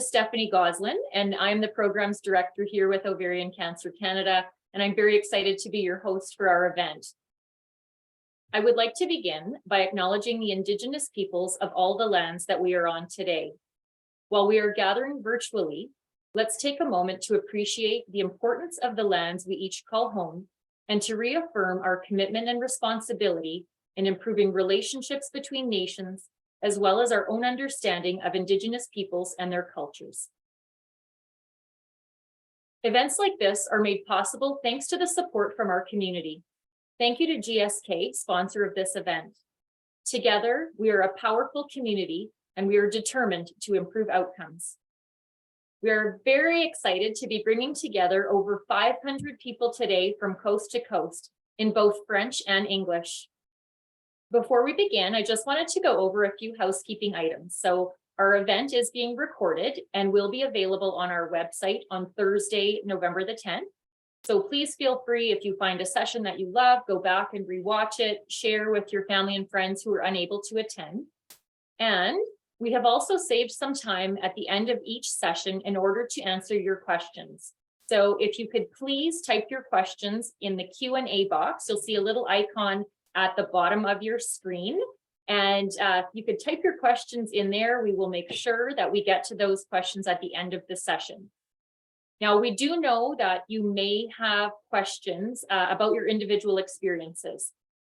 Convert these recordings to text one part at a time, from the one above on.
Stephanie Gosselin, and I'm the Programs Director here with Ovarian Cancer Canada, and I'm very excited to be your host for our event. I would like to begin by acknowledging the Indigenous peoples of all the lands that we are on today. While we are gathering virtually, let's take a moment to appreciate the importance of the lands we each call home and to reaffirm our commitment and responsibility in improving relationships between nations, as well as our own understanding of Indigenous peoples and their cultures. Events like this are made possible thanks to the support from our community. Thank you to GSK, sponsor of this event. Together, we are a powerful community and we are determined to improve outcomes. We are very excited to be bringing together over 500 people today from coast to coast in both French and English. Before we begin, I just wanted to go over a few housekeeping items. So our event is being recorded and will be available on our website on Thursday, November the 10th. So please feel free, if you find a session that you love, go back and rewatch it, share with your family and friends who are unable to attend. And we have also saved some time at the end of each session in order to answer your questions. So if you could please type your questions in the Q&A box, you'll see a little icon at the bottom of your screen. And if you could type your questions in there, we will make sure that we get to those questions at the end of the session. Now, we do know that you may have questions about your individual experiences.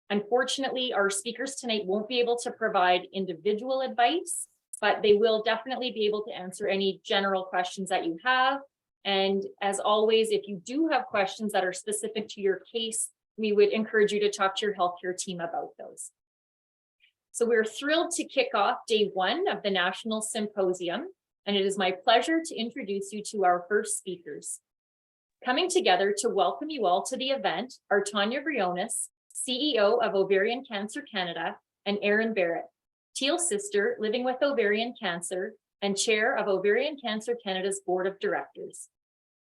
Unfortunately, our speakers tonight won't be able to provide individual advice, but they will definitely be able to answer any general questions that you have. And as always, if you do have questions that are specific to your case, we would encourage you to talk to your healthcare team about those. So we're thrilled to kick off day one of the National Symposium, and it is my pleasure to introduce you to our first speakers. Coming together to welcome you all to the event are Tania Vrionis, CEO of Ovarian Cancer Canada, and Erin Barrett, Teal sister living with ovarian cancer and chair of Ovarian Cancer Canada's Board of Directors.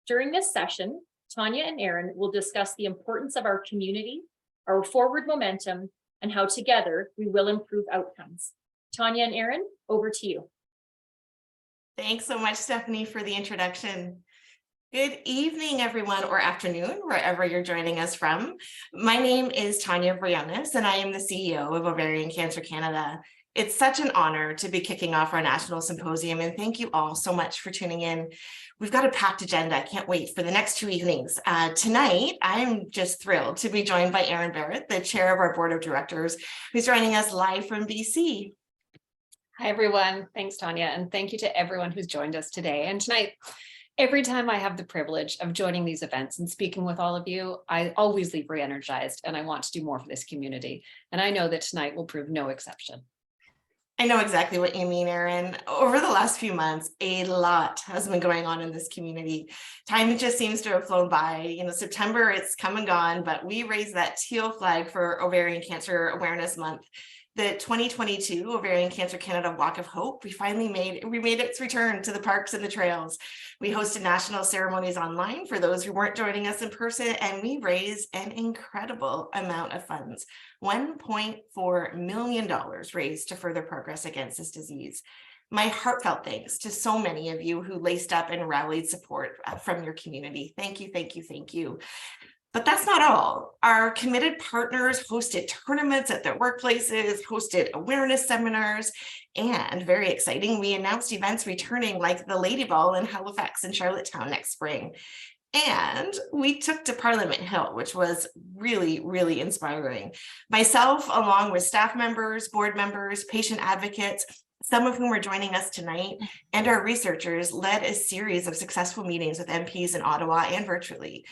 During this session, Tania and Erin will discuss the importance of our community, our forward momentum, and how together we will improve outcomes. Tania and Erin, over to you. Thanks so much, Stephanie, for the introduction. Good evening, everyone, or afternoon, wherever you're joining us from. My name is Tania Vrionis, and I am the CEO of Ovarian Cancer Canada. It's such an honor to be kicking off our National Symposium, and thank you all so much for tuning in. We've got a packed agenda. I can't wait for the next 2 evenings. Tonight, I'm just thrilled to be joined by Erin Barrett, the chair of our board of directors, who's joining us live from BC. Hi, everyone. Thanks, Tania, and thank you to everyone who's joined us today and tonight. Every time I have the privilege of joining these events and speaking with all of you, I always leave re-energized, and I want to do more for this community. And I know that tonight will prove no exception. I know exactly what you mean, Erin. Over the last few months, a lot has been going on in this community. Time just seems to have flown by. You know, September, it's come and gone, but we raised that teal flag for Ovarian Cancer Awareness Month. The 2022 Ovarian Cancer Canada Walk of Hope, we made its return to the parks and the trails. We hosted national ceremonies online for those who weren't joining us in person, and we raised an incredible amount of funds, $1.4 million raised to further progress against this disease. My heartfelt thanks to so many of you who laced up and rallied support from your community. Thank you, thank you, thank you. But that's not all. Our committed partners hosted tournaments at their workplaces, hosted awareness seminars, and very exciting, we announced events returning like the LADYBALL in Halifax and Charlottetown next spring. And we took to Parliament Hill, which was really, really inspiring. Myself, along with staff members, board members, patient advocates, some of whom are joining us tonight, and our researchers led a series of successful meetings with MPs in Ottawa and virtually.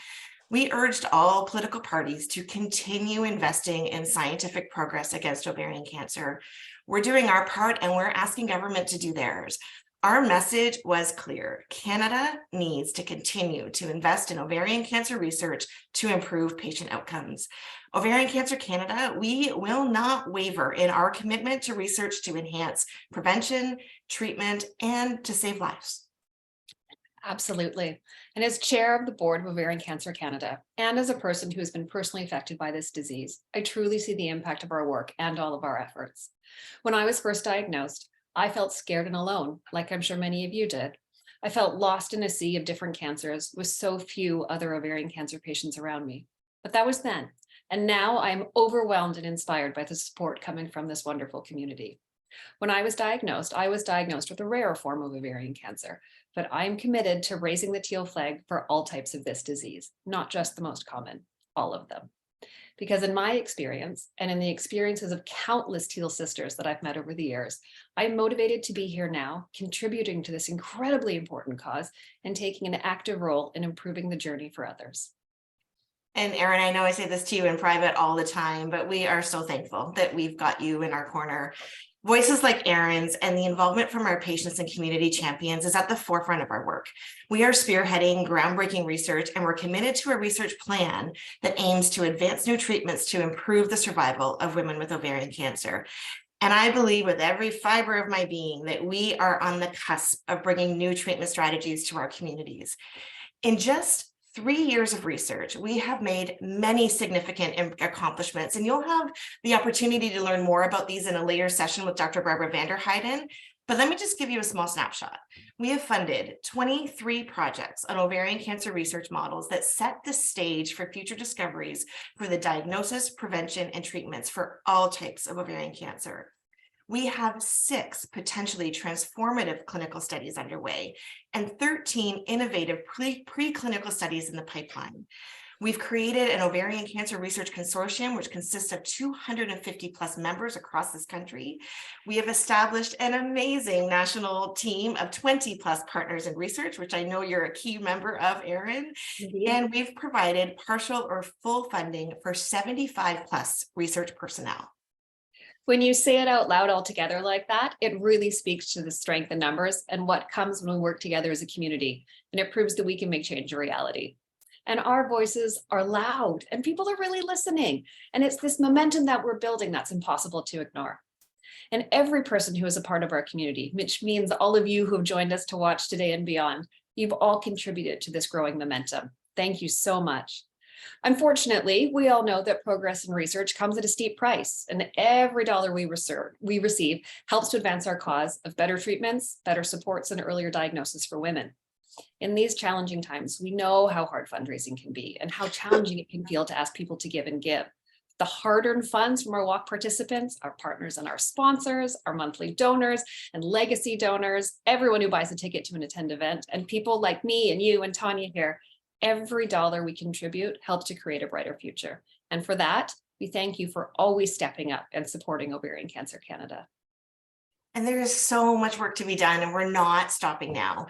We urged all political parties to continue investing in scientific progress against ovarian cancer. We're doing our part and we're asking government to do theirs. Our message was clear. Canada needs to continue to invest in ovarian cancer research to improve patient outcomes. Ovarian Cancer Canada, we will not waver in our commitment to research to enhance prevention, treatment, and to save lives. Absolutely. And as chair of the board of Ovarian Cancer Canada, and as a person who has been personally affected by this disease, I truly see the impact of our work and all of our efforts. When I was first diagnosed, I felt scared and alone, like I'm sure many of you did. I felt lost in a sea of different cancers with so few other ovarian cancer patients around me. But that was then. And now I'm overwhelmed and inspired by the support coming from this wonderful community. When I was diagnosed with a rare form of ovarian cancer, but I am committed to raising the teal flag for all types of this disease, not just the most common, all of them. Because in my experience, and in the experiences of countless teal sisters that I've met over the years, I'm motivated to be here now, contributing to this incredibly important cause and taking an active role in improving the journey for others. And Erin, I know I say this to you in private all the time, but we are so thankful that we've got you in our corner. Voices like Erin's and the involvement from our patients and community champions is at the forefront of our work. We are spearheading groundbreaking research, and we're committed to a research plan that aims to advance new treatments to improve the survival of women with ovarian cancer. And I believe with every fiber of my being that we are on the cusp of bringing new treatment strategies to our communities. In just 3 years of research, we have made many significant accomplishments, and you'll have the opportunity to learn more about these in a later session with Dr. Barbara Vanderheiden. But let me just give you a small snapshot. We have funded 23 projects on ovarian cancer research models that set the stage for future discoveries for the diagnosis, prevention, and treatments for all types of ovarian cancer. We have 6 potentially transformative clinical studies underway and 13 innovative preclinical studies in the pipeline. We've created an ovarian cancer research consortium, which consists of 250 plus members across this country. We have established an amazing national team of 20 plus partners in research, which I know you're a key member of, Erin. Indeed. And we've provided partial or full funding for 75 plus research personnel. When you say it out loud all together like that, it really speaks to the strength in numbers and what comes when we work together as a community. And it proves that we can make change a reality. And our voices are loud and people are really listening. And it's this momentum that we're building that's impossible to ignore. And every person who is a part of our community, which means all of you who have joined us to watch today and beyond, you've all contributed to this growing momentum. Thank you so much. Unfortunately, we all know that progress in research comes at a steep price, and every dollar we receive helps to advance our cause of better treatments, better supports, and earlier diagnosis for women. In these challenging times, we know how hard fundraising can be and how challenging it can feel to ask people to give and give. The hard-earned funds from our walk participants, our partners and our sponsors, our monthly donors and legacy donors, everyone who buys a ticket to an attend event, and people like me and you and Tania here, every dollar we contribute helps to create a brighter future. And for that, we thank you for always stepping up and supporting Ovarian Cancer Canada. And there is so much work to be done, and we're not stopping now.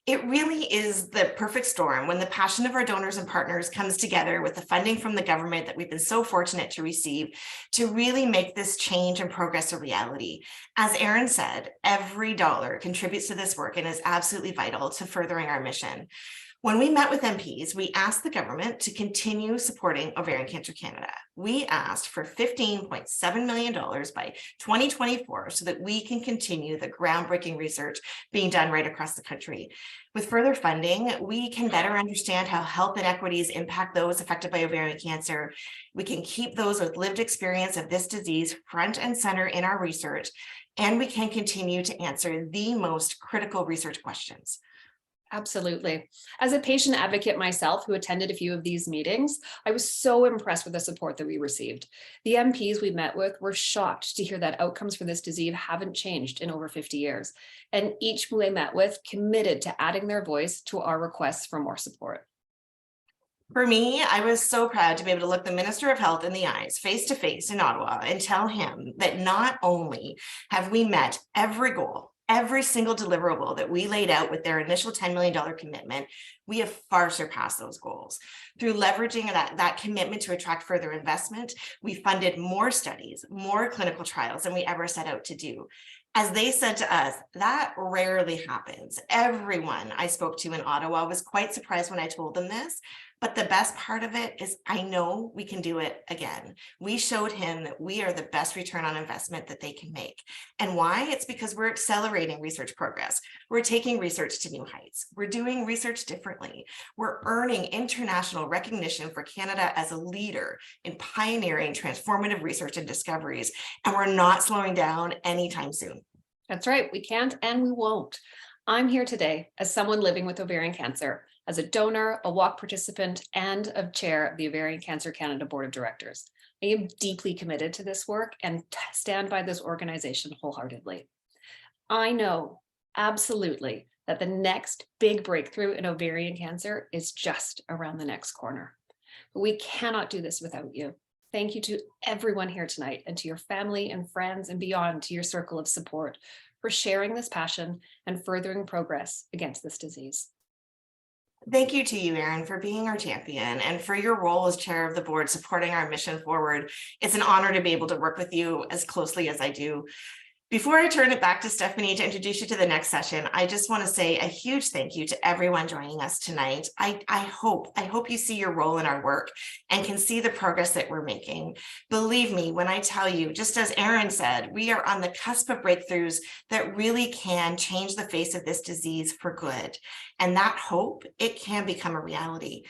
It really is the perfect storm when the passion of our donors and partners comes together with the funding from the government that we've been so fortunate to receive to really make this change and progress a reality. As Erin said, every dollar contributes to this work and is absolutely vital to furthering our mission. When we met with MPs, we asked the government to continue supporting Ovarian Cancer Canada. We asked for $15.7 million by 2024 so that we can continue the groundbreaking research being done right across the country. With further funding, we can better understand how health inequities impact those affected by ovarian cancer. We can keep those with lived experience of this disease front and center in our research, and we can continue to answer the most critical research questions. Absolutely. As a patient advocate myself who attended a few of these meetings, I was so impressed with the support that we received. The MPs we met with were shocked to hear that outcomes for this disease haven't changed in over 50 years. And each we met with committed to adding their voice to our requests for more support. For me, I was so proud to be able to look the Minister of Health in the eyes, face to face in Ottawa, and tell him that not only have we met every goal, every single deliverable that we laid out with their initial $10 million commitment, we have far surpassed those goals. Through leveraging that commitment to attract further investment, we funded more studies, more clinical trials than we ever set out to do. As they said to us, that rarely happens. Everyone I spoke to in Ottawa was quite surprised when I told them this. But the best part of it is I know we can do it again. We showed him that we are the best return on investment that they can make. And why? It's because we're accelerating research progress. We're taking research to new heights. We're doing research differently. We're earning international recognition for Canada as a leader in pioneering transformative research and discoveries. And we're not slowing down anytime soon. That's right. We can't and we won't. I'm here today as someone living with ovarian cancer, as a donor, a walk participant, and a chair of the Ovarian Cancer Canada Board of Directors. I am deeply committed to this work and stand by this organization wholeheartedly. I know absolutely that the next big breakthrough in ovarian cancer is just around the next corner. But we cannot do this without you. Thank you to everyone here tonight and to your family and friends and beyond to your circle of support for sharing this passion and furthering progress against this disease. Thank you to you, Erin, for being our champion and for your role as chair of the board supporting our mission forward. It's an honor to be able to work with you as closely as I do. Before I turn it back to Stephanie to introduce you to the next session, I just want to say a huge thank you to everyone joining us tonight. I hope you see your role in our work and can see the progress that we're making. Believe me when I tell you, just as Erin said, we are on the cusp of breakthroughs that really can change the face of this disease for good. And that hope, it can become a reality.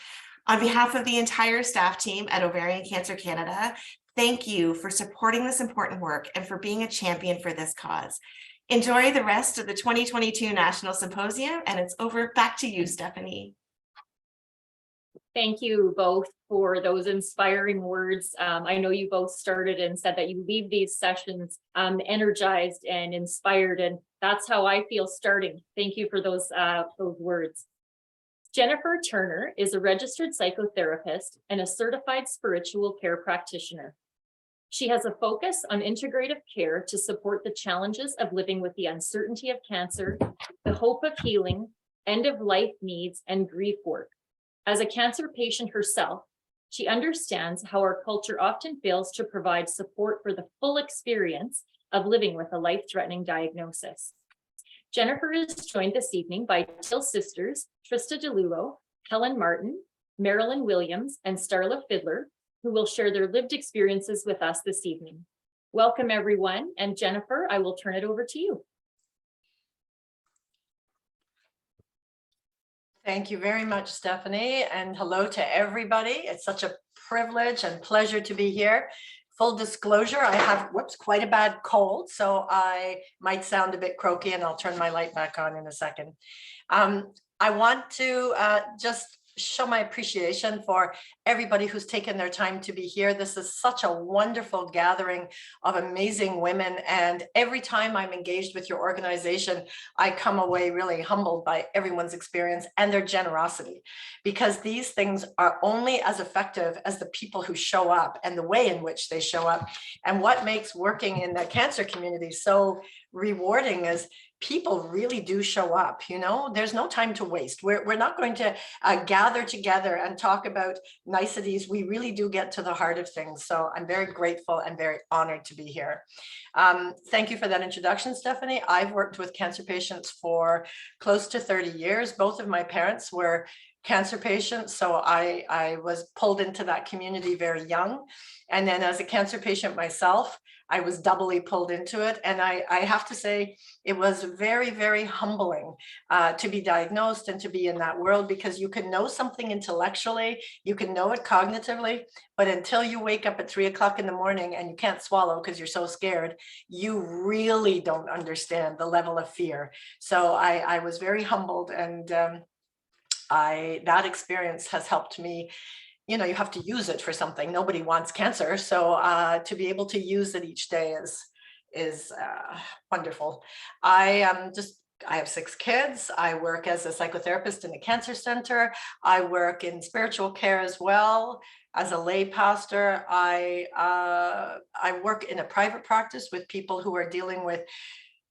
On behalf of the entire staff team at Ovarian Cancer Canada, thank you for supporting this important work and for being a champion for this cause. Enjoy the rest of the 2022 National Symposium, and it's over back to you, Stephanie. Thank you both for those inspiring words. I know you both started and said that you leave these sessions energized and inspired, and that's how I feel starting. Thank you for those words. Jennifer Turner is a registered psychotherapist and a certified spiritual care practitioner. She has a focus on integrative care to support the challenges of living with the uncertainty of cancer, the hope of healing, end of life needs, and grief work. As a cancer patient herself, she understands how our culture often fails to provide support for the full experience of living with a life-threatening diagnosis. Jennifer is joined this evening by Till sisters, Trista DeLulo, Helen Martin, Marilyn Williams, and Starla Fiddler, who will share their lived experiences with us this evening. Welcome everyone, and Jennifer, I will turn it over to you. Thank you very much, Stephanie, and hello to everybody. It's such a privilege and pleasure to be here. Full disclosure, I have quite a bad cold, so I might sound a bit croaky, and I'll turn my light back on in a second. I want to just show my appreciation for everybody who's taken their time to be here. This is such a wonderful gathering of amazing women, and every time I'm engaged with your organization, I come away really humbled by everyone's experience and their generosity, because these things are only as effective as the people who show up and the way in which they show up. And what makes working in the cancer community so rewarding is people really do show up. You know, there's no time to waste. We're not going to gather together and talk about niceties. We really do get to the heart of things. So I'm very grateful and very honored to be here. Thank you for that introduction, Stephanie. I've worked with cancer patients for close to 30 years. Both of my parents were cancer patients, so I was pulled into that community very young. And then as a cancer patient myself, I was doubly pulled into it. And I have to say, it was very, very humbling to be diagnosed and to be in that world, because you can know something intellectually, you can know it cognitively, but until you wake up at 3 o'clock in the morning and you can't swallow because you're so scared, you really don't understand the level of fear. So I was very humbled, and that experience has helped me. You know, you have to use it for something. Nobody wants cancer. So to be able to use it each day is wonderful. I have 6 kids. I work as a psychotherapist in a cancer center. I work in spiritual care as well. As a lay pastor, I work in a private practice with people who are dealing with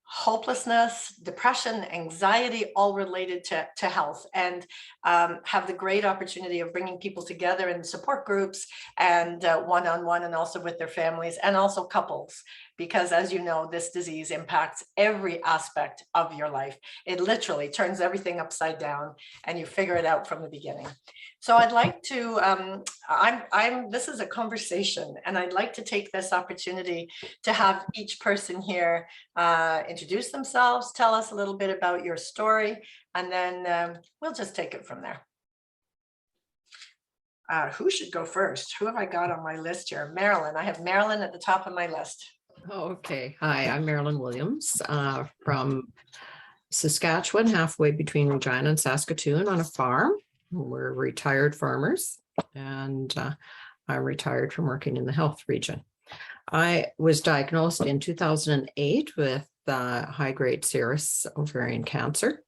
hopelessness, depression, anxiety, all related to health, and have the great opportunity of bringing people together in support groups and one-on-one, and also with their families, and also couples, because as you know, this disease impacts every aspect of your life. It literally turns everything upside down, and you figure it out from the beginning. So I'd like to, this is a conversation, and I'd like to take this opportunity to have each person here introduce themselves, tell us a little bit about your story, and then we'll just take it from there. Who should go first? Who have I got on my list here? Marilyn. I have Marilyn at the top of my list. Okay. Hi, I'm Marilyn Williams from Saskatchewan, halfway between Regina and Saskatoon on a farm. We're retired farmers, and I'm retired from working in the health region. I was diagnosed in 2008 with high-grade serous ovarian cancer.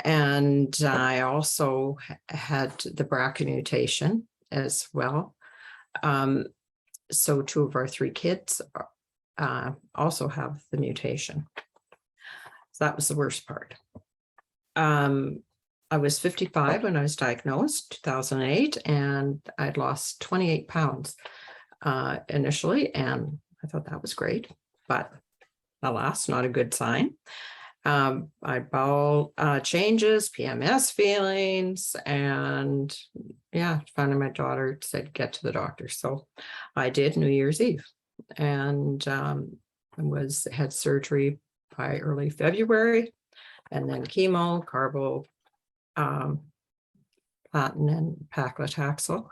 And I also had the BRCA mutation as well. So 2 of our 3 kids also have the mutation. So that was the worst part. I was 55 when I was diagnosed, 2008, and I'd lost 28 pounds initially, and I thought that was great, but alas, not a good sign. I had bowel changes, PMS feelings, and yeah, finally my daughter said, get to the doctor. So I did New Year's Eve, and had surgery by early February, and then chemo, carbo, platin, and paclitaxel.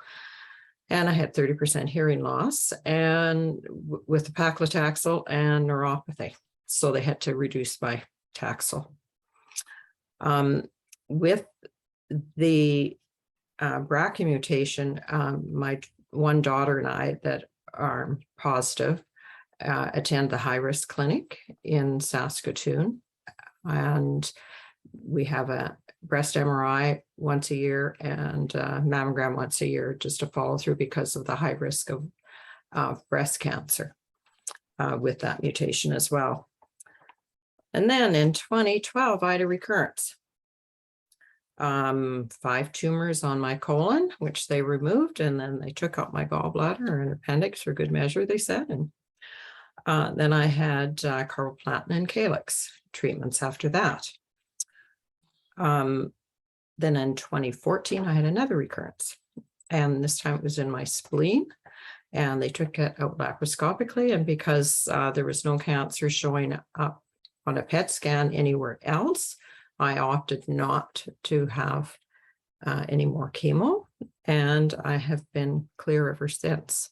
And I had 30% hearing loss, and with the paclitaxel and neuropathy. So they had to reduce my Taxel. With the BRCA mutation, my one daughter and I that are positive attend the high-risk clinic in Saskatoon, and we have a breast MRI once a year and a mammogram once a year just to follow through because of the high risk of breast cancer with that mutation as well. And then in 2012, I had a recurrence. 5 tumors on my colon, which they removed, and then they took out my gallbladder and appendix for good measure, they said. And then I had carboplatin and calyx treatments after that. Then in 2014, I had another recurrence, and this time it was in my spleen, and they took it out laparoscopically. And because there was no cancer showing up on a PET scan anywhere else, I opted not to have any more chemo, and I have been clear ever since,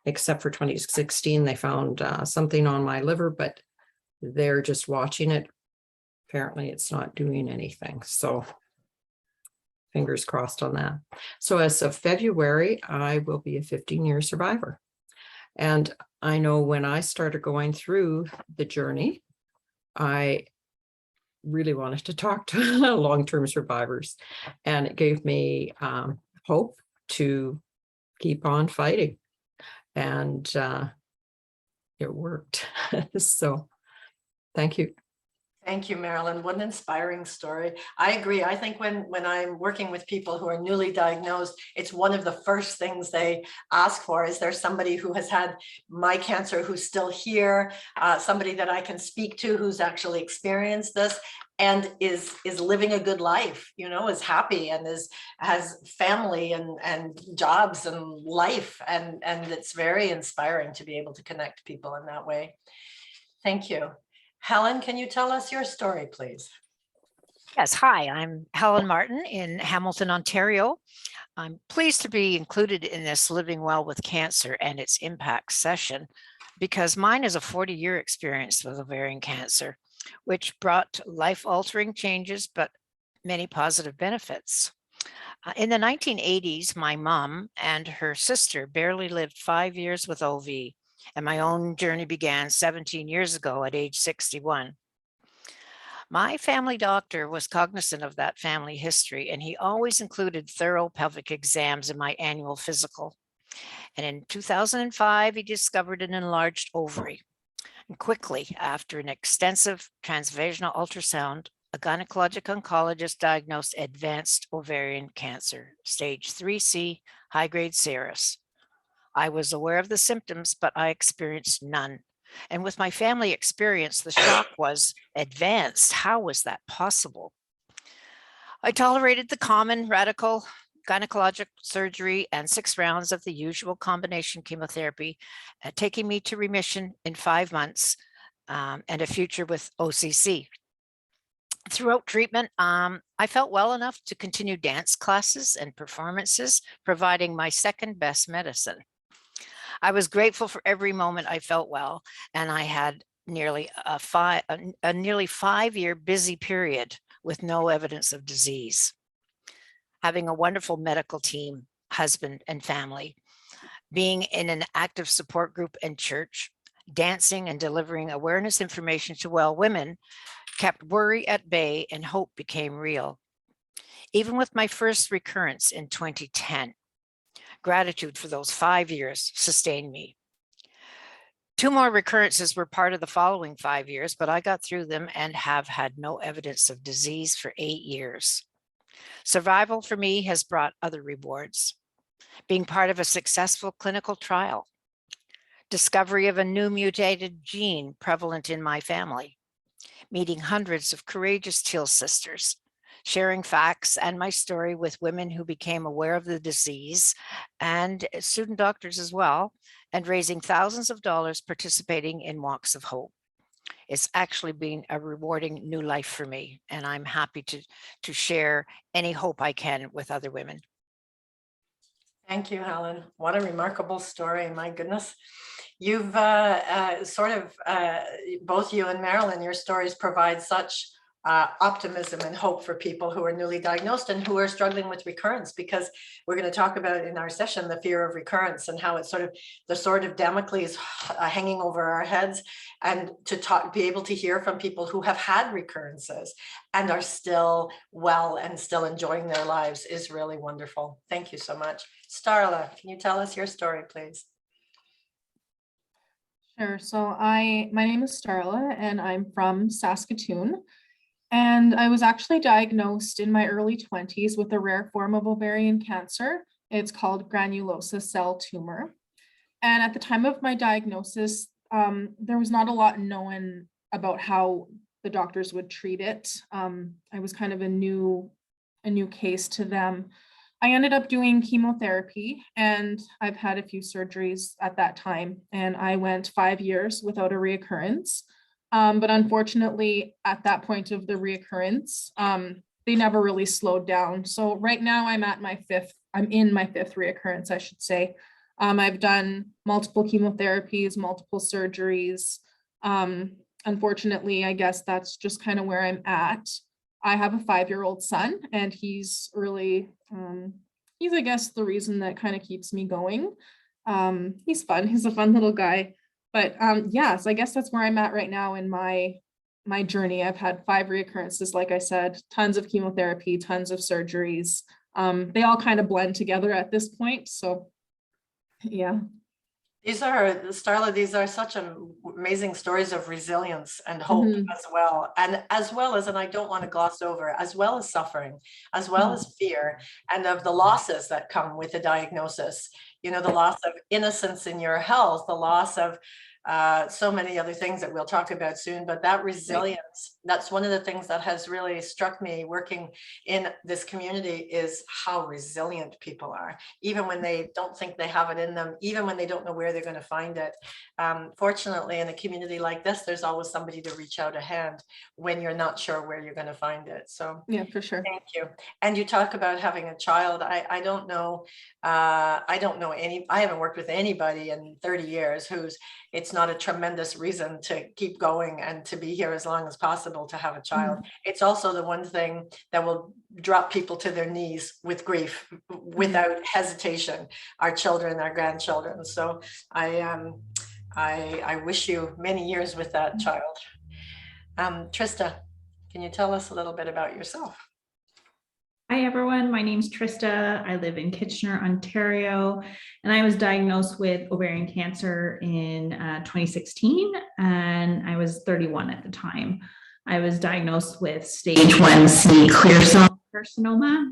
except for 2016. They found something on my liver, but they're just watching it. Apparently it's not doing anything. So fingers crossed on that. So as of February, I will be a 15-year survivor. And I know when I started going through the journey, I really wanted to talk to long-term survivors, and it gave me hope to keep on fighting, and it worked. So thank you. Thank you, Marilyn. What an inspiring story. I agree. I think when I'm working with people who are newly diagnosed, it's one of the first things they ask for. Is there somebody who has had my cancer who's still here, somebody that I can speak to who's actually experienced this and is living a good life, you know, is happy and has family and jobs and life. And it's very inspiring to be able to connect people in that way. Thank you. Helen, can you tell us your story, please? Yes, hi, I'm Helen Martin in Hamilton, Ontario. I'm pleased to be included in this Living Well with Cancer and its Impact session because mine is a 40-year experience with ovarian cancer, which brought life-altering changes, but many positive benefits. In the 1980s, my mom and her sister barely lived 5 years with OV, and my own journey began 17 years ago at age 61. My family doctor was cognizant of that family history, and he always included thorough pelvic exams in my annual physical. And in 2005, he discovered an enlarged ovary. And quickly, after an extensive transvaginal ultrasound, a gynecologic oncologist diagnosed advanced ovarian cancer, stage 3C, high-grade serous. I was aware of the symptoms, but I experienced none. And with my family experience, the shock was advanced. How was that possible? I tolerated the common radical gynecologic surgery and 6 rounds of the usual combination chemotherapy, taking me to remission in 5 months and a future with OCC. Throughout treatment, I felt well enough to continue dance classes and performances, providing my second best medicine. I was grateful for every moment I felt well, and I had nearly a nearly 5-year busy period with no evidence of disease. Having a wonderful medical team, husband and family, being in an active support group and church, dancing and delivering awareness information to well women kept worry at bay and hope became real. Even with my first recurrence in 2010, gratitude for those 5 years sustained me. 2 more recurrences were part of the following 5 years, but I got through them and have had no evidence of disease for 8 years. Survival for me has brought other rewards. Being part of a successful clinical trial, discovery of a new mutated gene prevalent in my family, meeting hundreds of courageous Teal sisters, sharing facts and my story with women who became aware of the disease and student doctors as well, and raising thousands of dollars participating in walks of hope. It's actually been a rewarding new life for me, and I'm happy to share any hope I can with other women. Thank you, Helen. What a remarkable story. My goodness. You've both you and Marilyn, your stories provide such optimism and hope for people who are newly diagnosed and who are struggling with recurrence, because we're going to talk about in our session the fear of recurrence and how it's sort of the sword of Damocles hanging over our heads, and to be able to hear from people who have had recurrences and are still well and still enjoying their lives is really wonderful. Thank you so much. Starla, can you tell us your story, please? Sure. So my name is Starla and I'm from Saskatoon. And I was actually diagnosed in my early 20s with a rare form of ovarian cancer. It's called granulosa cell tumor. And at the time of my diagnosis, there was not a lot known about how the doctors would treat it. I was kind of a new case to them. I ended up doing chemotherapy, and I've had a few surgeries at that time, and I went 5 years without a reoccurrence. But unfortunately, at that point of the reoccurrence, they never really slowed down. So right now I'm in my fifth reoccurrence, I should say. I've done multiple chemotherapies, multiple surgeries. Unfortunately, I guess that's just kind of where I'm at. I have a 5-year-old son, and he's really, he's, I guess, the reason that kind of keeps me going. He's fun. He's a fun little guy. But yeah, so I guess that's where I'm at right now in my journey. I've had 5 reoccurrences, like I said, tons of chemotherapy, tons of surgeries. They all kind of blend together at this point. So yeah. Starla, these are such amazing stories of resilience and hope as well. And I don't want to gloss over, as well as suffering, as well as fear, and of the losses that come with the diagnosis. You know, the loss of innocence in your health, the loss of so many other things that we'll talk about soon, but that resilience, that's one of the things that has really struck me working in this community, is how resilient people are, even when they don't think they have it in them, even when they don't know where they're going to find it. Fortunately, in a community like this, there's always somebody to reach out a hand when you're not sure where you're going to find it. So yeah, for sure. Thank you. And you talk about having a child. I don't know I haven't worked with anybody in 30 years it's not a tremendous reason to keep going and to be here as long as possible to have a child. It's also the one thing that will drop people to their knees with grief without hesitation, our children, our grandchildren. So I wish you many years with that child. Trista, can you tell us a little bit about yourself? Hi everyone, my name is Trista. I live in Kitchener, Ontario, and I was diagnosed with ovarian cancer in 2016, and I was 31 at the time. I was diagnosed with stage 1C clear cell carcinoma.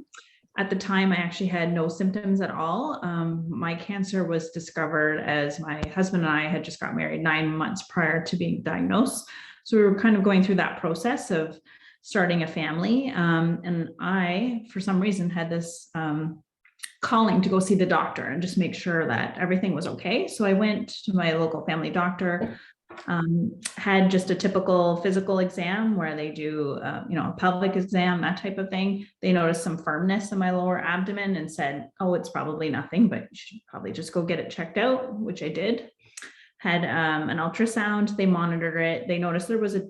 At the time, I actually had no symptoms at all. My cancer was discovered as my husband and I had just got married 9 months prior to being diagnosed. So we were kind of going through that process of starting a family. And I, for some reason, had this calling to go see the doctor and just make sure that everything was okay. So I went to my local family doctor, had just a typical physical exam where they do, a pelvic exam, that type of thing. They noticed some firmness in my lower abdomen and said, oh, it's probably nothing, but you should probably just go get it checked out, which I did. had an ultrasound. They monitored it. They noticed there was a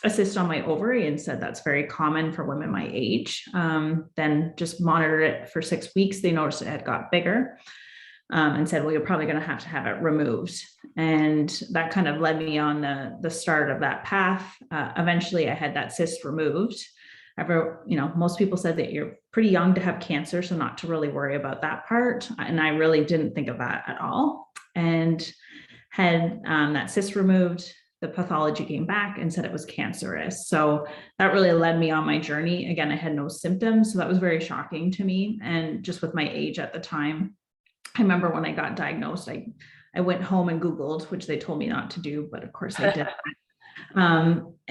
cyst on my ovary and said that's very common for women my age. Then just monitored it for 6 weeks. They noticed it had got bigger. And said, well, you're probably going to have it removed. And that kind of led me on the start of that path. Eventually I had that cyst removed. Most people said that you're pretty young to have cancer, so not to really worry about that part. And I really didn't think of that at all. And had that cyst removed. The pathology came back and said it was cancerous. So that really led me on my journey. Again, I had no symptoms, so that was very shocking to me. And just with my age at the time, I remember when I got diagnosed, I went home and Googled, which they told me not to do, but of course I did.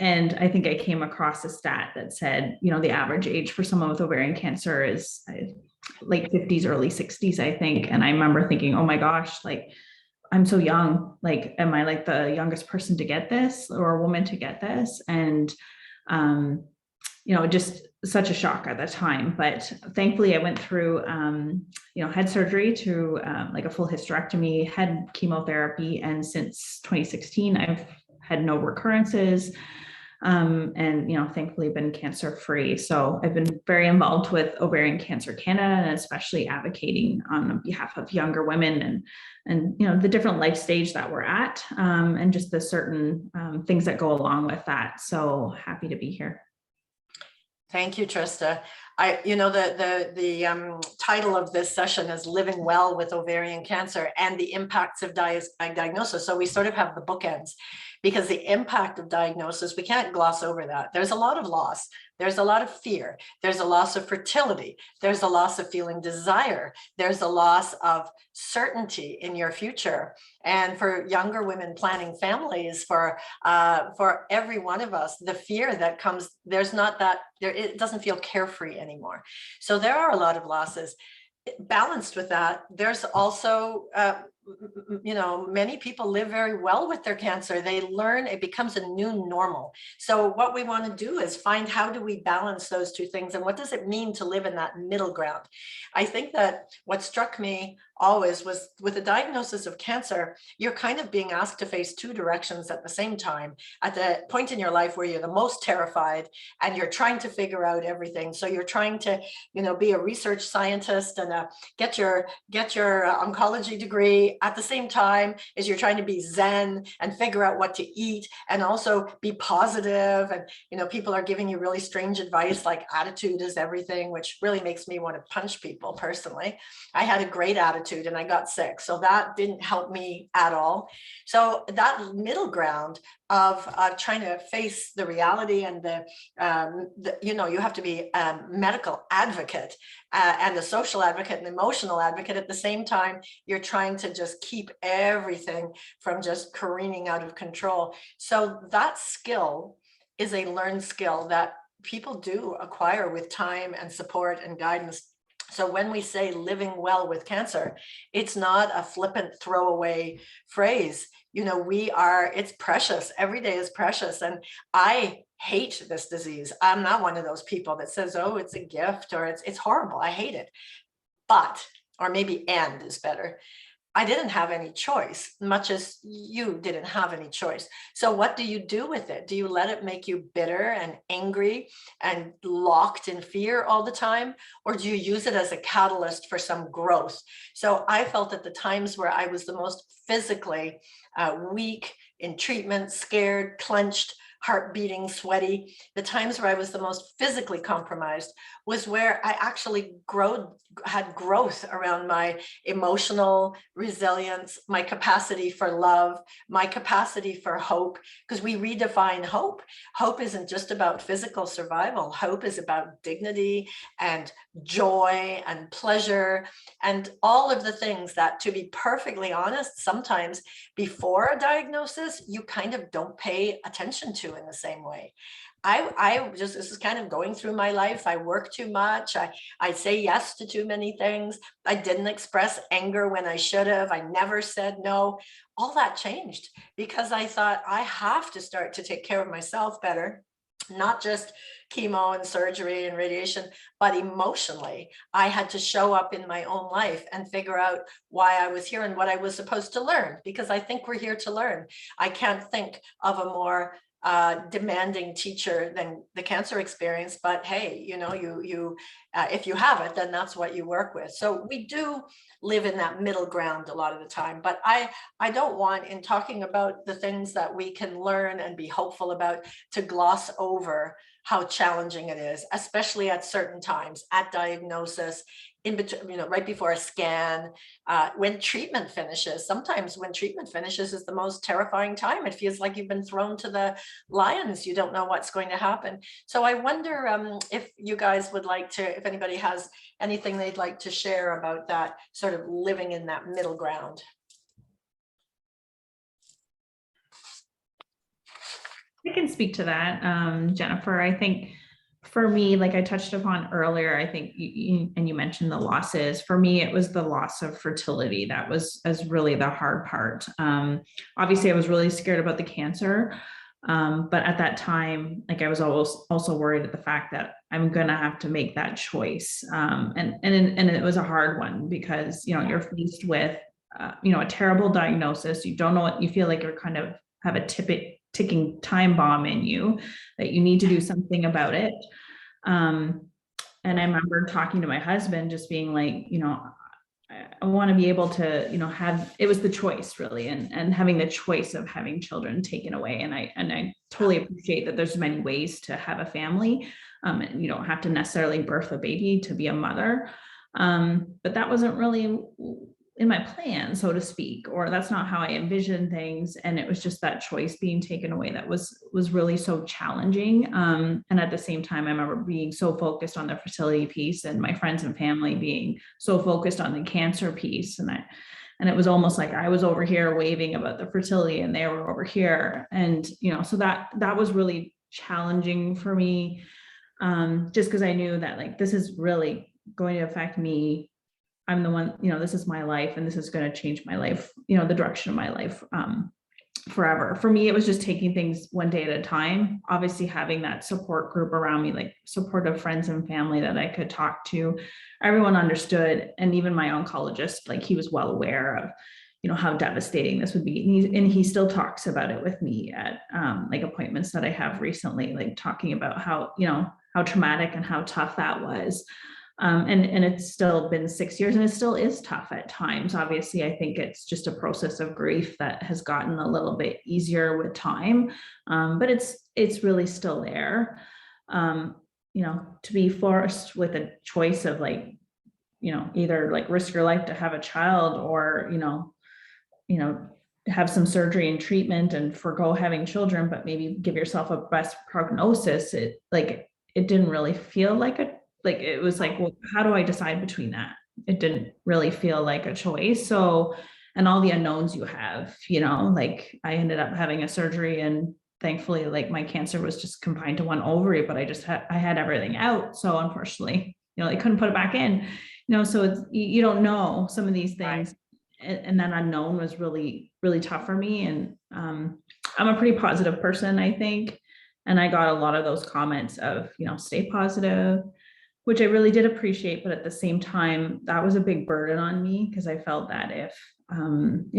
And I think I came across a stat that said, the average age for someone with ovarian cancer is late 50s, early 60s, I think. And I remember thinking, oh my gosh, like, I'm so young. Like, am I like the youngest person to get this or a woman to get this? And, just such a shock at the time. But thankfully I went through, had surgery to like a full hysterectomy, had chemotherapy. And since 2016, I've had no recurrences. And thankfully been cancer free. So I've been very involved with Ovarian Cancer Canada, and especially advocating on behalf of younger women and the different life stage that we're at, and just the certain things that go along with that. So happy to be here. Thank you, Trista. The title of this session is Living Well with Ovarian Cancer and the Impacts of Diagnosis. So we sort of have the bookends, because the impact of diagnosis, we can't gloss over that. There's a lot of loss. There's a lot of fear. There's a loss of fertility. There's a loss of feeling desire. There's a loss of certainty in your future. And for younger women planning families, for every one of us, the fear that comes, it doesn't feel carefree anymore. So there are a lot of losses. Balanced with that, there's also many people live very well with their cancer. They learn, it becomes a new normal. So what we want to do is find, how do we balance those two things? And what does it mean to live in that middle ground? I think that what struck me always was, with a diagnosis of cancer, you're kind of being asked to face two directions at the same time, at the point in your life where you're the most terrified and you're trying to figure out everything. So you're trying to, be a research scientist and get your oncology degree at the same time as you're trying to be zen and figure out what to eat, and also be positive. And, people are giving you really strange advice, like attitude is everything, which really makes me want to punch people personally. I had a great attitude and I got sick, so that didn't help me at all. So that middle ground of trying to face the reality and you have to be a medical advocate and a social advocate and emotional advocate at the same time. You're trying to just keep everything from just careening out of control. So that skill is a learned skill that people do acquire with time and support and guidance. So when we say living well with cancer, it's not a flippant throwaway phrase. It's precious. Every day is precious. And I hate this disease. I'm not one of those people that says, oh, it's a gift or it's horrible. I hate it. But, or maybe and is better. I didn't have any choice, much as you didn't have any choice. So what do you do with it? Do you let it make you bitter and angry and locked in fear all the time? Or do you use it as a catalyst for some growth? So I felt at the times where I was the most physically weak, in treatment, scared, clenched, heart beating, sweaty, the times where I was the most physically compromised was where I actually had growth around my emotional resilience, my capacity for love, my capacity for hope, because we redefine hope. Hope isn't just about physical survival. Hope is about dignity and joy and pleasure and all of the things that, to be perfectly honest, sometimes before a diagnosis, you kind of don't pay attention to in the same way. This is kind of going through my life. I work too much. I say yes to too many things. I didn't express anger when I should have. I never said no. All that changed because I thought I have to start to take care of myself better. not just chemo and surgery and radiation, but emotionally, I had to show up in my own life and figure out why I was here and what I was supposed to learn, because I think we're here to learn. I can't think of a more demanding teacher than the cancer experience, but hey, you know, if you have it, then that's what you work with. So we do live in that middle ground a lot of the time, but I don't want, in talking about the things that we can learn and be hopeful about, to gloss over how challenging it is, especially at certain times, at diagnosis, in between, you know, right before a scan, when treatment finishes. Sometimes when treatment finishes is the most terrifying time. It feels like you've been thrown to the lions. You don't know what's going to happen. So I wonder if you guys would like to, if anybody has anything they'd like to share about that sort of living in that middle ground. I can speak to that, Jennifer. I think for me, like I touched upon earlier, I think you mentioned the losses. For me, it was the loss of fertility that was really the hard part. Obviously, I was really scared about the cancer, but at that time, like I was also worried at the fact that I'm gonna have to make that choice, and it was a hard one because you're faced with a terrible diagnosis. You don't know what you feel like. You're kind of have a ticking time bomb in you that you need to do something about it. And I remember talking to my husband, just being like, I want to be able to, have, it was the choice really, and having the choice of having children taken away. And I totally appreciate that there's many ways to have a family. And you don't have to necessarily birth a baby to be a mother. But that wasn't really in my plan, so to speak, or that's not how I envisioned things. And it was just that choice being taken away that was really so challenging. And at the same time, I remember being so focused on the fertility piece, and my friends and family being so focused on the cancer piece. And it was almost like I was over here waving about the fertility and they were over here. And, so that was really challenging for me, just because I knew that like, this is really going to affect me. I'm the one, this is my life, and this is going to change my life, the direction of my life forever. For me, it was just taking things one day at a time. Obviously, having that support group around me, like supportive friends and family that I could talk to. Everyone understood, and even my oncologist, like he was well aware of, how devastating this would be. And he still talks about it with me at like appointments that I have recently, like talking about how, how traumatic and how tough that was. And it's still been 6 years, and it still is tough at times. Obviously, I think it's just a process of grief that has gotten a little bit easier with time, but it's really still there. To be forced with a choice of like, either like risk your life to have a child, or have some surgery and treatment and forgo having children, but maybe give yourself a best prognosis. It didn't really feel like it was like, well, how do I decide between that? It didn't really feel like a choice. So, and all the unknowns you have, like I ended up having a surgery, and thankfully, like my cancer was just confined to one ovary, but I had everything out. So unfortunately, they couldn't put it back in, so it's, you don't know some of these things. Right. And that unknown was really, really tough for me. And I'm a pretty positive person, I think. And I got a lot of those comments of, stay positive, which I really did appreciate. But at the same time, that was a big burden on me, because I felt that if,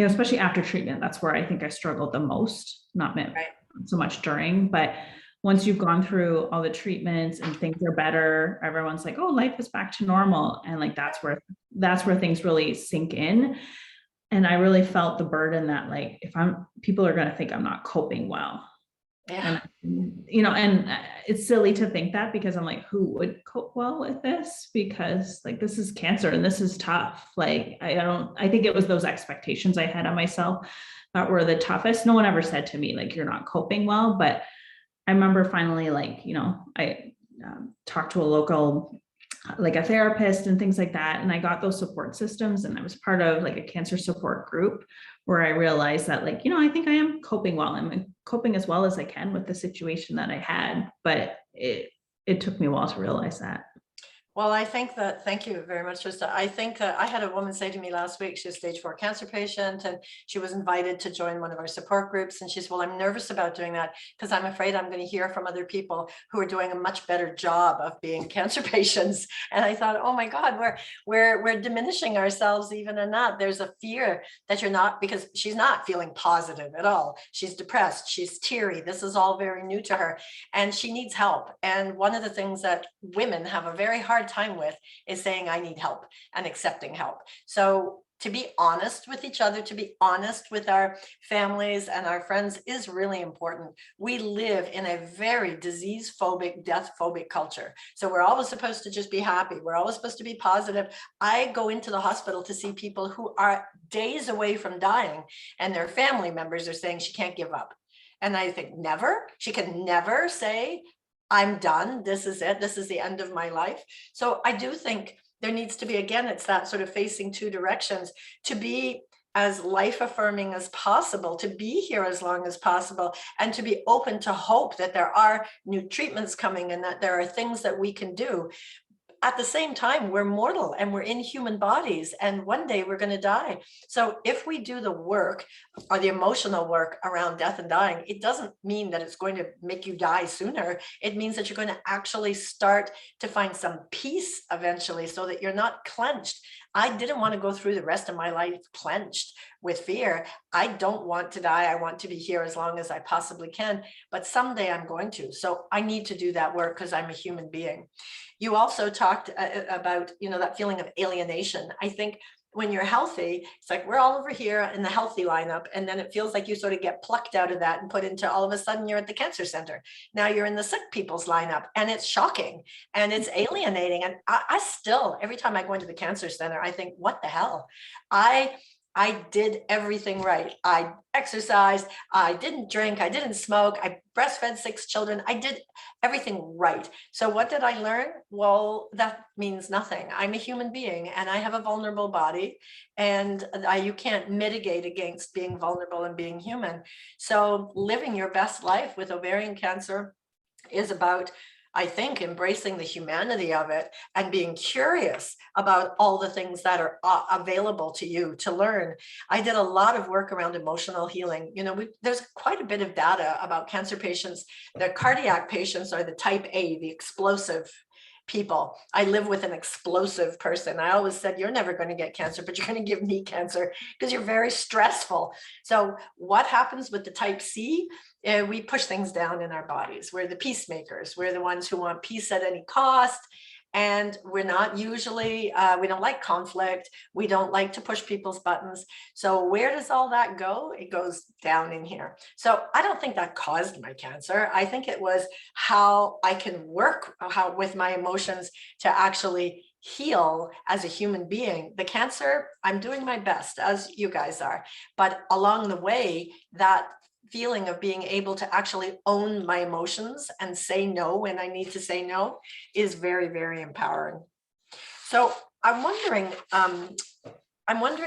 especially after treatment, that's where I think I struggled the most, not so much during, but once you've gone through all the treatments and things are better, everyone's like, oh, life is back to normal. And like, that's where things really sink in. And I really felt the burden that like, people are going to think I'm not coping well. Yeah. And, and it's silly to think that, because I'm like, who would cope well with this? Because like, this is cancer and this is tough. Like, I think it was those expectations I had on myself that were the toughest. No one ever said to me, like, you're not coping well. But I remember finally, like, I talked to a local, like a therapist and things like that. And I got those support systems, and I was part of like a cancer support group where I realized that like, I think I am coping well. I'm coping as well as I can with the situation that I had, but it took me a while to realize that. Well, I think that, thank you very much, Trista. I think that I had a woman say to me last week, she's a stage 4 cancer patient, and she was invited to join one of our support groups. And she said, well, I'm nervous about doing that because I'm afraid I'm going to hear from other people who are doing a much better job of being cancer patients. And I thought, oh my God, we're diminishing ourselves even in that. There's a fear that you're not, because she's not feeling positive at all. She's depressed, she's teary. This is all very new to her, and she needs help. And one of the things that women have a very hard time with is saying, I need help, and accepting help. So to be honest with each other, to be honest with our families and our friends is really important. We live in a very disease phobic, death phobic culture. So we're always supposed to just be happy. We're always supposed to be positive. I go into the hospital to see people who are days away from dying, and their family members are saying she can't give up. And I think, never, she can never say, I'm done. This is it. This is the end of my life. So I do think there needs to be, again, it's that sort of facing two directions, to be as life affirming as possible, to be here as long as possible, and to be open to hope that there are new treatments coming and that there are things that we can do. At the same time, we're mortal and we're in human bodies, and one day we're going to die. So if we do the work or the emotional work around death and dying, it doesn't mean that it's going to make you die sooner. It means that you're going to actually start to find some peace eventually, so that you're not clenched. I didn't want to go through the rest of my life clenched with fear. I don't want to die. I want to be here as long as I possibly can, but someday I'm going to. So I need to do that work because I'm a human being. You also talked about, that feeling of alienation. I think when you're healthy, it's like we're all over here in the healthy lineup, and then it feels like you sort of get plucked out of that and put into, all of a sudden you're at the cancer center. Now you're in the sick people's lineup, and it's shocking and it's alienating. And I still, every time I go into the cancer center, I think, what the hell? I did everything right. I exercised, I didn't drink, I didn't smoke, I breastfed 6 children. I did everything right. So what did I learn? Well, that means nothing. I'm a human being and I have a vulnerable body, and you can't mitigate against being vulnerable and being human. So living your best life with ovarian cancer is about, I think, embracing the humanity of it and being curious about all the things that are available to you to learn. I did a lot of work around emotional healing. There's quite a bit of data about cancer patients. The cardiac patients are the type A, the explosive people. I live with an explosive person. I always said, you're never going to get cancer, but you're going to give me cancer because you're very stressful. So what happens with the type C? We push things down in our bodies. We're the peacemakers. We're the ones who want peace at any cost. And we're not usually, we don't like conflict. We don't like to push people's buttons. So where does all that go? It goes down in here. So I don't think that caused my cancer. I think it was how I can work with my emotions to actually heal as a human being. The cancer, I'm doing my best, as you guys are. But along the way, that feeling of being able to actually own my emotions and say no when I need to say no is very, very empowering. So I'm wondering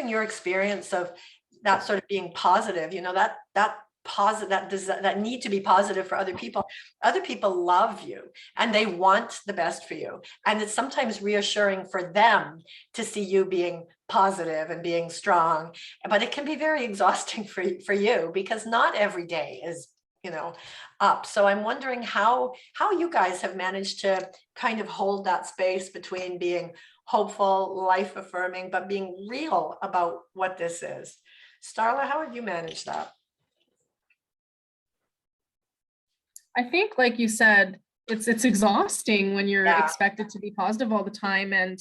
your experience of that sort of being positive, that need to be positive for other people. Other people love you and they want the best for you. And it's sometimes reassuring for them to see you being positive and being strong, but it can be very exhausting for you because not every day is, up. So I'm wondering how you guys have managed to kind of hold that space between being hopeful, life affirming, but being real about what this is. Starla, how have you managed that? I think, like you said, it's exhausting when you're Yeah. expected to be positive all the time. And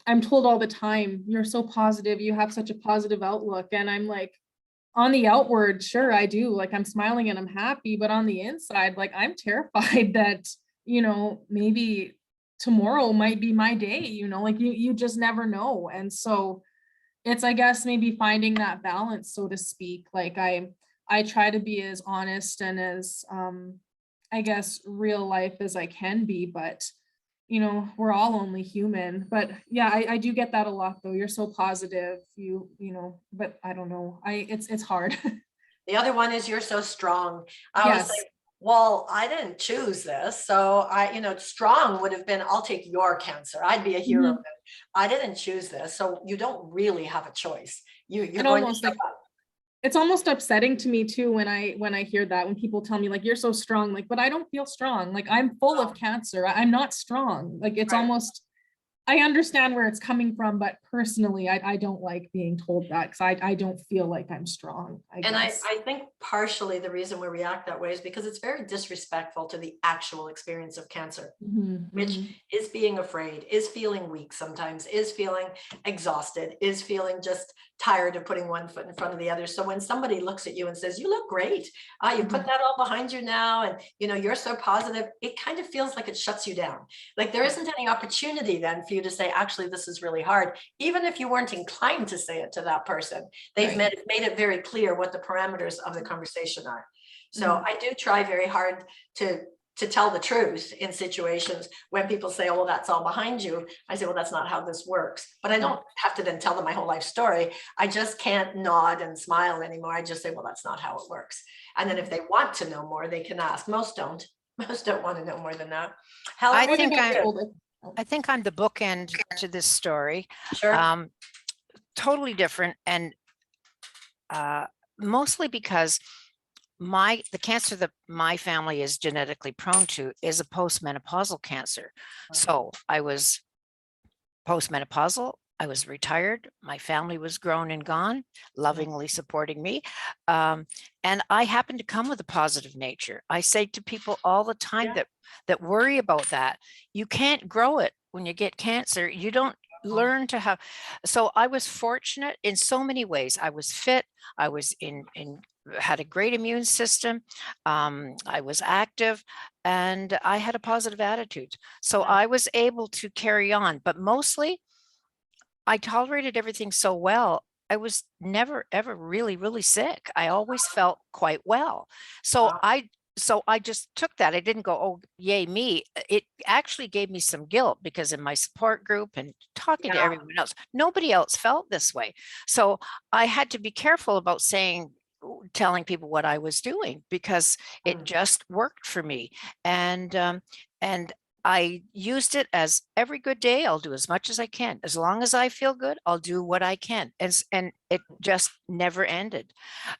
I'm told all the time, you're so positive, you have such a positive outlook. And I'm like, on the outward, sure, I do. Like, I'm smiling and I'm happy, but on the inside, like, I'm terrified that, maybe tomorrow might be my day, like you just never know. And so it's, I guess, maybe finding that balance, so to speak. Like I try to be as honest and as, I guess, real life as I can be, but we're all only human. But yeah, I do get that a lot though. You're so positive, but I don't know. It's hard. The other one is you're so strong. I always Yes. say, well, I didn't choose this. So strong would have been, I'll take your cancer. I'd be a hero. Mhm. I didn't choose this. So you don't really have a choice. You're It going almost to like, it's almost upsetting to me too when I hear that, when people tell me like, you're so strong, like, but I don't feel strong. Like, I'm full of cancer. I'm not strong. Like, it's Right. almost, I understand where it's coming from, but personally, I don't like being told that, because I don't feel like I'm strong, I And I guess. think partially the reason we react that way is because it's very disrespectful to the actual experience of cancer, Mhm, which mhm. is being afraid, is feeling weak sometimes, is feeling exhausted, is feeling just tired of putting one foot in front of the other. So when somebody looks at you and says, you look great, you put Mhm. that all behind you now, and you're so positive, it kind of feels like it shuts you down. Like there isn't any opportunity then for you to say, actually, this is really hard. Even if you weren't inclined to say it to that person, they've Right. made it very clear what the parameters of the conversation are. So Mhm. I do try very hard to tell the truth in situations when people say, oh, well, that's all behind you. I say, well, that's not how this works. But I don't have to then tell them my whole life story. I just can't nod and smile anymore. I just say, well, that's not how it works. And then if they want to know more, they can ask. Most don't. Most don't want to know more than that. Helen, I what think about you? I think I'm the bookend to this story. Sure. Totally different, and mostly because the cancer that my family is genetically prone to is a postmenopausal cancer. So I was postmenopausal. I was retired. My family was grown and gone, lovingly supporting me. And I happen to come with a positive nature. I say to people all the time that worry about that, you can't grow it when you get cancer. You don't learn to have. So I was fortunate in so many ways. I was fit. I was had a great immune system. I was active, and I had a positive attitude. So I was able to carry on, but mostly I tolerated everything so well. I was never, ever really, really sick. I always felt quite well. So I just took that. I didn't go, oh, yay, me. It actually gave me some guilt, because in my support group and talking to everyone else, nobody else felt this way. So I had to be careful about telling people what I was doing, because it just worked for me. And I used it as every good day, I'll do as much as I can. As long as I feel good, I'll do what I can. And it just never ended.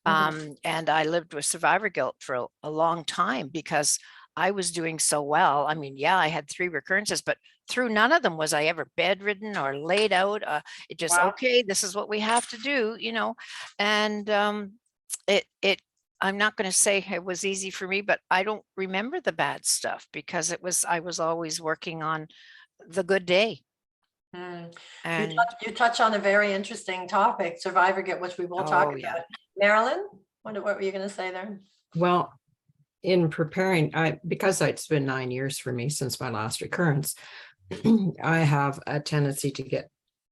And I lived with survivor guilt for a long time, because I was doing so well. I mean, yeah, I had 3 recurrences, but through none of them was I ever bedridden or laid out. It just, okay, this is what we have to do, and I'm not going to say it was easy for me, but I don't remember the bad stuff, because I was always working on the good day. And You touch on a very interesting topic, survivor guilt, which we will talk about. Marilyn, what were you going to say there? Well, in preparing, because it's been 9 years for me since my last recurrence, I have a tendency to get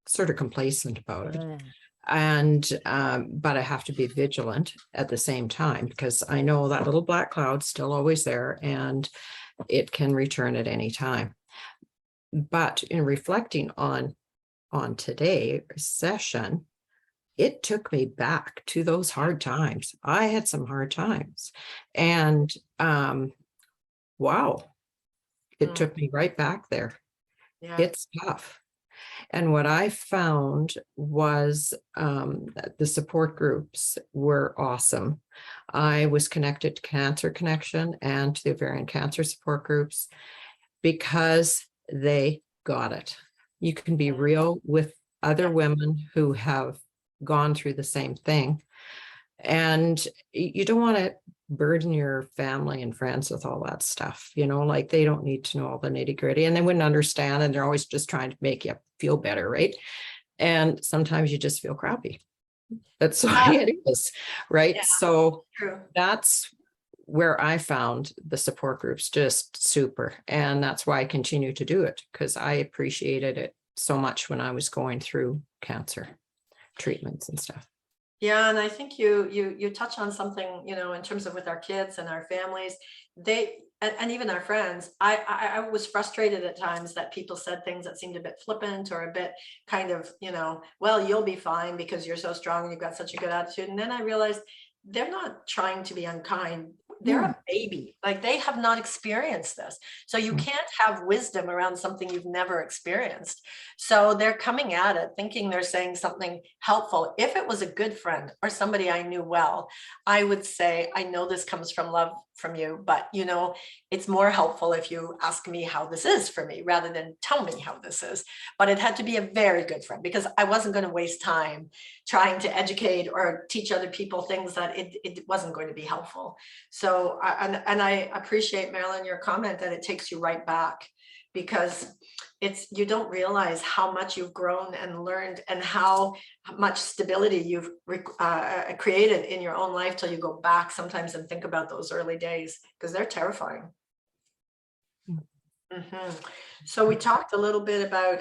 sort of complacent about it. And but I have to be vigilant at the same time, because I know that little black cloud's still always there, and it can return at any time. But in reflecting on today's session, it took me back to those hard times. I had some hard times, and wow, it took me right back there. It's tough. And what I found was the support groups were awesome. I was connected to Cancer Connection and to the Ovarian Cancer support groups, because they got it. You can be real with other women who have gone through the same thing. And you don't want to burden your family and friends with all that stuff, like they don't need to know all the nitty gritty, and they wouldn't understand, and they're always just trying to make you feel better, right? And sometimes you just feel crappy. That's the way it is, right? So that's where I found the support groups just super. And that's why I continue to do it, because I appreciated it so much when I was going through cancer treatments and stuff. Yeah, and I think you touch on something, in terms of with our kids and our families, and even our friends. I was frustrated at times that people said things that seemed a bit flippant or a bit kind of, well, you'll be fine because you're so strong and you've got such a good attitude. And then I realized they're not trying to be unkind. they're a baby, like they have not experienced this. So you can't have wisdom around something you've never experienced. So they're coming at it thinking they're saying something helpful. If it was a good friend or somebody I knew well, I would say, I know this comes from love from you, but you know, it's more helpful if you ask me how this is for me rather than tell me how this is. But it had to be a very good friend, because I wasn't going to waste time trying to educate or teach other people things that it wasn't going to be helpful. So I appreciate, Marilyn, your comment that it takes you right back, because you don't realize how much you've grown and learned and how much stability you've created in your own life till you go back sometimes and think about those early days, because they're terrifying. So we talked a little bit about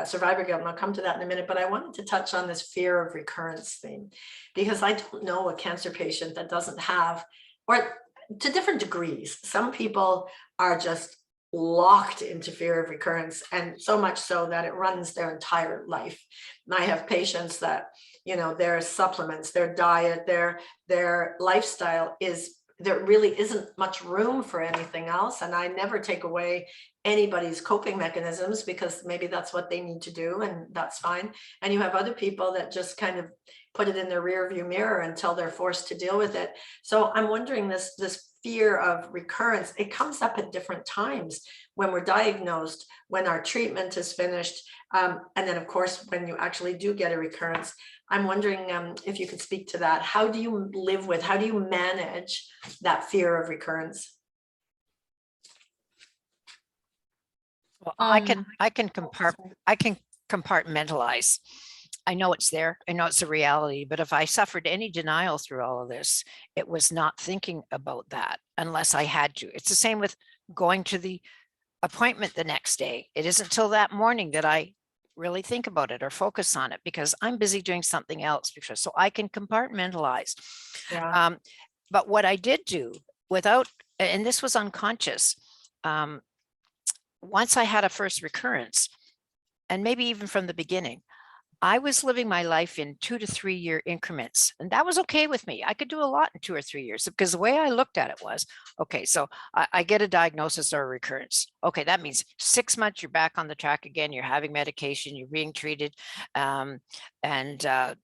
survivor guilt, and I'll come to that in a minute, but I wanted to touch on this fear of recurrence theme, because I don't know a cancer patient that doesn't have, or to different degrees. Some people are just locked into fear of recurrence, and so much so that it runs their entire life. And I have patients that, you know, their supplements, their diet, their lifestyle is, there really isn't much room for anything else. And I never take away anybody's coping mechanisms, because maybe that's what they need to do, and that's fine. And you have other people that just kind of put it in their rear view mirror until they're forced to deal with it. So I'm wondering, this fear of recurrence, it comes up at different times when we're diagnosed, when our treatment is finished, and then of course when you actually do get a recurrence. I'm wondering if you could speak to that. How do you live with, how do you manage that fear of recurrence? Well, I can compartmentalize. I know it's there. I know it's a reality, but if I suffered any denial through all of this, it was not thinking about that unless I had to. It's the same with going to the appointment the next day. It isn't till that morning that I really think about it or focus on it, because I'm busy doing something else. So I can compartmentalize. Yeah. But what I did do without, and this was unconscious, once I had a first recurrence, and maybe even from the beginning, I was living my life in 2 to 3 year increments, and that was okay with me. I could do a lot in 2 or 3 years, because the way I looked at it was, okay, so I get a diagnosis or a recurrence. Okay, that means 6 months, you're back on the track again, you're having medication, you're being treated. You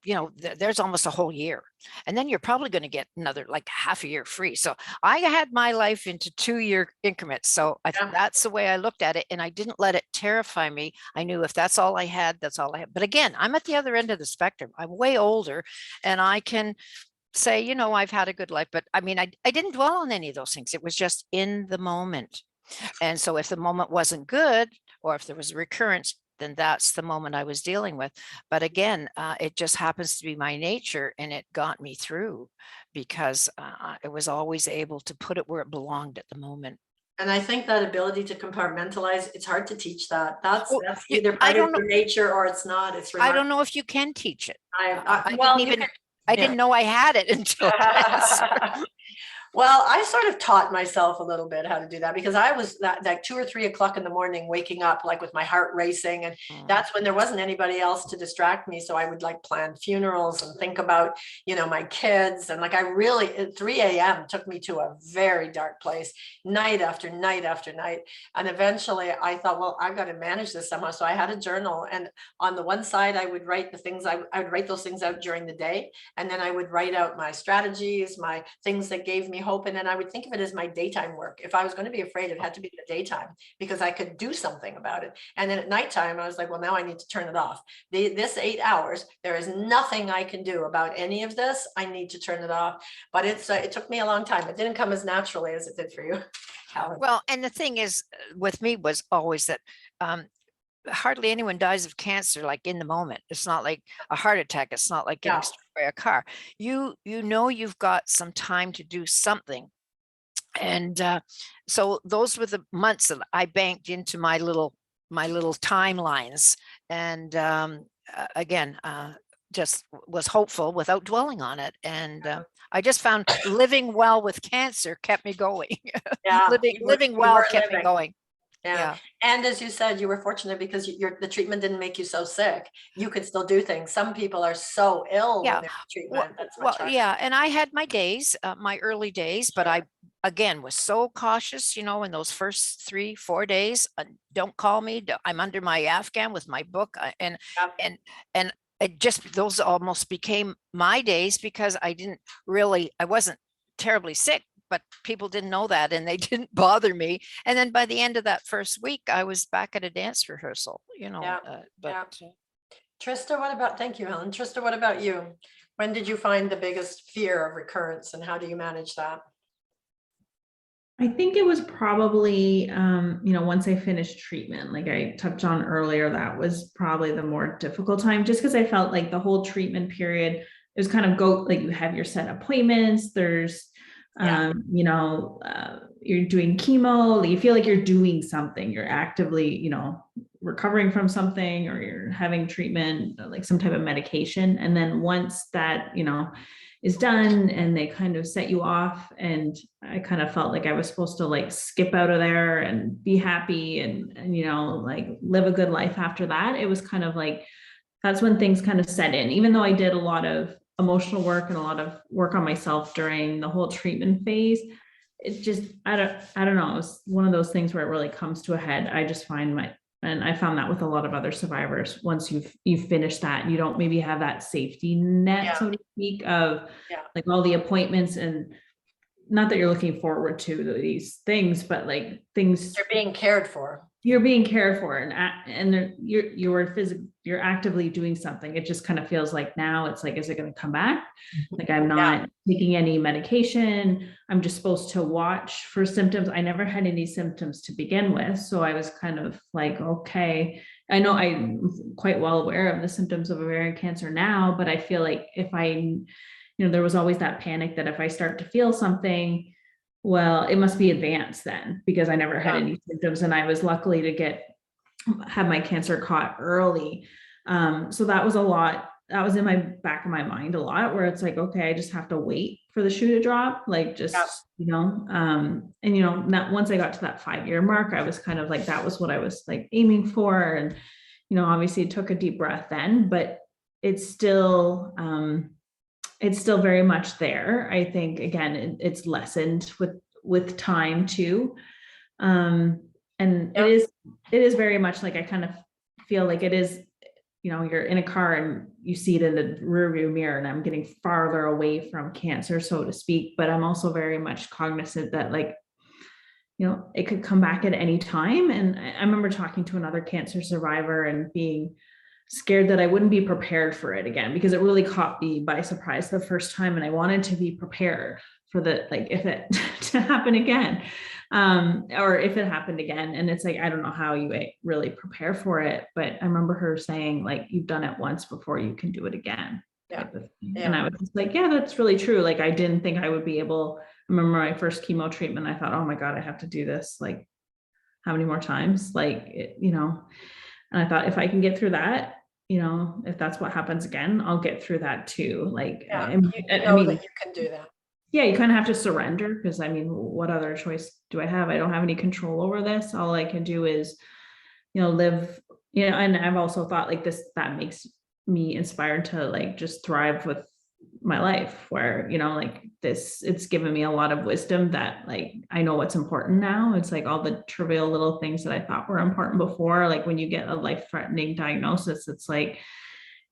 know, there's almost a whole year. And then you're probably going to get another like half a year free. So I had my life into 2 year increments. So I think that's the way I looked at it. And I didn't let it terrify me. I knew if that's all I had, that's all I had. But again, I'm at the other end of the spectrum. I'm way older, and I can say, you know, I've had a good life. But I mean, I didn't dwell on any of those things. It was just in the moment. And so if the moment wasn't good, or if there was a recurrence, then that's the moment I was dealing with. But again, it just happens to be my nature, and it got me through, because I was always able to put it where it belonged at the moment. And I think that ability to compartmentalize, it's hard to teach that. That's either I part don't of your nature or it's not. It's I don't know if you can teach it. I didn't know I had it until Well, I sort of taught myself a little bit how to do that, because I was that 2 or 3 o'clock in the morning, waking up like with my heart racing. And that's when there wasn't anybody else to distract me. So I would like plan funerals and think about, you know, my kids. And like, I really, at 3 a.m. took me to a very dark place, night after night after night. And eventually I thought, well, I've got to manage this somehow. So I had a journal, and on the one side, I would write the things, I would write those things out during the day. And then I would write out my strategies, my things that gave me hope. And then I would think of it as my daytime work. If I was going to be afraid, it had to be in the daytime, because I could do something about it. And then at nighttime, I was like, well, now I need to turn it off. This 8 hours, there is nothing I can do about any of this. I need to turn it off. But it took me a long time. It didn't come as naturally as it did for you, Helen. Well, and the thing is with me was always that hardly anyone dies of cancer like in the moment. It's not like a heart attack. It's not like getting struck by a car. You know, you've got some time to do something. And so those were the months that I banked into my little timelines. And again, just was hopeful without dwelling on it. And I just found living well with cancer kept me going. Yeah, living well kept me going. Yeah. And as you said, you were fortunate because the treatment didn't make you so sick. You could still do things. Some people are so ill Yeah. when they're in treatment. That's Well, much harder. yeah, and I had my days, my early days, but I again was so cautious, you know, in those first 3-4 days. Don't call me. I'm under my Afghan with my book, and Yep. and it just those almost became my days because I wasn't terribly sick, but people didn't know that and they didn't bother me. And then by the end of that first week, I was back at a dance rehearsal, you know. Yeah. But Trista, thank you, Helen. Trista, what about you? When did you find the biggest fear of recurrence and how do you manage that? I think it was probably, once I finished treatment, like I touched on earlier, that was probably the more difficult time, just because I felt like the whole treatment period, it was kind of like you have your set appointments, there's, you're doing chemo, you feel like you're doing something, you're actively, recovering from something, or you're having treatment, like some type of medication. And then once that, is done and they kind of set you off, and I kind of felt like I was supposed to like skip out of there and be happy and like live a good life after that. It was kind of like, that's when things kind of set in, even though I did a lot of emotional work and a lot of work on myself during the whole treatment phase. It just, I don't know. It was one of those things where it really comes to a head. I just find and I found that with a lot of other survivors, once you've finished that, you don't maybe have that safety net, so to speak, of like all the appointments, and not that you're looking forward to these things, but like things You're being cared for. You're being cared for, and you're actively doing something. It just kind of feels like now it's like, is it going to come back? Like I'm not taking any medication. I'm just supposed to watch for symptoms. I never had any symptoms to begin with. So I was kind of like, okay, I know I'm quite well aware of the symptoms of ovarian cancer now, but I feel like if there was always that panic that if I start to feel something, well, it must be advanced then, because I never had any symptoms, and I was luckily to have my cancer caught early. So that was a lot. That was in my back of my mind a lot, where it's like, okay, I just have to wait for the shoe to drop. Like just, not once I got to that 5-year mark, I was kind of like, that was what I was like aiming for. And, obviously it took a deep breath then, but it's still very much there. I think, again, it's lessened with time too. And it is very much like, I kind of feel like it is, you're in a car and you see it in the rearview mirror, and I'm getting farther away from cancer, so to speak. But I'm also very much cognizant that, like, it could come back at any time. And I remember talking to another cancer survivor and being scared that I wouldn't be prepared for it again, because it really caught me by surprise the first time. And I wanted to be prepared for if it to happen again, or if it happened again. And it's like, I don't know how you really prepare for it, but I remember her saying, like, you've done it once before, you can do it again. And I was just like, yeah, that's really true. Like, I didn't think I would be able. I remember my first chemo treatment, I thought, oh my God, I have to do this like how many more times? And I thought, if I can get through that, if that's what happens again, I'll get through that too. Like, that you can do that. Yeah, you kind of have to surrender, because what other choice do I have? I don't have any control over this. All I can do is, live, and I've also thought like this, that makes me inspired to like just thrive with my life, where, like this, it's given me a lot of wisdom that like, I know what's important now. It's like all the trivial little things that I thought were important before, like when you get a life-threatening diagnosis, it's like,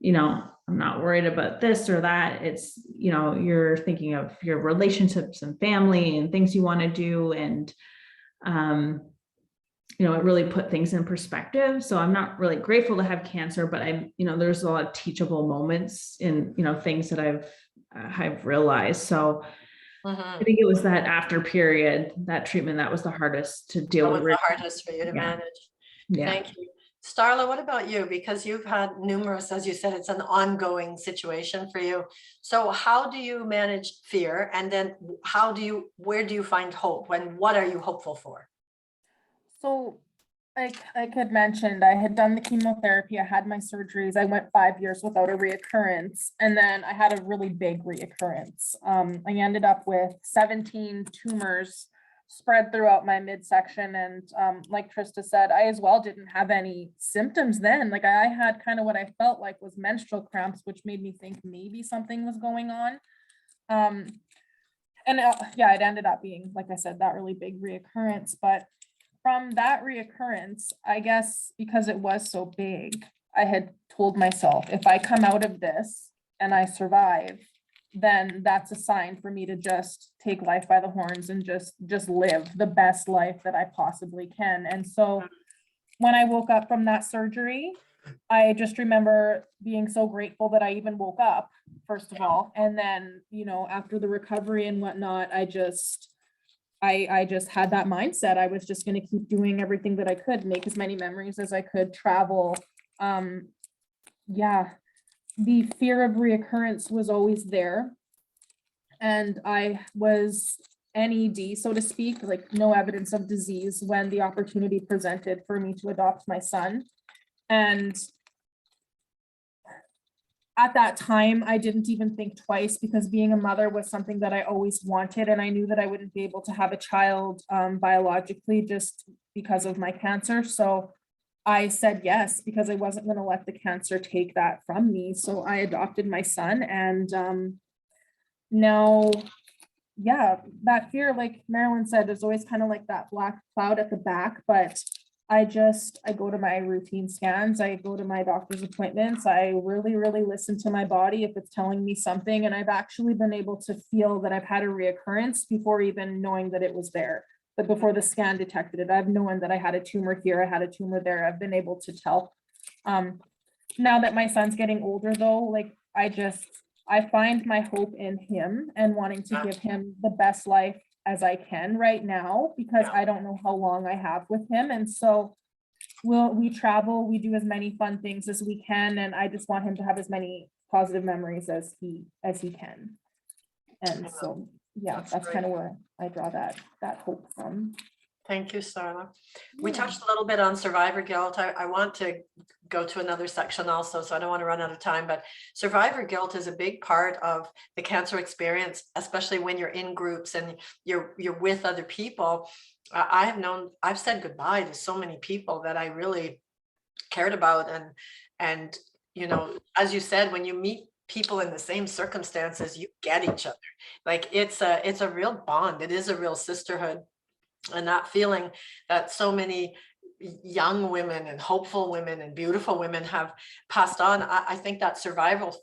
I'm not worried about this or that. It's, you're thinking of your relationships and family and things you want to do. And, it really put things in perspective. So I'm not really grateful to have cancer, but there's a lot of teachable moments in, things that I've realized. So I think it was that after period, that treatment, that was the hardest to deal with. The hardest for you to manage. Yeah. Thank you. Starla, what about you? Because you've had numerous, as you said, it's an ongoing situation for you. So how do you manage fear? And then where do you find hope? What are you hopeful for? So I had mentioned, I had done the chemotherapy, I had my surgeries, I went 5 years without a reoccurrence. And then I had a really big reoccurrence. I ended up with 17 tumors spread throughout my midsection. And like Trista said, I as well didn't have any symptoms then. Like I had kind of what I felt like was menstrual cramps, which made me think maybe something was going on. And yeah, it ended up being, like I said, that really big reoccurrence. But from that reoccurrence, I guess because it was so big, I had told myself, if I come out of this and I survive, then that's a sign for me to just take life by the horns and just live the best life that I possibly can. And so when I woke up from that surgery, I just remember being so grateful that I even woke up, first of all. And then, you know, after the recovery and whatnot, I just had that mindset. I was just going to keep doing everything that I could, make as many memories as I could, travel. Yeah, the fear of reoccurrence was always there. And I was NED, so to speak, like no evidence of disease, when the opportunity presented for me to adopt my son. And at that time, I didn't even think twice, because being a mother was something that I always wanted. And I knew that I wouldn't be able to have a child biologically just because of my cancer. So I said yes, because I wasn't going to let the cancer take that from me. So I adopted my son. And now, yeah, that fear, like Marilyn said, is always kind of like that black cloud at the back. But I go to my routine scans. I go to my doctor's appointments. I really listen to my body if it's telling me something. And I've actually been able to feel that I've had a reoccurrence before even knowing that it was there. But before the scan detected it, I've known that I had a tumor here, I had a tumor there. I've been able to tell. Now that my son's getting older though, like I find my hope in him and wanting to give him the best life as I can right now, because I don't know how long I have with him. And so we travel, we do as many fun things as we can. And I just want him to have as many positive memories as he can. And so, yeah, that's kind of where I draw that hope from. Thank you, Starla. We touched a little bit on survivor guilt. I want to go to another section also, so I don't want to run out of time, but survivor guilt is a big part of the cancer experience, especially when you're in groups and you're with other people. I've said goodbye to so many people that I really cared about. And, you know, as you said, when you meet people in the same circumstances, you get each other. Like it's a real bond. It is a real sisterhood. And that feeling that so many young women and hopeful women and beautiful women have passed on, I think that survival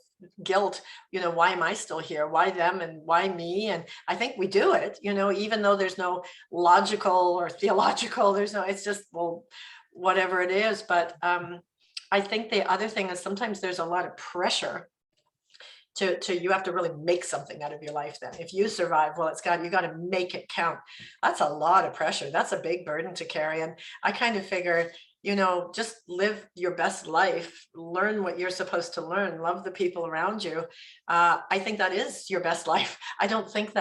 guilt, you know, why am I still here? Why them and why me? And I think we do it, you know, even though there's no logical or theological, it's just, well, whatever it is. But I think the other thing is sometimes there's a lot of pressure to you have to really make something out of your life. Then if you survive, well, you got to make it count. That's a lot of pressure. That's a big burden to carry. And I kind of figure, you know, just live your best life, learn what you're supposed to learn, love the people around you. I think that is your best life. I think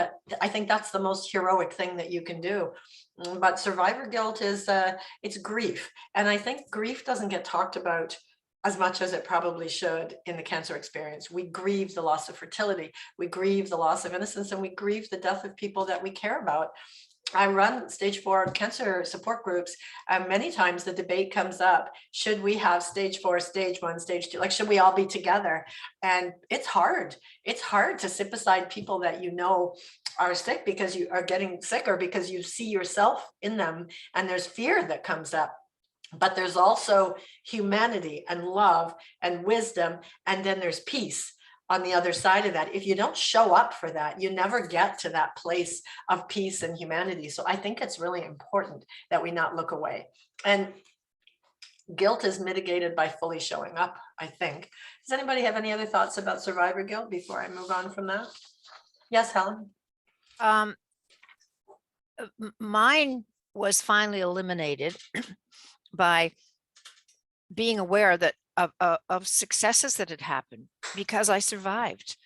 that's the most heroic thing that you can do. But survivor guilt is it's grief. And I think grief doesn't get talked about as much as it probably should in the cancer experience. We grieve the loss of fertility, we grieve the loss of innocence, and we grieve the death of people that we care about. I run stage 4 cancer support groups. Many times the debate comes up, should we have stage 4, stage 1, stage 2, like should we all be together? And it's hard. It's hard to sit beside people that you know are sick because you are getting sick or because you see yourself in them, and there's fear that comes up. But there's also humanity and love and wisdom, and then there's peace on the other side of that. If you don't show up for that, you never get to that place of peace and humanity. So I think it's really important that we not look away. And guilt is mitigated by fully showing up, I think. Does anybody have any other thoughts about survivor guilt before I move on from that? Yes, Helen? Mine was finally eliminated by being aware that of successes that had happened because I survived.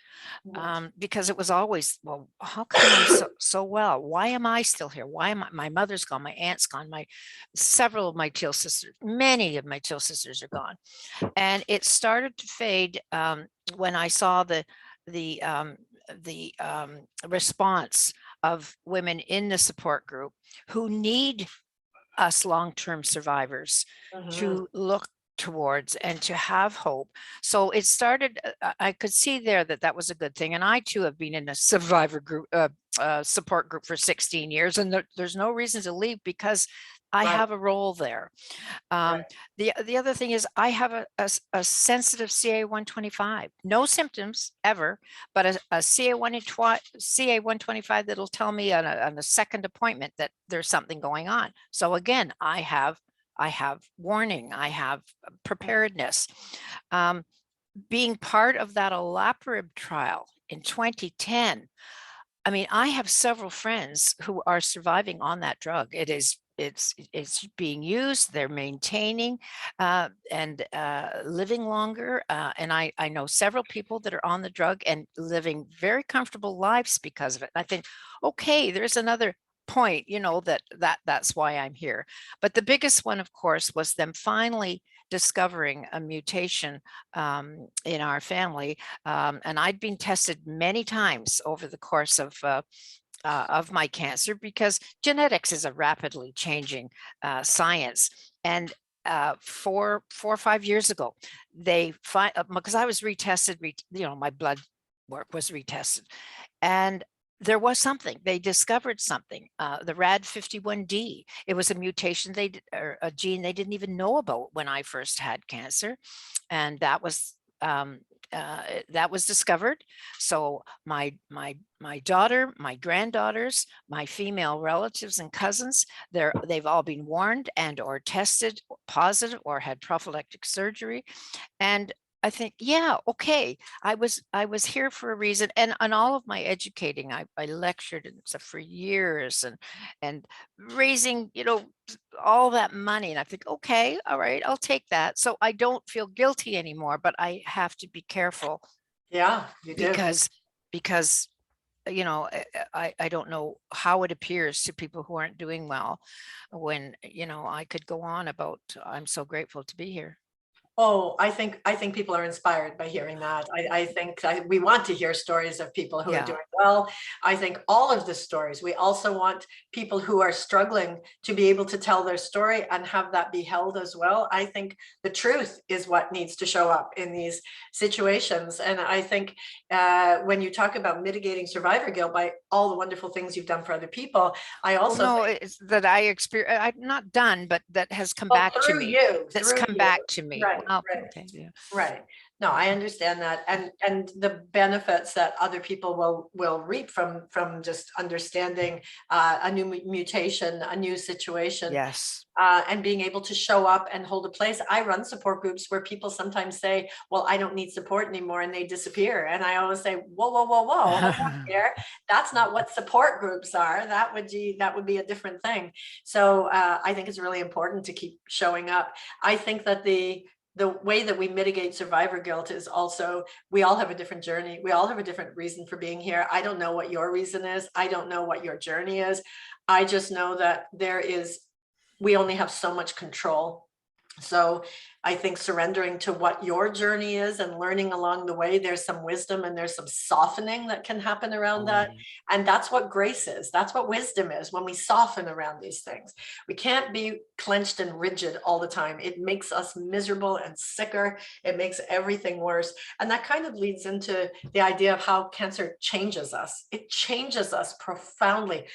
Because it was always, well, how come I'm so well? Why am I still here? Why am my mother's gone, my aunt's gone, several of my teal sisters, many of my teal sisters are gone. And it started to fade when I saw the response of women in the support group who need us long-term survivors to look towards and to have hope. So it started, I could see there that that was a good thing. And I too have been in a survivor group, support group for 16 years, and there's no reason to leave because I Right. have a role there. Right. The other thing is I have a sensitive CA-125, no symptoms ever, but a CA-125 that'll tell me on a second appointment that there's something going on. So again, I have warning, I have preparedness. Being part of that olaparib trial in 2010, I mean, I have several friends who are surviving on that drug. It's being used, they're maintaining and living longer. And I know several people that are on the drug and living very comfortable lives because of it. I think, okay, there's another point, that's why I'm here. But the biggest one, of course, was them finally discovering a mutation in our family. And I'd been tested many times over the course of my cancer, because genetics is a rapidly changing science. And 4 or 5 years ago, they find, because I was retested, my blood work was retested, and there was something, they discovered something, the RAD51D. It was a mutation or a gene they didn't even know about when I first had cancer. And that was discovered. So my daughter, my granddaughters, my female relatives and cousins, they've all been warned and or tested positive or had prophylactic surgery. And I think, yeah, okay, I was here for a reason. And on all of my educating, I lectured and stuff for years and raising, all that money. And I think, okay, all right, I'll take that. So I don't feel guilty anymore, but I have to be careful. Yeah, you do. Because I don't know how it appears to people who aren't doing well when, I could go on about, I'm so grateful to be here. Oh, I think people are inspired by hearing that. I think we want to hear stories of people who are doing well. I think all of the stories, we also want people who are struggling to be able to tell their story and have that be held as well. I think the truth is what needs to show up in these situations. And I think when you talk about mitigating survivor guilt by all the wonderful things you've done for other people, I also think, it's that I experience, I'm not done, but that has come back to me. That's come back to me. Right. Oh, right. okay, yeah. Right. No, I understand that. And the benefits that other people will reap from just understanding a new mutation, a new situation. Yes. And being able to show up and hold a place. I run support groups where people sometimes say, well, I don't need support anymore, and they disappear. And I always say, whoa, here. That's not what support groups are. That would be a different thing. So I think it's really important to keep showing up. I think that the way that we mitigate survivor guilt is also, we all have a different journey. We all have a different reason for being here. I don't know what your reason is. I don't know what your journey is. I just know that we only have so much control. So I think surrendering to what your journey is and learning along the way, there's some wisdom and there's some softening that can happen around that. And that's what grace is. That's what wisdom is, when we soften around these things. We can't be clenched and rigid all the time. It makes us miserable and sicker. It makes everything worse. And that kind of leads into the idea of how cancer changes us. It changes us profoundly.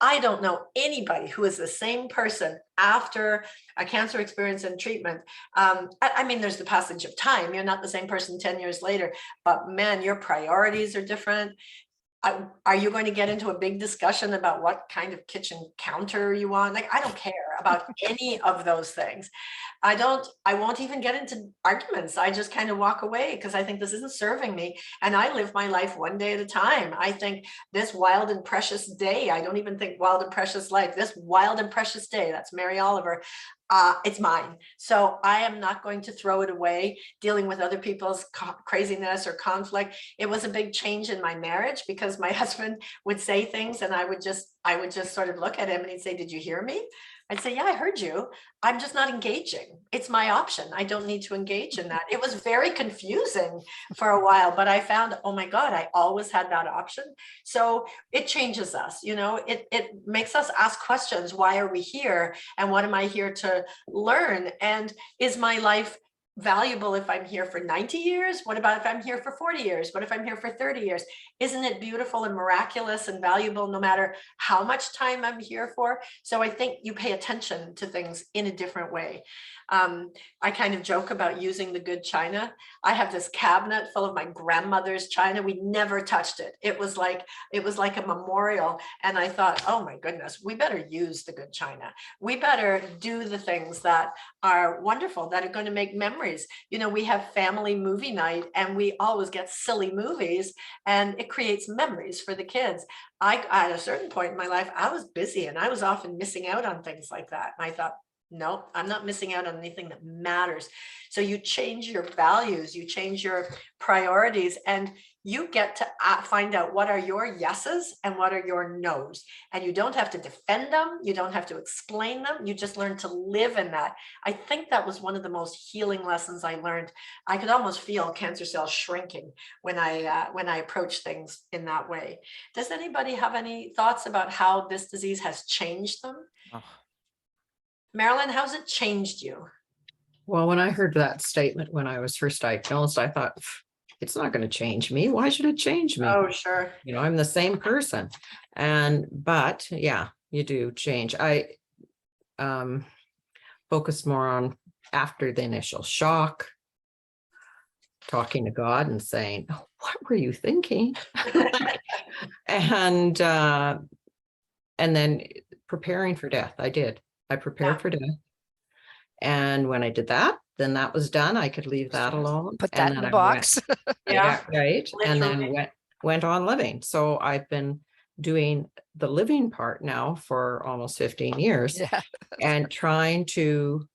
I don't know anybody who is the same person after a cancer experience and treatment. I mean, there's the passage of time. You're not the same person 10 years later, but man, your priorities are different. Are you going to get into a big discussion about what kind of kitchen counter you want? Like, I don't care about any of those things. I won't even get into arguments. I just kind of walk away because I think this isn't serving me. And I live my life one day at a time. I think this wild and precious day, I don't even think wild and precious life, this wild and precious day, that's Mary Oliver. It's mine. So I am not going to throw it away dealing with other people's craziness or conflict. It was a big change in my marriage because my husband would say things and I would just sort of look at him and he'd say, did you hear me? I'd say, yeah, I heard you. I'm just not engaging. It's my option. I don't need to engage in that. It was very confusing for a while, but I found, oh my God, I always had that option. So it changes us, you know, it makes us ask questions. Why are we here? And what am I here to learn? And is my life valuable if I'm here for 90 years? What about if I'm here for 40 years? What if I'm here for 30 years? Isn't it beautiful and miraculous and valuable no matter how much time I'm here for? So I think you pay attention to things in a different way. I kind of joke about using the good china. I have this cabinet full of my grandmother's china. We never touched it. It was like a memorial. And I thought, oh my goodness, we better use the good china. We better do the things that are wonderful, that are going to make memories. You know, we have family movie night and we always get silly movies and it creates memories for the kids. At a certain point in my life, I was busy and I was often missing out on things like that. And I thought, no, I'm not missing out on anything that matters. So you change your values, you change your priorities, and you get to find out what are your yeses and what are your nos. And you don't have to defend them. You don't have to explain them. You just learn to live in that. I think that was one of the most healing lessons I learned. I could almost feel cancer cells shrinking when I approach things in that way. Does anybody have any thoughts about how this disease has changed them? Oh. Marilyn, how's it changed you? Well, when I heard that statement when I was first diagnosed, I thought, it's not going to change me. Why should it change me? Oh, sure. You know, I'm the same person. But yeah, you do change. I focused more on after the initial shock, talking to God and saying, oh, what were you thinking? and then preparing for death. I prepared for death. And when I did that, then that was done. I could leave that alone. Put that in the box. Yeah, right. And Literally. then went on living. So I've been doing the living part now for almost 15 years Yeah. and trying to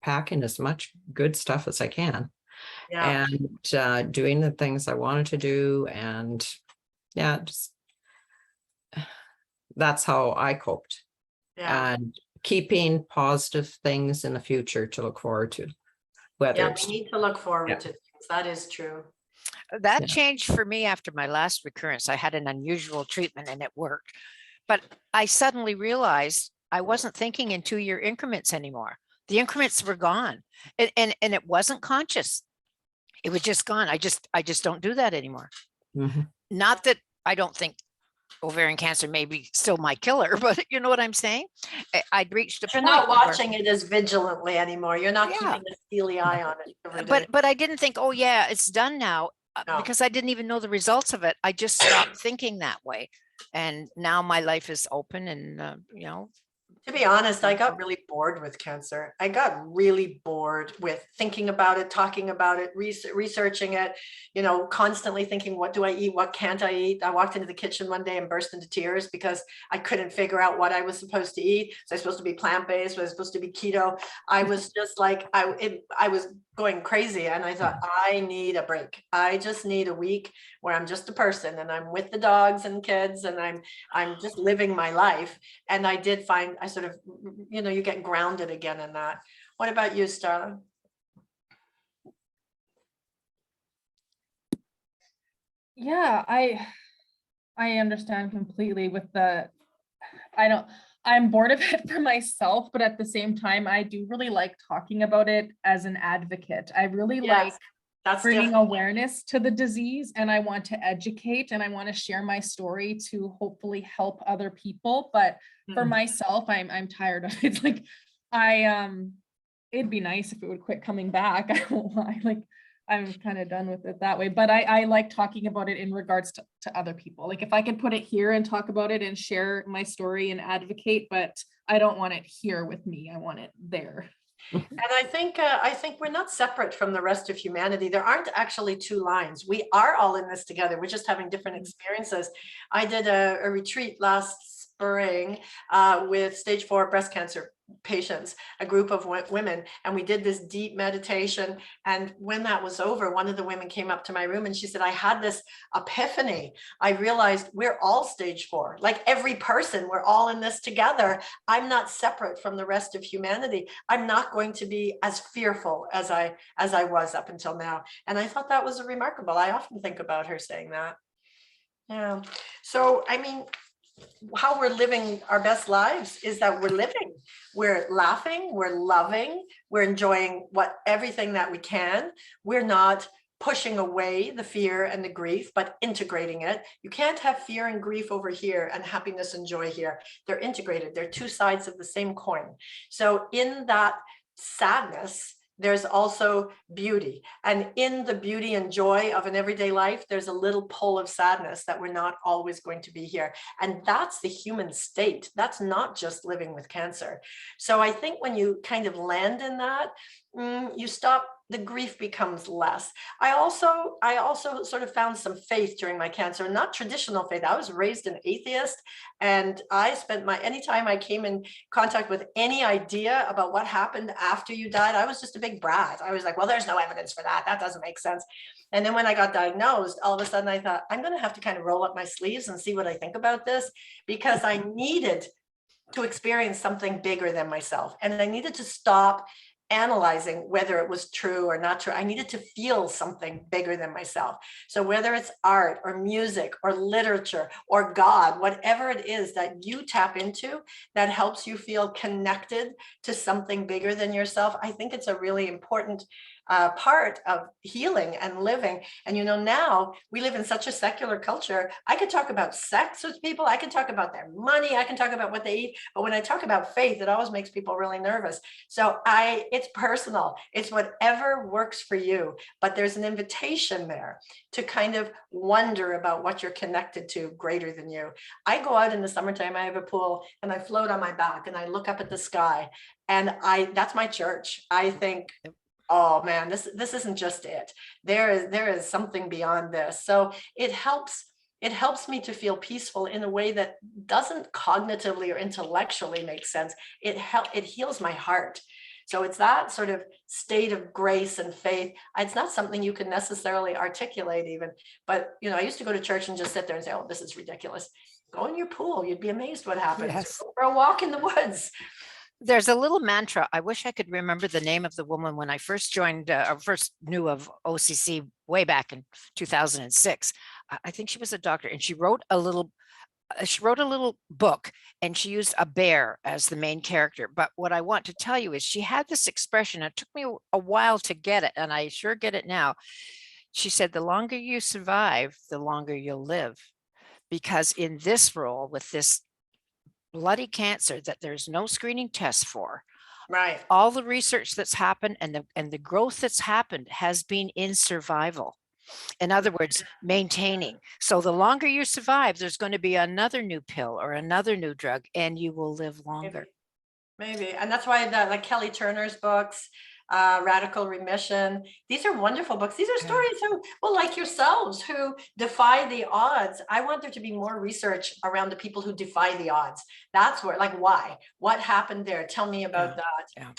pack in as much good stuff as I can. Yeah. And doing the things I wanted to do. And yeah, just that's how I coped. Yeah. And keeping positive things in the future to look forward to. Whether Yeah, it's we need to look forward Yeah. to things. That is true. That Yeah. changed for me after my last recurrence. I had an unusual treatment and it worked. But I suddenly realized I wasn't thinking in 2-year increments anymore. The increments were gone. And it wasn't conscious. It was just gone. I just don't do that anymore. Mhm. Not that I don't think ovarian cancer may be still my killer, but you know what I'm saying? I'd reached a You're point not where- watching it as vigilantly anymore. You're not Yeah. keeping a steely eye on it every day. but I didn't think, oh yeah, it's done now, No. because I didn't even know the results of it. I just stopped thinking that way. And now my life is open and, you know. To be honest, I got really bored with cancer. I got really bored with thinking about it, talking about it, researching it, you know, constantly thinking, what do I eat? What can't I eat? I walked into the kitchen one day and burst into tears because I couldn't figure out what I was supposed to eat. Was I supposed to be plant-based? Was I supposed to be keto? I was just like, I was going crazy. And I thought, I need a break. I just need a week where I'm just a person and I'm with the dogs and kids and I'm just living my life. And I did find, I sort of, you know, you get grounded again in that. What about you, Starla? Yeah, I understand completely with I'm bored of it for myself, but at the same time, I do really like talking about it as an advocate. I really like That's bringing different. awareness to the disease, and I want to educate and I want to share my story to hopefully help other people. But for Mhm. myself, I'm tired of it. It's like it'd be nice if it would quit coming back. I won't lie. Like I'm kind of done with it that way, but I like talking about it in regards to other people. Like if I could put it here and talk about it and share my story and advocate, but I don't want it here with me. I want it there. And I think we're not separate from the rest of humanity. There aren't actually two lines. We are all in this together. We're just having different experiences. I did a retreat last spring with stage 4 breast cancer patients, a group of women, and we did this deep meditation. And when that was over, one of the women came up to my room and she said, I had this epiphany. I realized we're all stage 4, like every person, we're all in this together. I'm not separate from the rest of humanity. I'm not going to be as fearful as I was up until now. And I thought that was remarkable. I often think about her saying that. Yeah. So, I mean, how we're living our best lives is that we're living, we're laughing, we're loving, we're enjoying everything that we can. We're not pushing away the fear and the grief, but integrating it. You can't have fear and grief over here and happiness and joy here. They're integrated. They're two sides of the same coin. So in that sadness, there's also beauty. And in the beauty and joy of an everyday life, there's a little pull of sadness that we're not always going to be here. And that's the human state. That's not just living with cancer. So I think when you kind of land in that, you stop, the grief becomes less. I also sort of found some faith during my cancer, not traditional faith. I was raised an atheist, and I spent anytime I came in contact with any idea about what happened after you died, I was just a big brat. I was like, well, there's no evidence for that. That doesn't make sense. And then when I got diagnosed, all of a sudden I thought, I'm going to have to kind of roll up my sleeves and see what I think about this, because I needed to experience something bigger than myself. And I needed to stop analyzing whether it was true or not true. I needed to feel something bigger than myself. So whether it's art or music or literature or God, whatever it is that you tap into that helps you feel connected to something bigger than yourself, I think it's a really important part of healing and living. And now we live in such a secular culture. I could talk about sex with people, I can talk about their money, I can talk about what they eat, but when I talk about faith, it always makes people really nervous. So it's personal, it's whatever works for you, but there's an invitation there to kind of wonder about what you're connected to greater than you. I go out in the summertime, I have a pool, and I float on my back and I look up at the sky, and that's my church. I think, oh man, this isn't just it. There is something beyond this. So it helps me to feel peaceful in a way that doesn't cognitively or intellectually make sense. It heals my heart. So it's that sort of state of grace and faith. It's not something you can necessarily articulate even, but I used to go to church and just sit there and say, oh, this is ridiculous. Go in your pool. You'd be amazed what happens. Yes. Go for a walk in the woods. There's a little mantra. I wish I could remember the name of the woman when I first joined, first knew of OCC way back in 2006. I think she was a doctor, and she wrote a little book, and she used a bear as the main character. But what I want to tell you is she had this expression. It took me a while to get it, and I sure get it now. She said, the longer you survive, the longer you'll live. Because in this role with this bloody cancer that there's no screening test for, right, all the research that's happened and the growth that's happened has been in survival. In other words, maintaining. So the longer you survive, there's going to be another new pill or another new drug, and you will live longer. Maybe. And that's why like Kelly Turner's books, Radical Remission, these are wonderful books. These are stories who, well, like yourselves, who defy the odds. I want there to be more research around the people who defy the odds. That's where, like, why? What happened there? Tell me about that.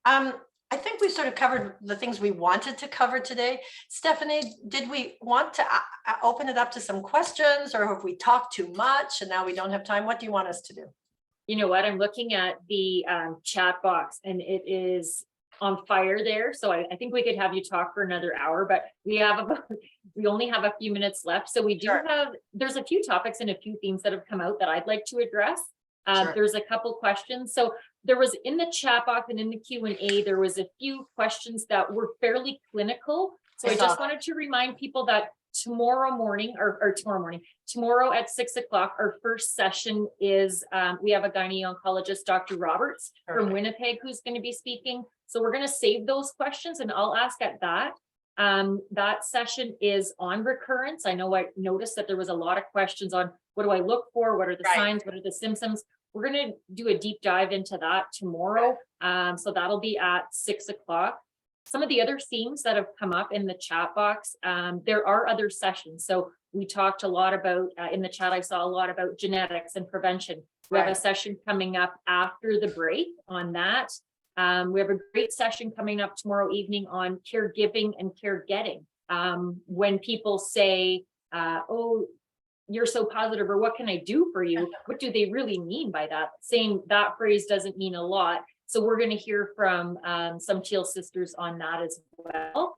Yeah. I think we sort of covered the things we wanted to cover today. Stephanie, did we want to open it up to some questions, or have we talked too much and now we don't have time? What do you want us to do? You know what? I'm looking at the chat box, and it is on fire there. So I think we could have you talk for another hour, but we only have a few minutes left. So we do there's a few topics and a few themes that have come out that I'd like to address. There's a couple questions. So there was in the chat box and in the Q&A, there was a few questions that were fairly clinical. So I just wanted to remind people that tomorrow at 6 o'clock, our first session is, we have a gynae oncologist, Dr. Roberts from Winnipeg, who's going to be speaking. So we're going to save those questions and I'll ask at that. That session is on recurrence. I know I noticed that there was a lot of questions on what do I look for? What are the signs? What are the symptoms? We're going to do a deep dive into that tomorrow. So that'll be at 6 o'clock. Some of the other themes that have come up in the chat box, there are other sessions. So we talked a lot about, in the chat, I saw a lot about genetics and prevention. We have a Right. session coming up after the break on that. We have a great session coming up tomorrow evening on caregiving and care getting. When people say, oh, you're so positive, or what can I do for you? What do they really mean by that? Saying that phrase doesn't mean a lot. So we're going to hear from some Teal sisters on that as well.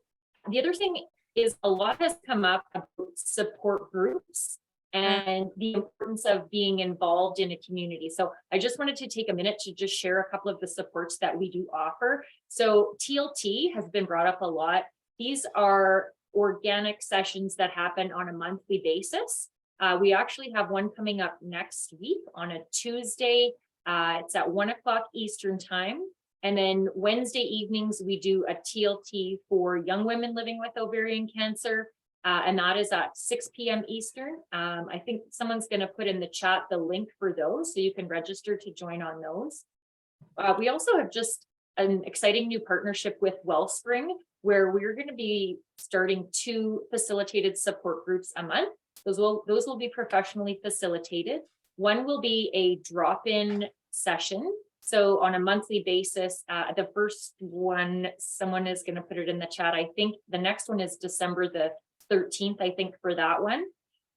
The other thing is a lot has come up about support groups and the importance of being involved in a community. So I just wanted to take a minute to just share a couple of the supports that we do offer. So TLT has been brought up a lot. These are organic sessions that happen on a monthly basis. We actually have one coming up next week on a Tuesday. It's at 1 o'clock Eastern time. And then Wednesday evenings, we do a TLT for young women living with ovarian cancer. And that is at 6 p.m. Eastern. I think someone's going to put in the chat the link for those so you can register to join on those. We also have just an exciting new partnership with Wellspring, where we're going to be starting 2 facilitated support groups a month. Those will be professionally facilitated. One will be a drop-in session. So on a monthly basis, the first one, someone is going to put it in the chat. I think the next one is December the 13th, I think, for that one.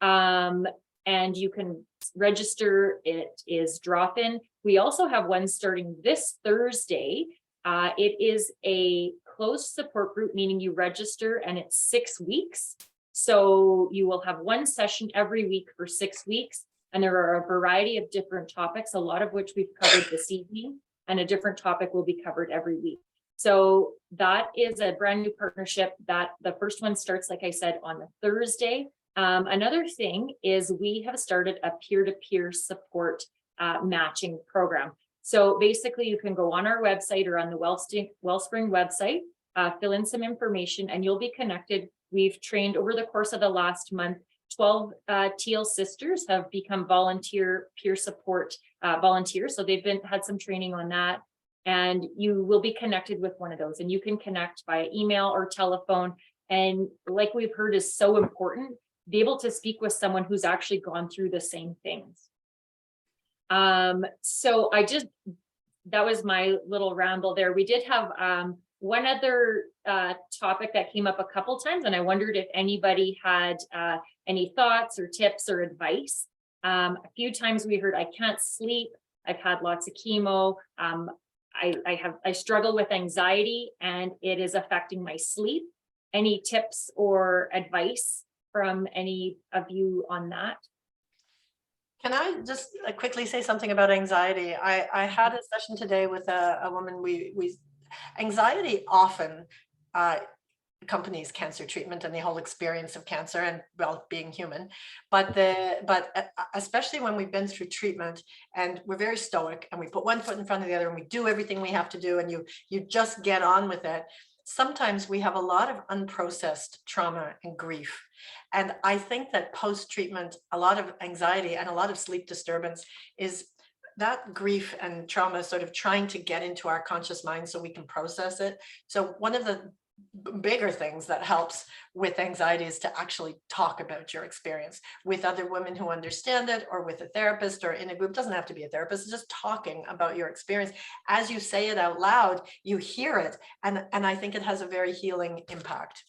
And you can register. It is drop-in. We also have one starting this Thursday. It is a closed support group, meaning you register and it's 6 weeks. So you will have one session every week for 6 weeks. And there are a variety of different topics, a lot of which we've covered this evening, and a different topic will be covered every week. So that is a brand new partnership that the first one starts, like I said, on the Thursday. Another thing is we have started a peer-to-peer support matching program. So basically you can go on our website or on the Wellspring website, fill in some information and you'll be connected. We've trained over the course of the last month, 12 Teal sisters have become volunteer peer support volunteers. So they've had some training on that. And you will be connected with one of those, and you can connect via email or telephone. And like we've heard is so important, be able to speak with someone who's actually gone through the same things. So that was my little ramble there. We did have one other topic that came up a couple times, and I wondered if anybody had any thoughts or tips or advice. A few times we heard, I can't sleep. I've had lots of chemo. I struggle with anxiety and it is affecting my sleep. Any tips or advice from any of you on that? Can I just quickly say something about anxiety? I had a session today with a woman. Anxiety often accompanies cancer treatment and the whole experience of cancer and, well, being human, but especially when we've been through treatment and we're very stoic and we put one foot in front of the other and we do everything we have to do and you just get on with it. Sometimes we have a lot of unprocessed trauma and grief. And I think that post-treatment, a lot of anxiety and a lot of sleep disturbance is that grief and trauma sort of trying to get into our conscious mind so we can process it. So one of the bigger things that helps with anxiety is to actually talk about your experience with other women who understand it, or with a therapist, or in a group. It doesn't have to be a therapist, just talking about your experience. As you say it out loud, you hear it, and I think it has a very healing impact.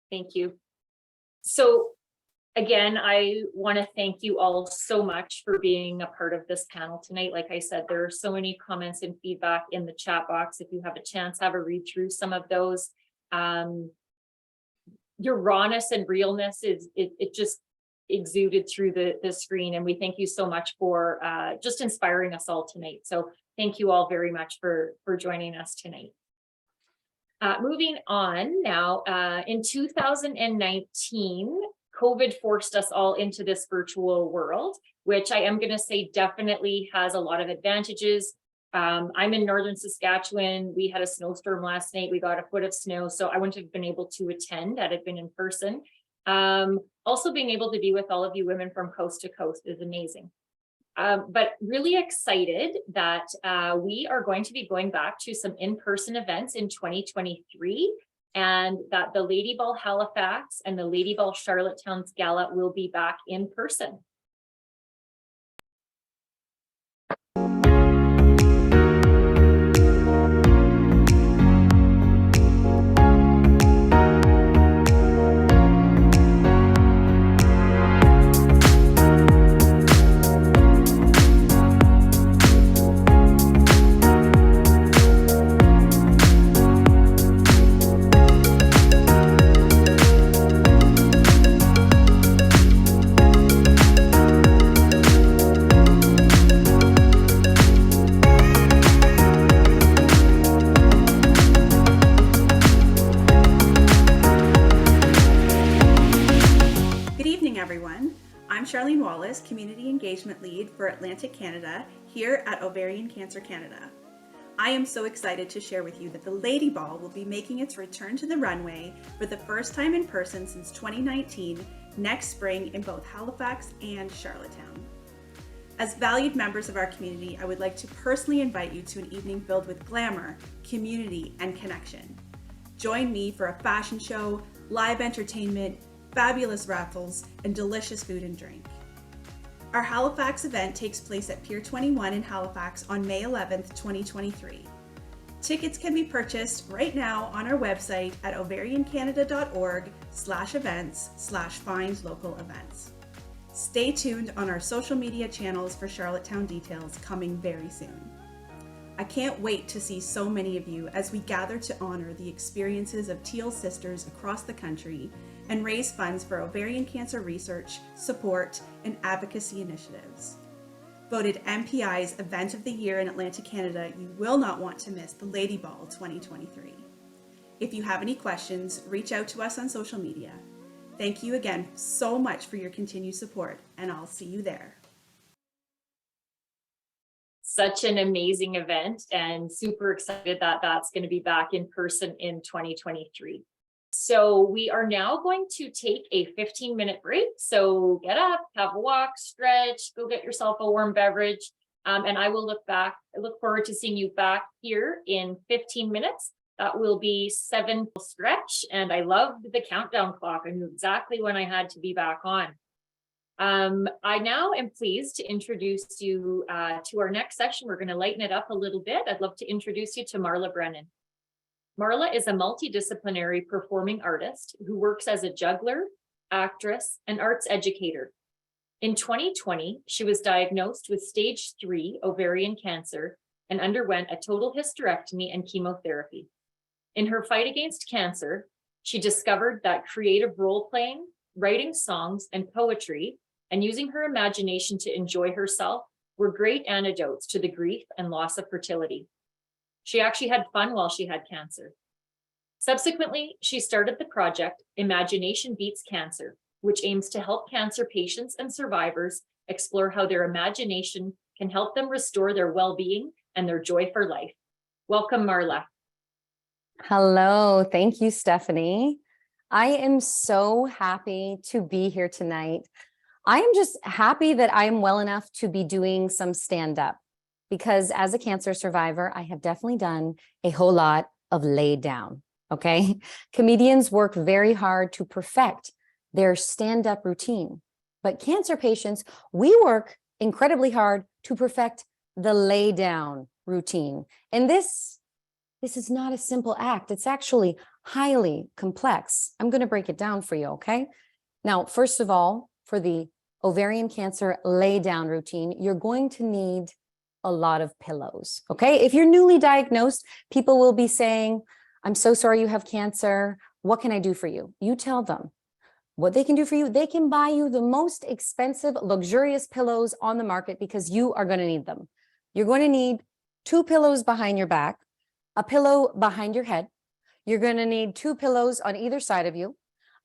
Thank you. So again, I want to thank you all so much for being a part of this panel tonight. Like I said, there are so many comments and feedback in the chat box. If you have a chance, have a read through some of those. Your rawness and realness it just exuded through the screen, and we thank you so much for just inspiring us all tonight. So thank you all very much for joining us tonight. Moving on now, in 2019, COVID forced us all into this virtual world, which I am going to say definitely has a lot of advantages. I'm in northern Saskatchewan. We had a snowstorm last night. We got a foot of snow, so I wouldn't have been able to attend had it been in person. Also being able to be with all of you women from coast to coast is amazing. But really excited that we are going to be going back to some in-person events in 2023. And that the LADYBALL Halifax and the LADYBALL Charlottetown's Gala will be back in person. Charlene Wallace, Community Engagement Lead for Atlantic Canada here at Ovarian Cancer Canada. I am so excited to share with you that the Lady Ball will be making its return to the runway for the first time in person since 2019 next spring in both Halifax and Charlottetown. As valued members of our community, I would like to personally invite you to an evening filled with glamour, community, and connection. Join me for a fashion show, live entertainment, fabulous raffles, and delicious food and drink. Our Halifax event takes place at Pier 21 in Halifax on May 11th, 2023. Tickets can be purchased right now on our website at ovariancanada.org/events/find local events. Stay tuned on our social media channels for Charlottetown details coming very soon. I can't wait to see so many of you as we gather to honor the experiences of Teal sisters across the country and raise funds for ovarian cancer research, support, and advocacy initiatives. Voted MPI's Event of the Year in Atlantic Canada, you will not want to miss the Lady Ball 2023. If you have any questions, reach out to us on social media. Thank you again so much for your continued support, and I'll see you there. Such an amazing event, and super excited that that's going to be back in person in 2023. So we are now going to take a 15-minute break. So get up, have a walk, stretch, go get yourself a warm beverage. And I will look forward to seeing you back here in 15 minutes. That will be 7 stretch. And I loved the countdown clock. I knew exactly when I had to be back on. I now am pleased to introduce you to our next section. We're going to lighten it up a little bit. I'd love to introduce you to Marla Brennan. Marla is a multidisciplinary performing artist who works as a juggler, actress, and arts educator. In 2020, she was diagnosed with stage 3 ovarian cancer and underwent a total hysterectomy and chemotherapy. In her fight against cancer, she discovered that creative role-playing, writing songs and poetry, and using her imagination to enjoy herself were great antidotes to the grief and loss of fertility. She actually had fun while she had cancer. Subsequently, she started the project Imagination Beats Cancer, which aims to help cancer patients and survivors explore how their imagination can help them restore their well-being and their joy for life. Welcome, Marla. Hello, thank you, Stephanie. I am so happy to be here tonight. I am just happy that I am well enough to be doing some stand-up, because as a cancer survivor, I have definitely done a whole lot of lay down, okay? Comedians work very hard to perfect their stand-up routine, but cancer patients, we work incredibly hard to perfect the lay down routine. And this is not a simple act. It's actually highly complex. I'm going to break it down for you, okay? Now, first of all, for the ovarian cancer lay down routine, you're going to need a lot of pillows, okay? If you're newly diagnosed, people will be saying, I'm so sorry you have cancer. What can I do for you? You tell them what they can do for you. They can buy you the most expensive, luxurious pillows on the market because you are going to need them. You're going to need 2 pillows behind your back, a pillow behind your head. You're going to need 2 pillows on either side of you,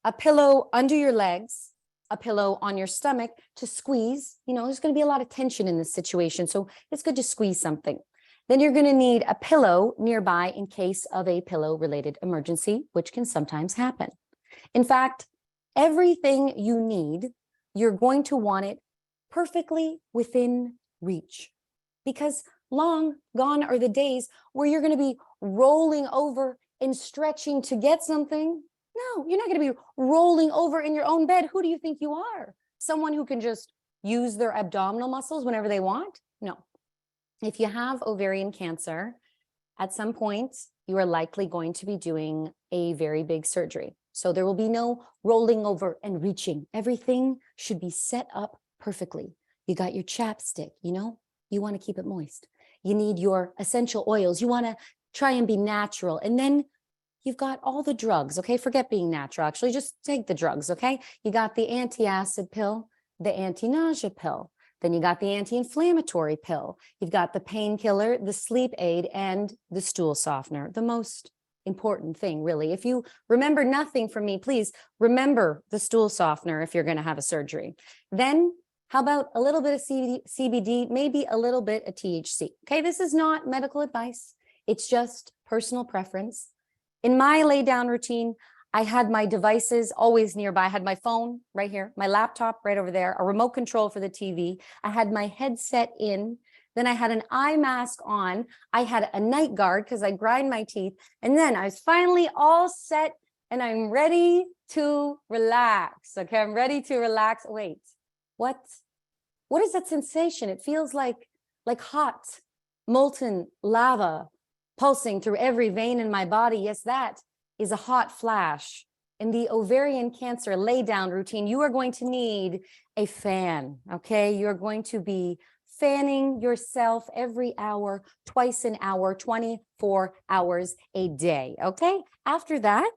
a pillow under your legs, a pillow on your stomach to squeeze. You know, there's going to be a lot of tension in this situation, so it's good to squeeze something. Then you're going to need a pillow nearby in case of a pillow-related emergency, which can sometimes happen. In fact, everything you need, you're going to want it perfectly within reach, because long gone are the days where you're going to be rolling over and stretching to get something. No, you're not going to be rolling over in your own bed. Who do you think you are? Someone who can just use their abdominal muscles whenever they want? No. If you have ovarian cancer, at some point, you are likely going to be doing a very big surgery. So there will be no rolling over and reaching. Everything should be set up perfectly. You got your chapstick, you know, you want to keep it moist. You need your essential oils. You want to try and be natural. And then you've got all the drugs, okay? Forget being natural, actually, just take the drugs, okay? You got the anti-acid pill, the anti-nausea pill, then you got the anti-inflammatory pill. You've got the painkiller, the sleep aid, and the stool softener, the most important thing, really. If you remember nothing from me, please remember the stool softener if you're going to have a surgery. Then how about a little bit of CBD, maybe a little bit of THC? Okay, this is not medical advice. It's just personal preference. In my lay down routine, I had my devices always nearby. I had my phone right here, my laptop right over there, a remote control for the TV. I had my headset in. Then I had an eye mask on. I had a night guard because I grind my teeth. And then I was finally all set and I'm ready to relax. Okay, I'm ready to relax. Wait, what is that sensation? It feels like hot, molten lava pulsing through every vein in my body. Yes, that is a hot flash. In the ovarian cancer lay down routine, you are going to need a fan. Okay, you're going to be fanning yourself every hour, twice an hour, 24 hours a day. Okay. After that,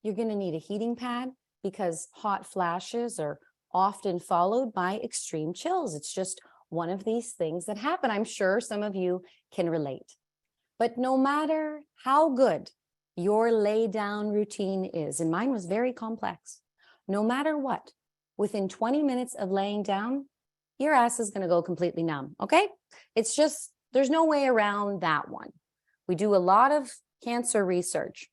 you're going to need a heating pad because hot flashes are often followed by extreme chills. It's just one of these things that happen. I'm sure some of you can relate. But no matter how good your lay down routine is, and mine was very complex, no matter what, within 20 minutes of laying down, your ass is going to go completely numb. Okay. It's just, there's no way around that one. We do a lot of cancer research.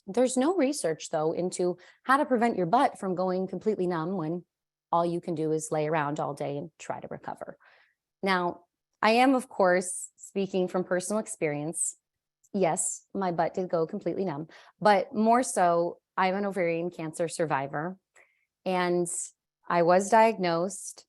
There's no research though into how to prevent your butt from going completely numb when all you can do is lay around all day and try to recover. Now, I am, of course, speaking from personal experience. Yes, my butt did go completely numb, but more so, I'm an ovarian cancer survivor, and I was diagnosed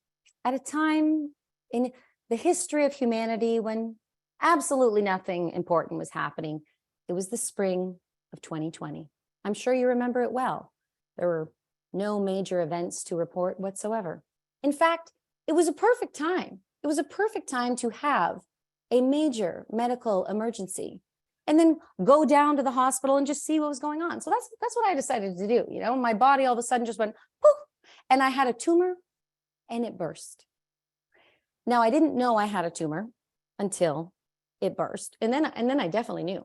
at a time in the history of humanity when absolutely nothing important was happening. It was the spring of 2020. I'm sure you remember it well. There were no major events to report whatsoever. In fact, it was a perfect time. It was a perfect time to have a major medical emergency and then go down to the hospital and just see what was going on. So that's what I decided to do. You know, my body all of a sudden just went poof, and I had a tumor and it burst. Now, I didn't know I had a tumor until it burst. And then I definitely knew.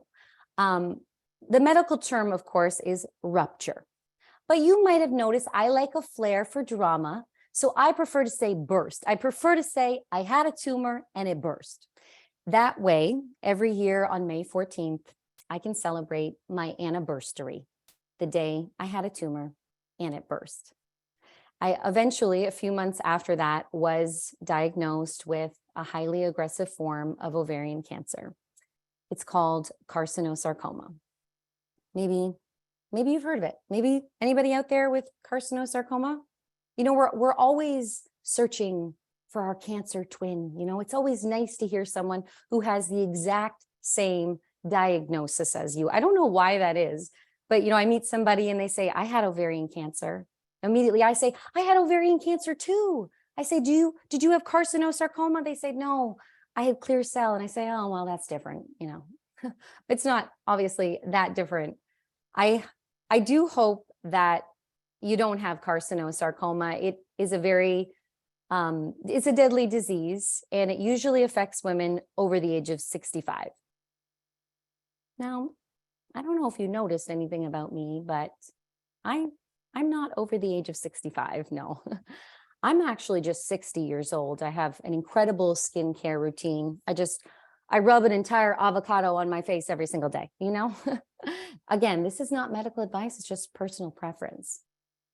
The medical term, of course, is rupture. But you might have noticed I like a flair for drama. So I prefer to say burst. I prefer to say I had a tumor and it burst. That way, every year on May 14th, I can celebrate my anniversary, the day I had a tumor and it burst. I eventually, a few months after that, was diagnosed with a highly aggressive form of ovarian cancer. It's called carcinosarcoma. Maybe you've heard of it. Maybe anybody out there with carcinosarcoma? You know, we're always searching for our cancer twin. You know, it's always nice to hear someone who has the exact same diagnosis as you. I don't know why that is, but, you know, I meet somebody and they say, I had ovarian cancer. Immediately I say, I had ovarian cancer too. I say, did you have carcinosarcoma? They say, no, I had clear cell. And I say, oh, well, that's different. You know, it's not obviously that different. I do hope that you don't have carcinosarcoma. It is a very, it's a deadly disease, and it usually affects women over the age of 65. Now, I don't know if you noticed anything about me, but I'm not over the age of 65. No, I'm actually just 60 years old. I have an incredible skincare routine. I rub an entire avocado on my face every single day, you know? Again, this is not medical advice. It's just personal preference.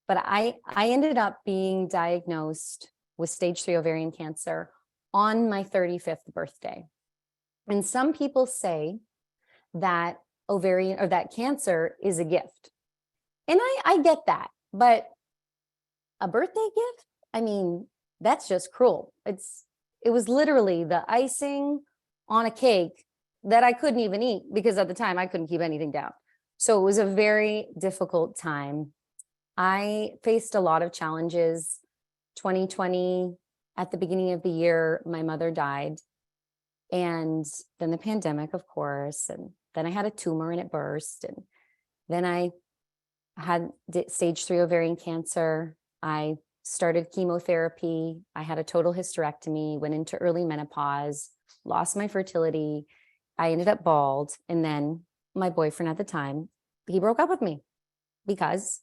But I ended up being diagnosed with stage 3 ovarian cancer on my 35th birthday. And some people say that ovarian or that cancer is a gift. And I get that, but a birthday gift? I mean, that's just cruel. It was literally the icing on a cake that I couldn't even eat because at the time I couldn't keep anything down. So it was a very difficult time. I faced a lot of challenges. 2020, at the beginning of the year, my mother died. And then the pandemic, of course. And then I had a tumor and it burst. And then I had stage 3 ovarian cancer. I started chemotherapy. I had a total hysterectomy, went into early menopause, lost my fertility. I ended up bald. And then my boyfriend at the time, he broke up with me because,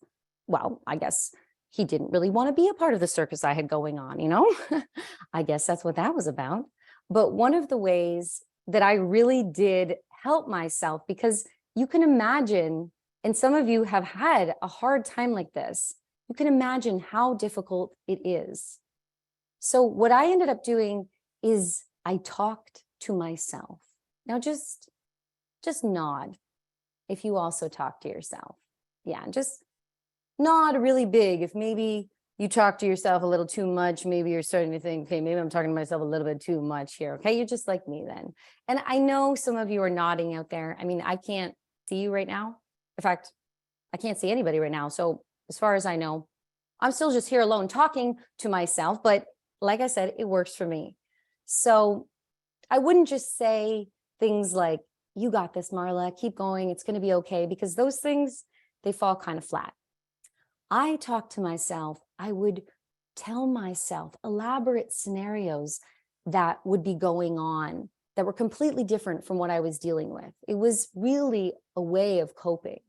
well, I guess he didn't really want to be a part of the circus I had going on, you know? I guess that's what that was about. But one of the ways that I really did help myself, because you can imagine, and some of you have had a hard time like this, you can imagine how difficult it is. So what I ended up doing is I talked to myself. Now just nod if you also talk to yourself. Yeah, just nod really big if maybe you talk to yourself a little too much. Maybe you're starting to think, okay, maybe I'm talking to myself a little bit too much here. Okay, you're just like me then. And I know some of you are nodding out there. I mean, I can't see you right now. In fact, I can't see anybody right now. So as far as I know, I'm still just here alone talking to myself. But like I said, it works for me. So I wouldn't just say things like, you got this, Marla, keep going, it's going to be okay, because those things, they fall kind of flat. I talk to myself. I would tell myself elaborate scenarios that would be going on that were completely different from what I was dealing with. It was really a way of coping.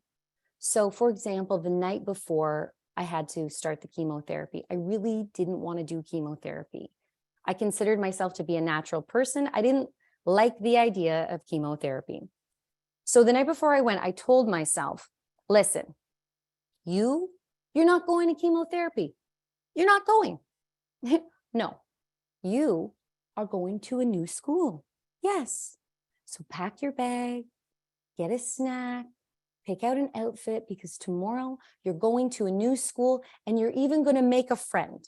So for example, the night before I had to start the chemotherapy, I really didn't want to do chemotherapy. I considered myself to be a natural person. I didn't like the idea of chemotherapy. So the night before I went, I told myself, listen, you're not going to chemotherapy. You're not going. No, you are going to a new school. Yes. So pack your bag, get a snack, pick out an outfit, because tomorrow you're going to a new school and you're even going to make a friend.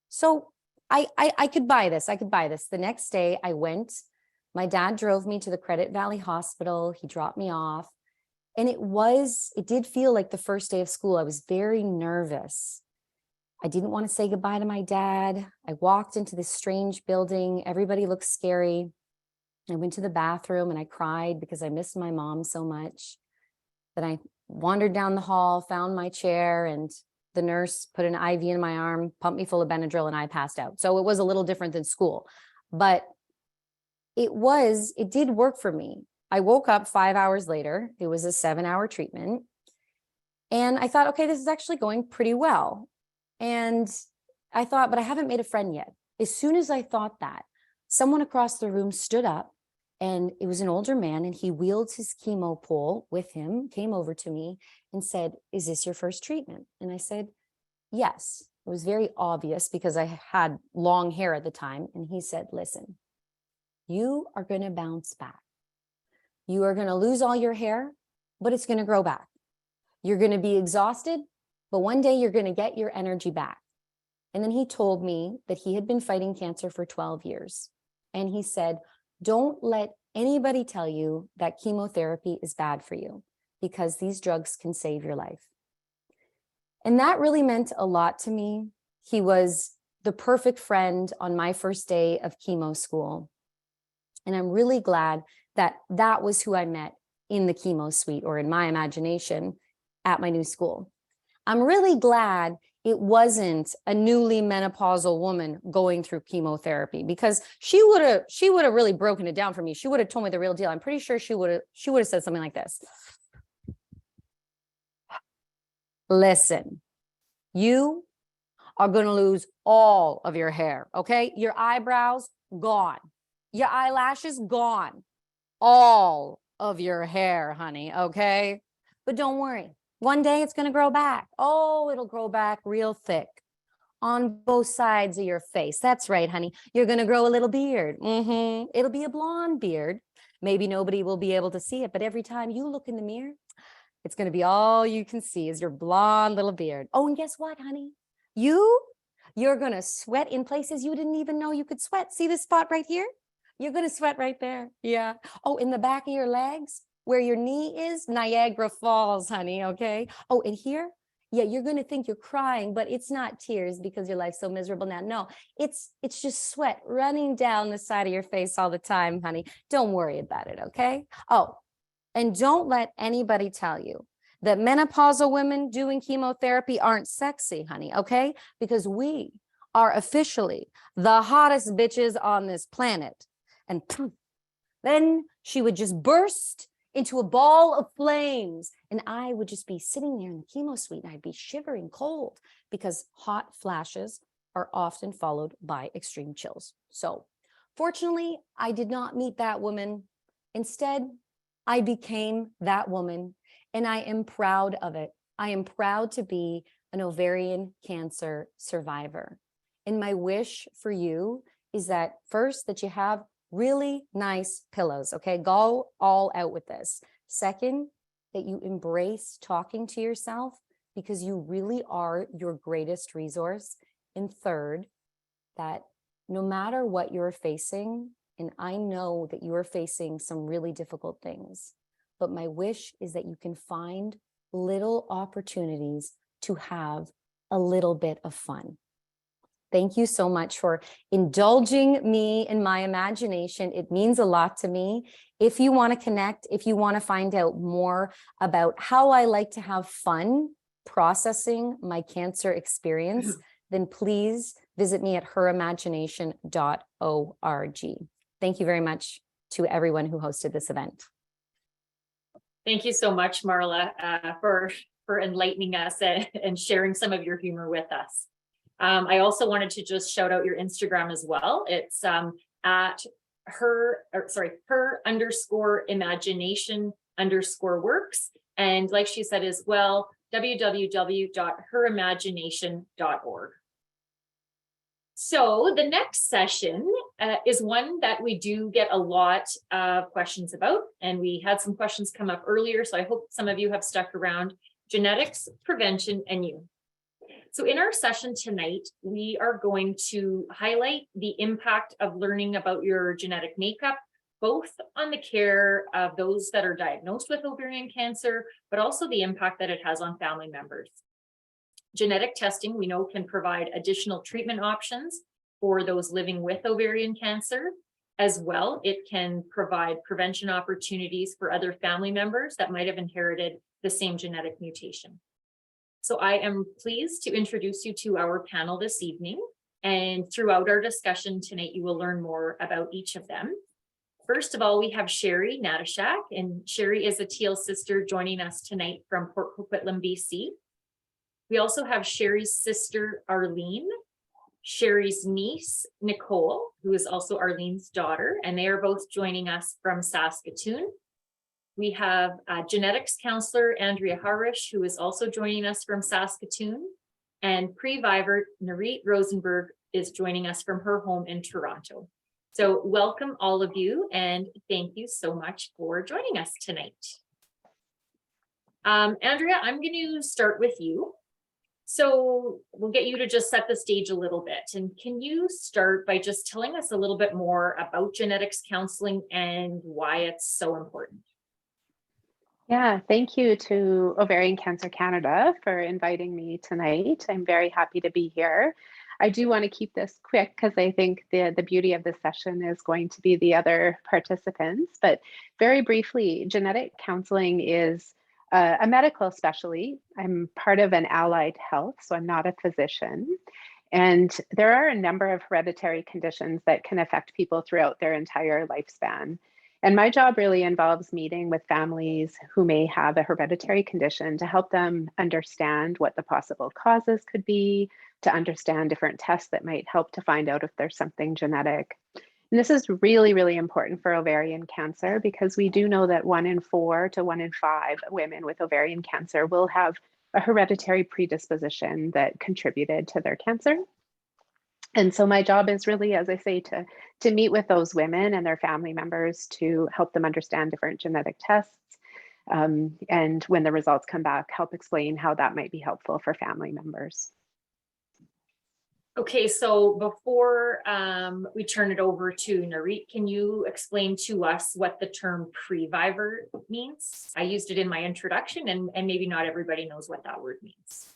So I could buy this. I could buy this. The next day I went. My dad drove me to the Credit Valley Hospital. He dropped me off. And it did feel like the first day of school. I was very nervous. I didn't want to say goodbye to my dad. I walked into this strange building. Everybody looked scary. I went to the bathroom and I cried because I missed my mom so much. Then I wandered down the hall, found my chair, and the nurse put an IV in my arm, pumped me full of Benadryl, and I passed out. So it was a little different than school, but it did work for me. I woke up 5 hours later. It was a 7-hour treatment. And I thought, okay, this is actually going pretty well. And I thought, but I haven't made a friend yet. As soon as I thought that, someone across the room stood up, and it was an older man, and he wheeled his chemo pole with him, came over to me and said, is this your first treatment? And I said, yes. It was very obvious because I had long hair at the time. And he said, listen, you are going to bounce back. You are going to lose all your hair, but it's going to grow back. You're going to be exhausted, but one day you're going to get your energy back. And then he told me that he had been fighting cancer for 12 years. And he said, don't let anybody tell you that chemotherapy is bad for you, because these drugs can save your life. And that really meant a lot to me. He was the perfect friend on my first day of chemo school. And I'm really glad that that was who I met in the chemo suite, or in my imagination at my new school. I'm really glad it wasn't a newly menopausal woman going through chemotherapy, because she would have really broken it down for me. She would have told me the real deal. I'm pretty sure she would have said something like this. Listen, you are going to lose all of your hair, okay? Your eyebrows, gone. Your eyelashes, gone. All of your hair, honey, okay? But don't worry. One day it's going to grow back. Oh, it'll grow back real thick on both sides of your face. That's right, honey. You're going to grow a little beard. It'll be a blonde beard. Maybe nobody will be able to see it, but every time you look in the mirror, it's going to be all you can see is your blonde little beard. Oh, and guess what, honey? You're going to sweat in places you didn't even know you could sweat. See this spot right here? You're going to sweat right there. Yeah. Oh, in the back of your legs, where your knee is, Niagara Falls, honey, okay? Oh, and here, yeah, you're going to think you're crying, but it's not tears because your life's so miserable now. No, it's just sweat running down the side of your face all the time, honey. Don't worry about it, okay? Oh, and don't let anybody tell you that menopausal women doing chemotherapy aren't sexy, honey, okay? Because we are officially the hottest bitches on this planet. And then she would just burst into a ball of flames. And I would just be sitting there in the chemo suite and I'd be shivering cold because hot flashes are often followed by extreme chills. So fortunately, I did not meet that woman. Instead, I became that woman, and I am proud of it. I am proud to be an ovarian cancer survivor. And my wish for you is that first, that you have really nice pillows, okay? Go all out with this. Second, that you embrace talking to yourself because you really are your greatest resource. And third, that no matter what you're facing, and I know that you are facing some really difficult things, but my wish is that you can find little opportunities to have a little bit of fun. Thank you so much for indulging me in my imagination. It means a lot to me. If you want to connect, if you want to find out more about how I like to have fun processing my cancer experience, then please visit me at herimagination.org. Thank you very much to everyone who hosted this event. Thank you so much, Marla, for enlightening us and sharing some of your humor with us. I also wanted to just shout out your Instagram as well. It's at her_imagination_works. And like she said as well, www.herimagination.org. So the next session is one that we do get a lot of questions about, and we had some questions come up earlier, so I hope some of you have stuck around. Genetics, prevention, and you. So in our session tonight, we are going to highlight the impact of learning about your genetic makeup, both on the care of those that are diagnosed with ovarian cancer, but also the impact that it has on family members. Genetic testing, we know, can provide additional treatment options for those living with ovarian cancer. As well, it can provide prevention opportunities for other family members that might have inherited the same genetic mutation. So I am pleased to introduce you to our panel this evening. And throughout our discussion tonight, you will learn more about each of them. First of all, we have Sherry Natashak, and Sherry is a Teal sister joining us tonight from Port Coquitlam, BC. We also have Sherry's sister, Arlene, Sherry's niece, Nicole, who is also Arlene's daughter, and they are both joining us from Saskatoon. We have genetics counselor, Andrea Harish, who is also joining us from Saskatoon, and pre-vivor, Narit Rosenberg, is joining us from her home in Toronto. So welcome all of you, and thank you so much for joining us tonight. Andrea, I'm going to start with you. So we'll get you to just set the stage a little bit. And can you start by just telling us a little bit more about genetics counseling and why it's so important? Yeah, thank you to Ovarian Cancer Canada for inviting me tonight. I'm very happy to be here. I do want to keep this quick because I think the beauty of this session is going to be the other participants. But very briefly, genetic counseling is a medical specialty. I'm part of an allied health, so I'm not a physician. And there are a number of hereditary conditions that can affect people throughout their entire lifespan. And my job really involves meeting with families who may have a hereditary condition to help them understand what the possible causes could be, to understand different tests that might help to find out if there's something genetic. And this is really, really important for ovarian cancer because we do know that 1 in 4 to 1 in 5 women with ovarian cancer will have a hereditary predisposition that contributed to their cancer. And so my job is really, as I say, to meet with those women and their family members to help them understand different genetic tests. And when the results come back, help explain how that might be helpful for family members. Okay, so before we turn it over to Narit, can you explain to us what the term pre-vivor means? I used it in my introduction and maybe not everybody knows what that word means.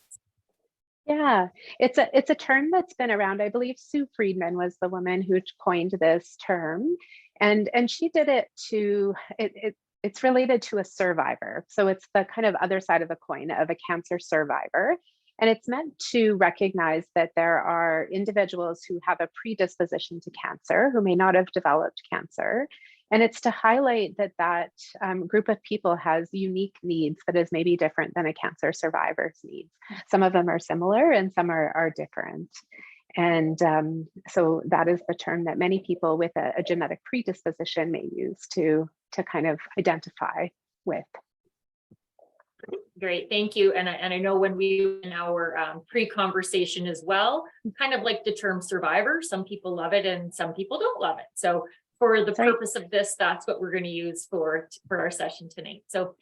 Yeah, it's a term that's been around. I believe Sue Friedman was the woman who coined this term, and she did it to it's related to a survivor. So it's the kind of other side of the coin of a cancer survivor. And it's meant to recognize that there are individuals who have a predisposition to cancer, who may not have developed cancer. And it's to highlight that group of people has unique needs that is maybe different than a cancer survivor's needs. Some of them are similar and some are different. And so that is the term that many people with a genetic predisposition may use to kind of identify with. Great, thank you. And I know when we in our pre-conversation as well, kind of like the term survivor, some people love it and some people don't love it. So for the purpose of this, that's what we're going to use for our session tonight. So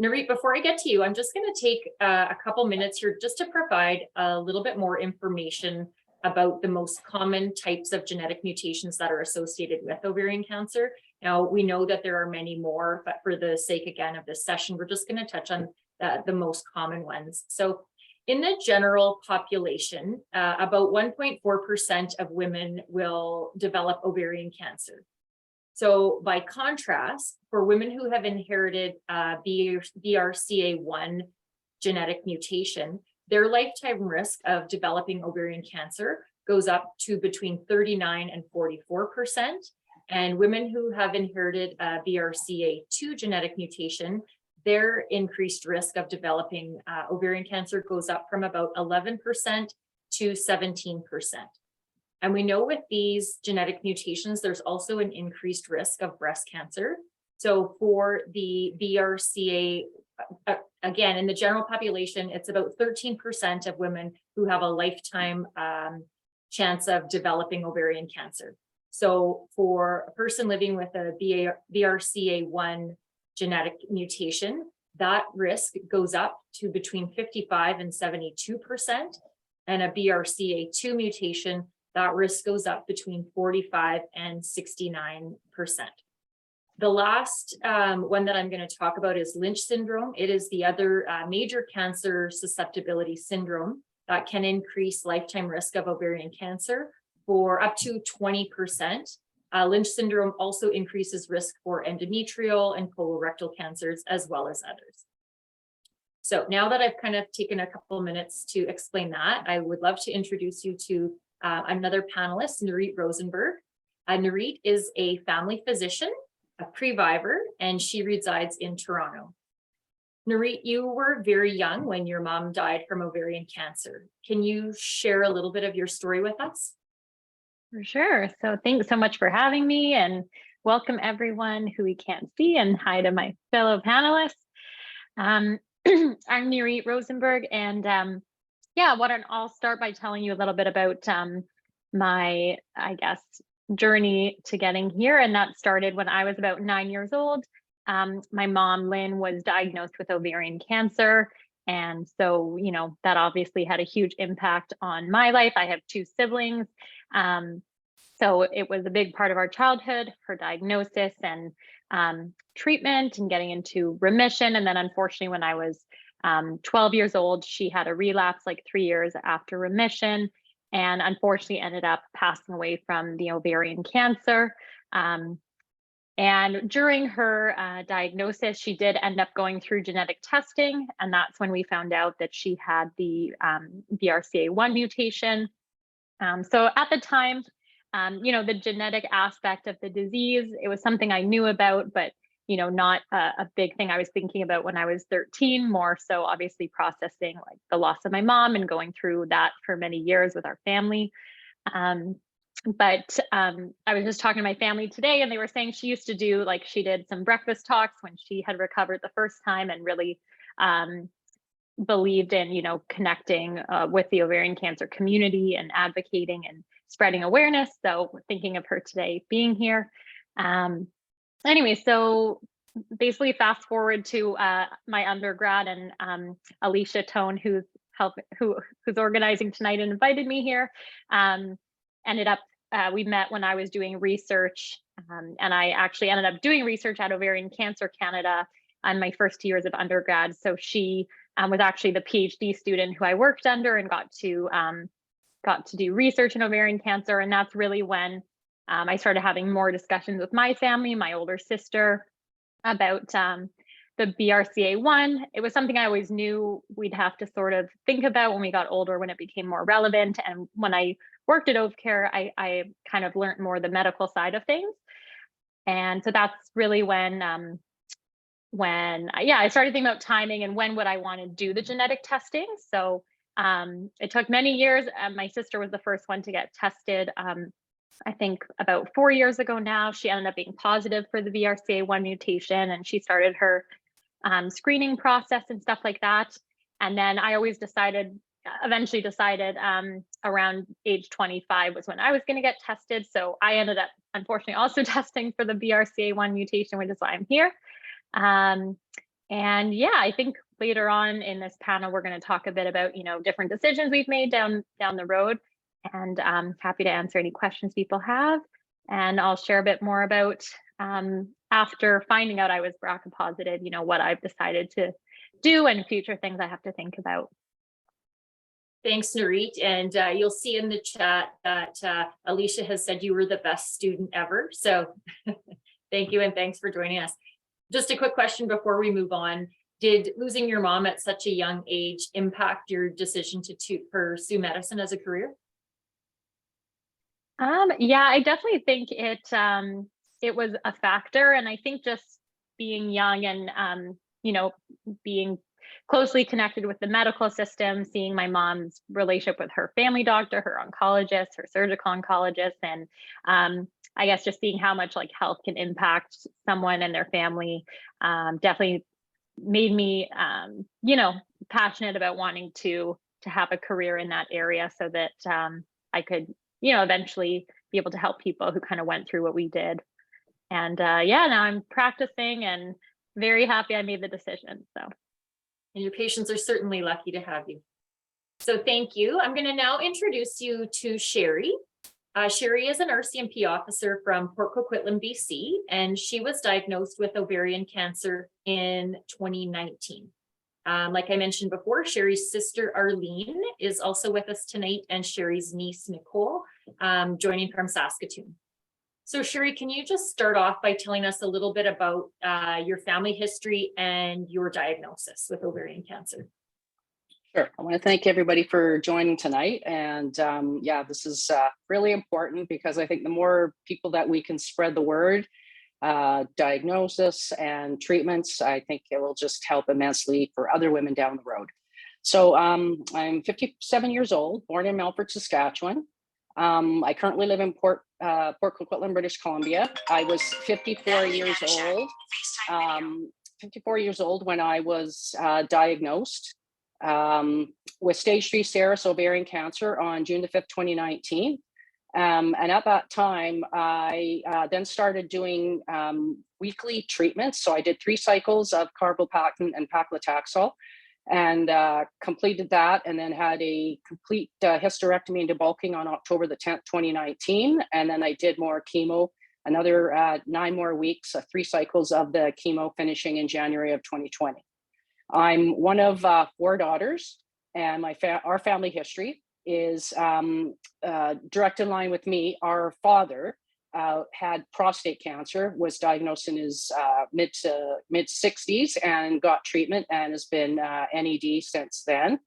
Narit, before I get to you, I'm just going to take a couple minutes here just to provide a little bit more information about the most common types of genetic mutations that are associated with ovarian cancer. Now, we know that there are many more, but for the sake, again, of this session, we're just going to touch on the most common ones. So in the general population, about 1.4% of women will develop ovarian cancer. So by contrast, for women who have inherited BRCA1 genetic mutation, their lifetime risk of developing ovarian cancer goes up to between 39 and 44%. And women who have inherited BRCA2 genetic mutation, their increased risk of developing ovarian cancer goes up from about 11% to 17%. And we know with these genetic mutations, there's also an increased risk of breast cancer. So for the BRCA, again, in the general population, it's about 13% of women who have a lifetime chance of developing ovarian cancer. So for a person living with a BRCA1 genetic mutation, that risk goes up to between 55 and 72%. And a BRCA2 mutation, that risk goes up between 45 and 69%. The last one that I'm going to talk about is Lynch syndrome. It is the other major cancer susceptibility syndrome that can increase lifetime risk of ovarian cancer for up to 20%. Lynch syndrome also increases risk for endometrial and colorectal cancers, as well as others. So now that I've kind of taken a couple of minutes to explain that, I would love to introduce you to another panelist, Narit Rosenberg. Narit is a family physician, a pre-vivor, and she resides in Toronto. Narit, you were very young when your mom died from ovarian cancer. Can you share a little bit of your story with us? For sure. So thanks so much for having me, and welcome everyone who we can't see, and hi to my fellow panelists. I'm Narit Rosenberg, and I'll start by telling you a little bit about my, journey to getting here. And that started when I was about 9 years old. My mom, Lynn, was diagnosed with ovarian cancer. And so, that obviously had a huge impact on my life. I have two siblings. So it was a big part of our childhood, her diagnosis and treatment and getting into remission. And then unfortunately, when I was 12 years old, she had a relapse like 3 years after remission, and unfortunately ended up passing away from the ovarian cancer. And during her diagnosis, she did end up going through genetic testing. And that's when we found out that she had the BRCA1 mutation. So at the time, the genetic aspect of the disease, it was something I knew about, but not a big thing I was thinking about when I was 13, more so obviously processing like the loss of my mom and going through that for many years with our family. But I was just talking to my family today, and they were saying she used to do, like, she did some breakfast talks when she had recovered the first time, and really believed in, connecting with the ovarian cancer community and advocating and spreading awareness. So thinking of her today being here. Anyway, so basically fast forward to my undergrad, and Alicia Tone, who's organizing tonight and invited me here, ended up, we met when I was doing research, and I actually ended up doing research at Ovarian Cancer Canada on my first years of undergrad. So she was actually the PhD student who I worked under and got to do research in ovarian cancer. And that's really when I started having more discussions with my family, my older sister, about the BRCA1. It was something I always knew we'd have to sort of think about when we got older, when it became more relevant. And when I worked at OVCare, I kind of learned more the medical side of things. And so that's really when I started thinking about timing and when would I want to do the genetic testing. So it took many years. My sister was the first one to get tested. I think about 4 years ago now. She ended up being positive for the BRCA1 mutation, and she started her screening process and stuff like that. And then I always eventually decided around age 25 was when I was going to get tested. So I ended up, unfortunately, also testing for the BRCA1 mutation, which is why I'm here. And yeah, I think later on in this panel, we're going to talk a bit about, different decisions we've made down the road. And I'm happy to answer any questions people have. And I'll share a bit more about after finding out I was BRCA positive, what I've decided to do and future things I have to think about. Thanks, Narit. And you'll see in the chat that Alicia has said you were the best student ever. So thank you and thanks for joining us. Just a quick question before we move on. Did losing your mom at such a young age impact your decision to pursue medicine as a career? Yeah, I definitely think it was a factor. And I think just being young and, being closely connected with the medical system, seeing my mom's relationship with her family doctor, her oncologist, her surgical oncologist, and I guess just seeing how much health can impact someone and their family definitely made me, passionate about wanting to have a career in that area so that I could, eventually be able to help people who kind of went through what we did. And now I'm practicing and very happy I made the decision. So. And your patients are certainly lucky to have you. So thank you. I'm going to now introduce you to Sherry. Sherry is an RCMP officer from Port Coquitlam, BC, and she was diagnosed with ovarian cancer in 2019. Like I mentioned before, Sherry's sister Arlene is also with us tonight, and Sherry's niece Nicole joining from Saskatoon. So Sherry, can you just start off by telling us a little bit about your family history and your diagnosis with ovarian cancer? Sure. I want to thank everybody for joining tonight. And this is really important because I think the more people that we can spread the word, diagnosis and treatments, I think it will just help immensely for other women down the road. So I'm 57 years old, born in Melfort, Saskatchewan. I currently live in Port Coquitlam, British Columbia. I was 54 years old when I was diagnosed with stage 3 serous ovarian cancer on June the 5th, 2019. And at that time, I then started doing weekly treatments. So I did 3 cycles of carboplatin and paclitaxel and completed that, and then had a complete hysterectomy and debulking on October the 10th, 2019. And then I did more chemo, another 9 more weeks, 3 cycles of the chemo, finishing in January of 2020. I'm one of 4 daughters, and our family history is direct in line with me. Our father had prostate cancer, was diagnosed in his mid 60s and got treatment and has been NED since then.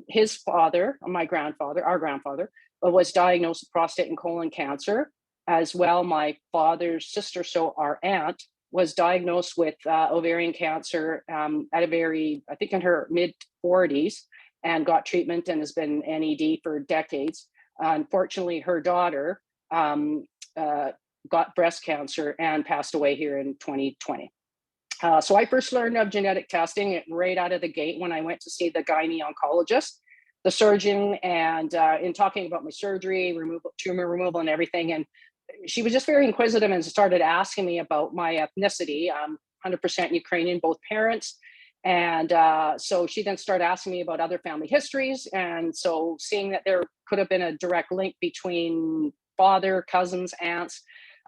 His father, our grandfather, was diagnosed with prostate and colon cancer as well. My father's sister, so our aunt, was diagnosed with ovarian cancer at I think in her mid 40s, and got treatment and has been NED for decades. Unfortunately, her daughter got breast cancer and passed away here in 2020. So I first learned of genetic testing right out of the gate when I went to see the gynae oncologist, the surgeon, and in talking about my surgery, tumor removal and everything. And she was just very inquisitive and started asking me about my ethnicity. I'm 100% Ukrainian, both parents. And so she then started asking me about other family histories. And so seeing that there could have been a direct link between father, cousins, aunts.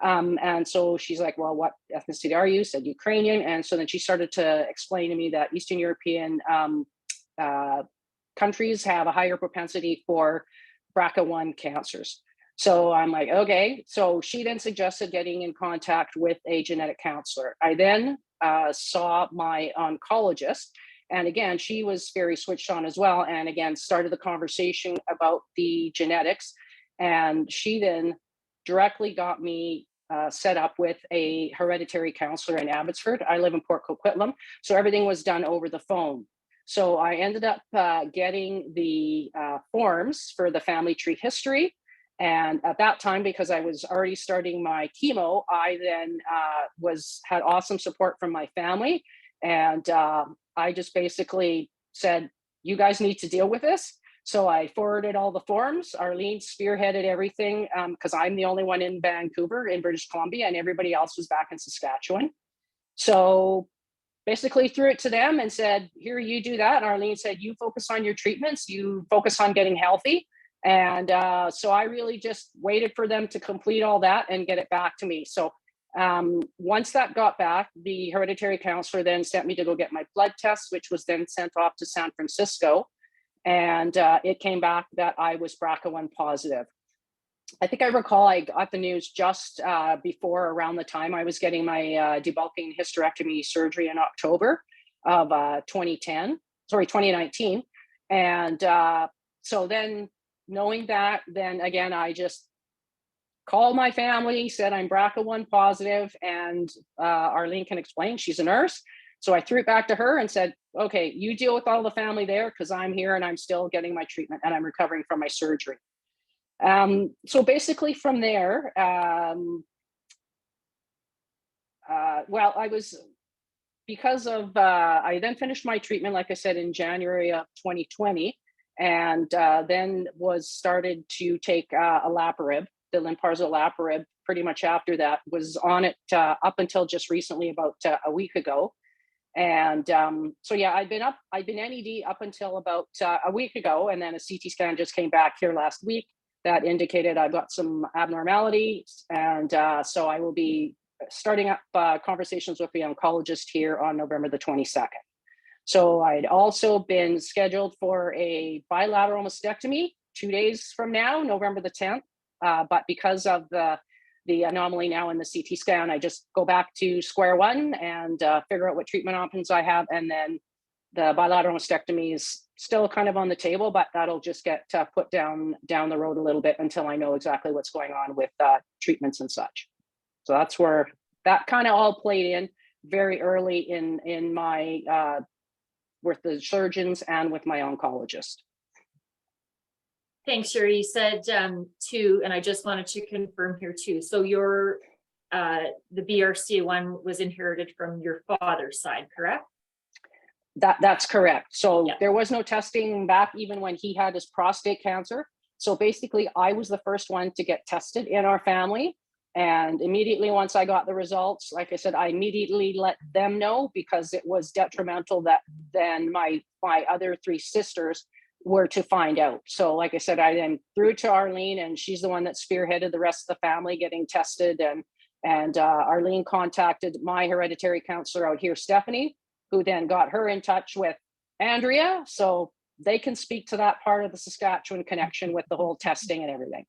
And so she's like, well, what ethnicity are you? Said Ukrainian. And so then she started to explain to me that Eastern European countries have a higher propensity for BRCA1 cancers. So I'm like, okay. So she then suggested getting in contact with a genetic counselor. I then saw my oncologist. And again, she was very switched on as well. And again, started the conversation about the genetics. And she then directly got me set up with a hereditary counselor in Abbotsford. I live in Port Coquitlam, so everything was done over the phone. So I ended up getting the forms for the family tree history. And at that time, because I was already starting my chemo, I then had awesome support from my family. And I just basically said, you guys need to deal with this. So I forwarded all the forms. Arlene spearheaded everything because I'm the only one in Vancouver in British Columbia, and everybody else was back in Saskatchewan. So basically threw it to them and said, here, you do that. And Arlene said, you focus on your treatments, you focus on getting healthy. And so I really just waited for them to complete all that and get it back to me. So once that got back, the hereditary counselor then sent me to go get my blood test, which was then sent off to San Francisco. And it came back that I was BRCA1 positive. I think I recall I got the news just before around the time I was getting my debulking hysterectomy surgery in October of 2019. And so then knowing that, then again, I just called my family, said I'm BRCA1 positive, and Arlene can explain, she's a nurse. So I threw it back to her and said, okay, you deal with all the family there because I'm here and I'm still getting my treatment and I'm recovering from my surgery. So basically from there, well, I then finished my treatment, like I said, in January of 2020, and then was started to take olaparib, the Lynparza olaparib, pretty much after that, was on it up until just recently, about a week ago. And so yeah, I've been NED up until about a week ago, and then a CT scan just came back here last week that indicated I've got some abnormalities, and so I will be starting up conversations with the oncologist here on November the 22nd. So I'd also been scheduled for a bilateral mastectomy 2 days from now, November the 10th, but because of the anomaly now in the CT scan, I just go back to square one and figure out what treatment options I have. And then the bilateral mastectomy is still kind of on the table, but that'll just get put down the road a little bit until I know exactly what's going on with treatments and such. So that's where that kind of all played in very early in my, with the surgeons and with my oncologist. Thanks, Sherry. You said two, and I just wanted to confirm here too. So your the BRCA1 was inherited from your father's side, correct? That's correct. So yeah. There was no testing back even when he had his prostate cancer. So basically, I was the first one to get tested in our family. And immediately once I got the results, like I said, I immediately let them know because it was detrimental that then my other three sisters were to find out. So like I said, I then threw it to Arlene, and she's the one that spearheaded the rest of the family getting tested. And Arlene contacted my hereditary counselor out here, Stephanie, who then got her in touch with Andrea. So they can speak to that part of the Saskatchewan connection with the whole testing and everything.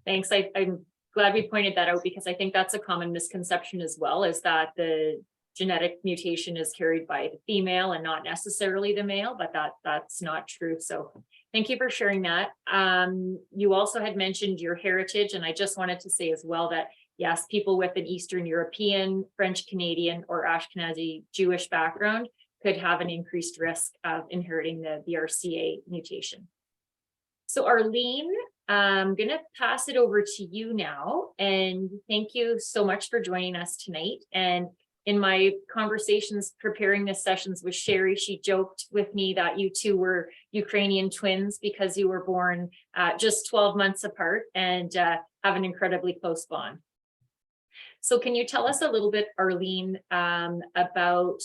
Thanks. I'm glad we pointed that out because I think that's a common misconception as well, is that the genetic mutation is carried by the female and not necessarily the male, but that's not true. So thank you for sharing that. You also had mentioned your heritage, and I just wanted to say as well that yes, people with an Eastern European, French Canadian, or Ashkenazi Jewish background could have an increased risk of inheriting the BRCA mutation. So Arlene, I'm going to pass it over to you now, and thank you so much for joining us tonight. And in my conversations preparing this sessions with Sherry, she joked with me that you two were Ukrainian twins because you were born just 12 months apart and have an incredibly close bond. So can you tell us a little bit, Arlene, about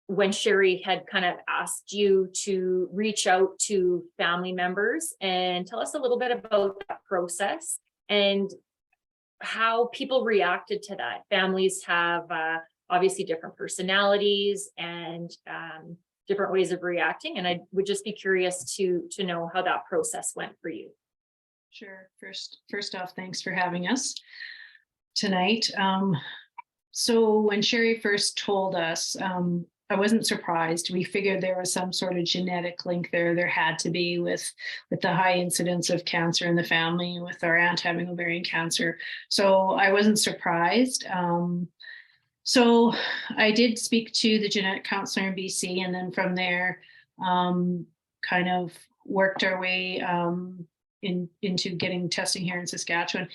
when Sherry had kind of asked you to reach out to family members, and tell us a little bit about that process and how people reacted to that. Families have obviously different personalities and different ways of reacting, and I would just be curious to know how that process went for you. Sure. First off, thanks for having us tonight. So when Sherry first told us I wasn't surprised. We figured there was some sort of genetic link there. There had to be with the high incidence of cancer in the family, with our aunt having ovarian cancer. So I wasn't surprised. So I did speak to the genetic counselor in BC, and then from there, kind of worked our way into getting testing here in Saskatchewan.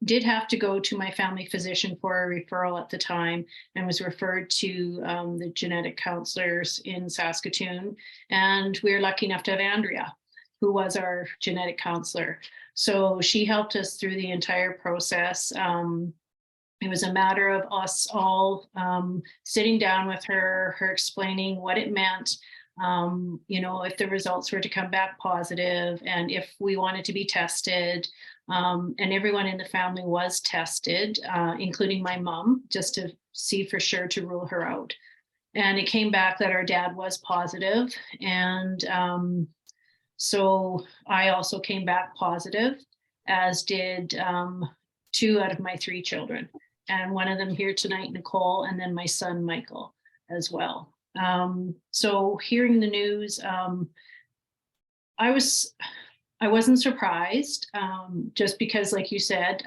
Did have to go to my family physician for a referral at the time, and was referred to the genetic counselors in Saskatoon. And we were lucky enough to have Andrea, who was our genetic counselor. So she helped us through the entire process. It was a matter of us all sitting down with her explaining what it meant, if the results were to come back positive, and if we wanted to be tested. And everyone in the family was tested, including my mom, just to see for sure, to rule her out. And it came back that our dad was positive. And so I also came back positive, as did 2 out of my 3 children. And one of them here tonight, Nicole, and then my son, Michael, as well. So hearing the news, I wasn't surprised, just because, like you said,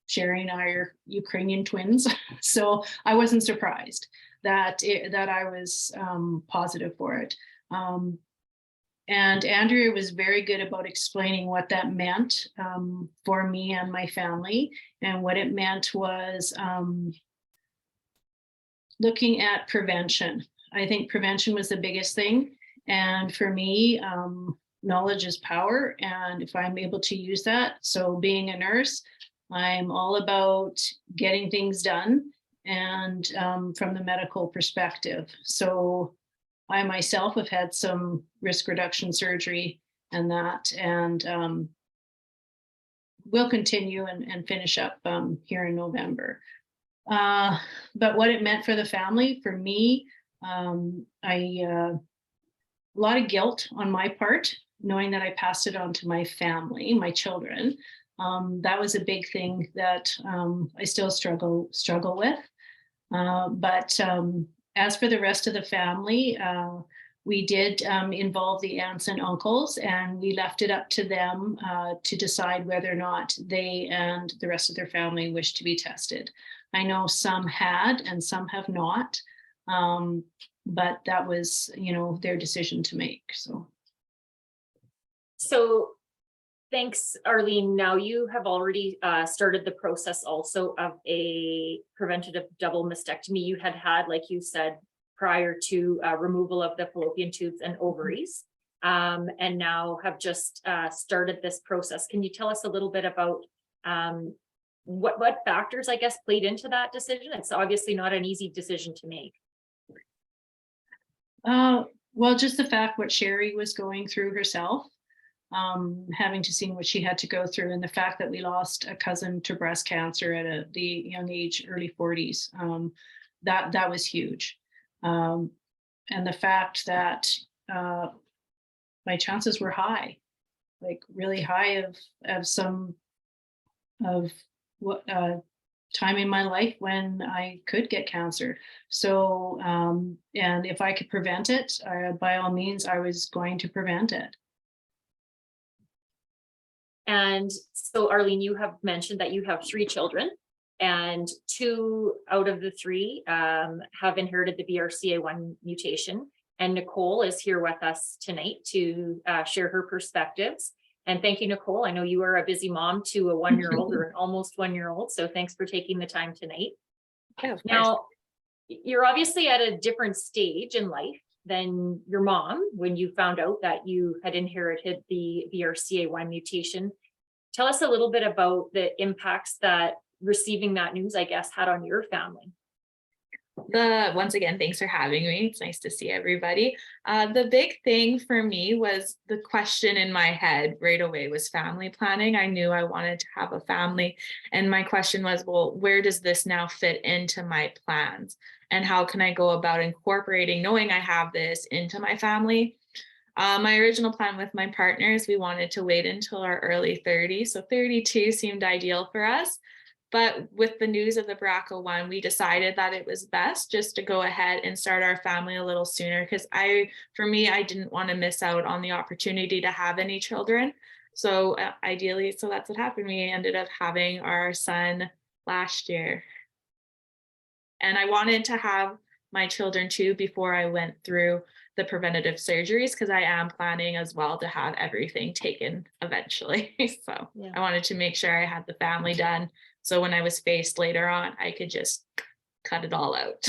Sherry and I are Ukrainian twins. So I wasn't surprised that I was positive for it. And Andrea was very good about explaining what that meant for me and my family. And what it meant was looking at prevention. I think prevention was the biggest thing. And for me, knowledge is power. And if I'm able to use that, so being a nurse, I'm all about getting things done, and from the medical perspective. So I myself have had some risk reduction surgery and that, and will continue and finish up here in November. But what it meant for the family, for me, a lot of guilt on my part, knowing that I passed it on to my family, my children. That was a big thing that I still struggle with. But as for the rest of the family, we did involve the aunts and uncles, and we left it up to them to decide whether or not they and the rest of their family wished to be tested. I know some had and some have not, but that was, their decision to make. So thanks, Arlene. Now you have already started the process also of a preventative double mastectomy you had, like you said, prior to removal of the fallopian tubes and ovaries, and now have just started this process. Can you tell us a little bit about what factors, I guess, played into that decision? It's obviously not an easy decision to make. Well, just the fact what Sherry was going through herself, having to see what she had to go through, and the fact that we lost a cousin to breast cancer at the young age, early 40s, that was huge. And the fact that my chances were high, like really high of what time in my life when I could get cancer. So, and if I could prevent it, by all means, I was going to prevent it. And so, Arlene, you have mentioned that you have 3 children, and 2 out of the 3 have inherited the BRCA1 mutation. And Nicole is here with us tonight to share her perspectives. And thank you, Nicole. I know you are a busy mom to a 1-year-old or an almost 1-year-old. So thanks for taking the time tonight. Yeah, now, you're obviously at a different stage in life than your mom when you found out that you had inherited the BRCA1 mutation. Tell us a little bit about the impacts that receiving that news, I guess, had on your family. Once again, thanks for having me. It's nice to see everybody. The big thing for me was the question in my head right away was family planning. I knew I wanted to have a family, and my question was, well, where does this now fit into my plans? And how can I go about incorporating, knowing I have this, into my family? My original plan with my partners, we wanted to wait until our early 30s. So 32 seemed ideal for us. But with the news of the BRCA1, we decided that it was best just to go ahead and start our family a little sooner, because for me, I didn't want to miss out on the opportunity to have any children. So ideally, so that's what happened. We ended up having our son last year. And I wanted to have my children too before I went through the preventative surgeries, because I am planning as well to have everything taken eventually. So Yeah. I wanted to make sure I had the family done. So when I was faced later on, I could just cut it all out.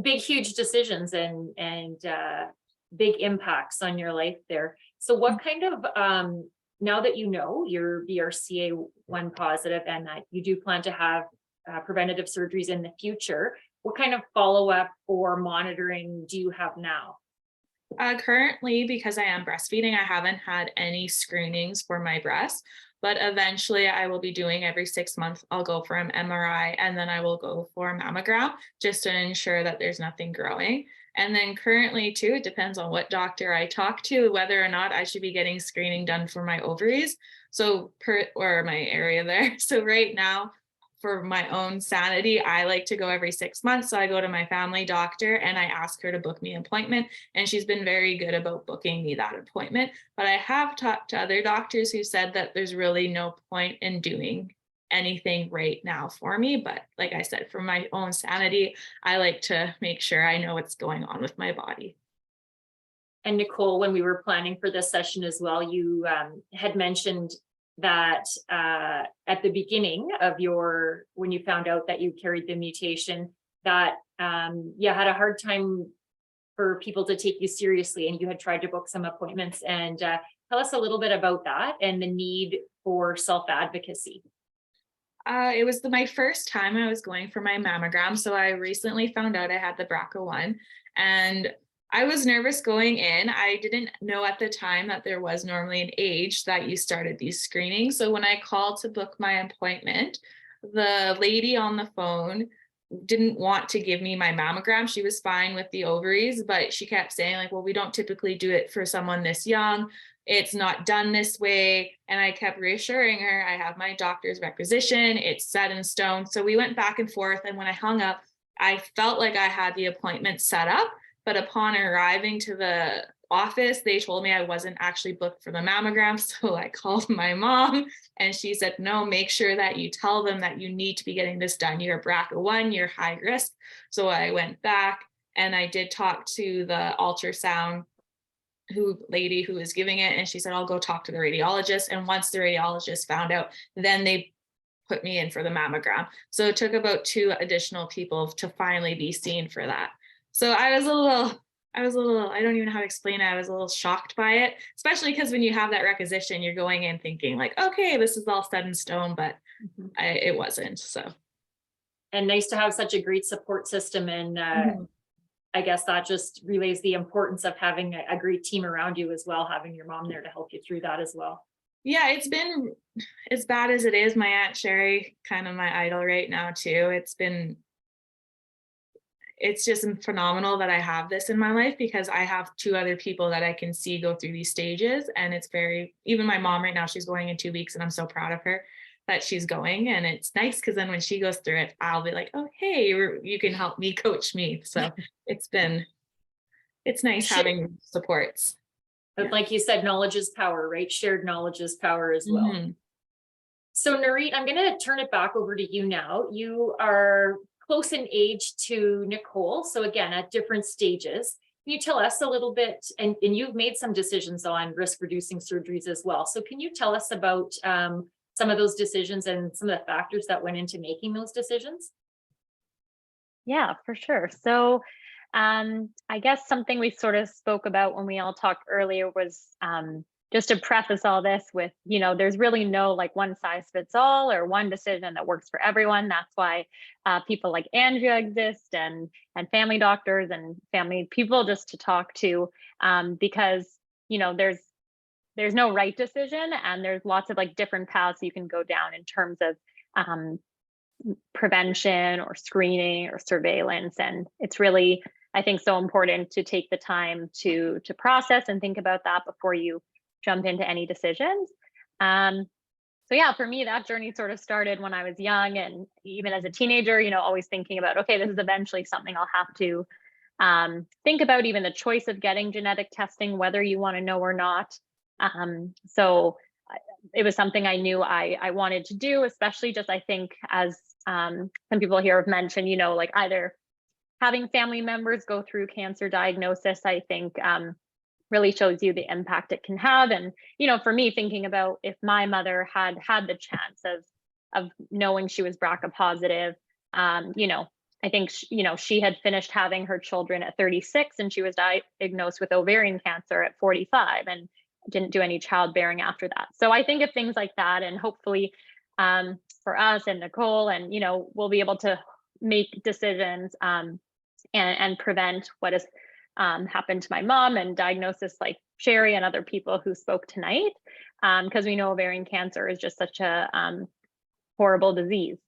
Big, huge decisions and big impacts on your life there. So what kind of, now that you know you're BRCA1 positive and that you do plan to have preventative surgeries in the future, what kind of follow-up or monitoring do you have now? Currently, because I am breastfeeding, I haven't had any screenings for my breasts, but eventually I will be doing every 6 months. I'll go for an MRI and then I will go for a mammogram just to ensure that there's nothing growing. And then currently too, it depends on what doctor I talk to, whether or not I should be getting screening done for my ovaries. So or my area there. So right now, for my own sanity, I like to go every 6 months. So I go to my family doctor and I ask her to book me an appointment. And she's been very good about booking me that appointment. But I have talked to other doctors who said that there's really no point in doing anything right now for me. But like I said, for my own sanity, I like to make sure I know what's going on with my body. And Nicole, when we were planning for this session as well, you had mentioned that at the beginning of when you found out that you carried the mutation, that you had a hard time for people to take you seriously, and you had tried to book some appointments. And tell us a little bit about that and the need for self-advocacy. It was my first time I was going for my mammogram. So I recently found out I had the BRCA1, and I was nervous going in. I didn't know at the time that there was normally an age that you started these screenings. So when I called to book my appointment, the lady on the phone didn't want to give me my mammogram. She was fine with the ovaries, but she kept saying like, well, we don't typically do it for someone this young. It's not done this way. And I kept reassuring her, I have my doctor's requisition, it's set in stone. So we went back and forth. And when I hung up, I felt like I had the appointment set up. But upon arriving to the office, they told me I wasn't actually booked for the mammogram. So I called my mom and she said, no, make sure that you tell them that you need to be getting this done. You're BRCA1, you're high risk. So I went back and I did talk to the ultrasound lady who was giving it. And she said, I'll go talk to the radiologist. And once the radiologist found out, then they put me in for the mammogram. So it took about 2 additional people to finally be seen for that. So I was a little, I don't even know how to explain it. I was a little shocked by it, especially because when you have that requisition, you're going in thinking like, okay, this is all set in stone, but it wasn't. So. And nice to have such a great support system. And I guess that just relays the importance of having a great team around you as well, having your mom there to help you through that as well. Yeah, it's been as bad as it is. My Aunt Sherry, kind of my idol right now too. It's just phenomenal that I have this in my life, because I have 2 other people that I can see go through these stages. And it's even my mom right now, she's going in 2 weeks and I'm so proud of her that she's going. And it's nice because then when she goes through it, I'll be like, oh, hey, you can help me coach me. So it's nice having supports. But like you said, knowledge is power, right? Shared knowledge is power as well. So Narit, I'm going to turn it back over to you now. You are close in age to Nicole. So again, at different stages. Can you tell us a little bit, and you've made some decisions on risk reducing surgeries as well. So can you tell us about some of those decisions and some of the factors that went into making those decisions? Yeah, for sure. So I guess something we sort of spoke about when we all talked earlier was just to preface all this with, there's really no like one size fits all or one decision that works for everyone. That's why people like Andrea exist and family doctors and family people just to talk to, because, there's no right decision, and there's lots of like different paths you can go down in terms of prevention or screening or surveillance. And it's really, I think, so important to take the time to process and think about that before you jump into any decisions. So yeah, for me, that journey sort of started when I was young, and even as a teenager, always thinking about, okay, this is eventually something I'll have to think about, even the choice of getting genetic testing, whether you want to know or not. So it was something I knew I wanted to do, especially just, I think, as some people here have mentioned, like either having family members go through cancer diagnosis, I think really shows you the impact it can have. And, for me, thinking about if my mother had had the chance of knowing she was BRCA positive, I think, she had finished having her children at 36, and she was diagnosed with ovarian cancer at 45 and didn't do any childbearing after that. So I think of things like that, and hopefully for us and Nicole, and, we'll be able to make decisions and prevent what has happened to my mom, and diagnosis like Sherry and other people who spoke tonight, because we know ovarian cancer is just such a horrible disease.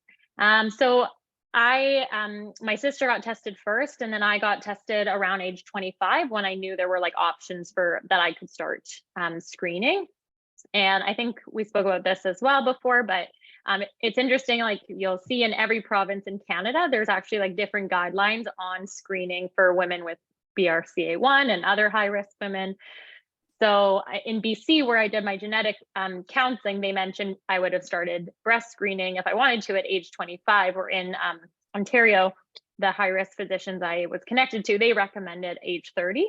So my sister got tested first, and then I got tested around age 25 when I knew there were like options that I could start screening. And I think we spoke about this as well before, but it's interesting, like you'll see in every province in Canada, there's actually like different guidelines on screening for women with BRCA1 and other high-risk women. So in BC, where I did my genetic counseling, they mentioned I would have started breast screening if I wanted to at age 25, or in Ontario, the high-risk physicians I was connected to, they recommended age 30.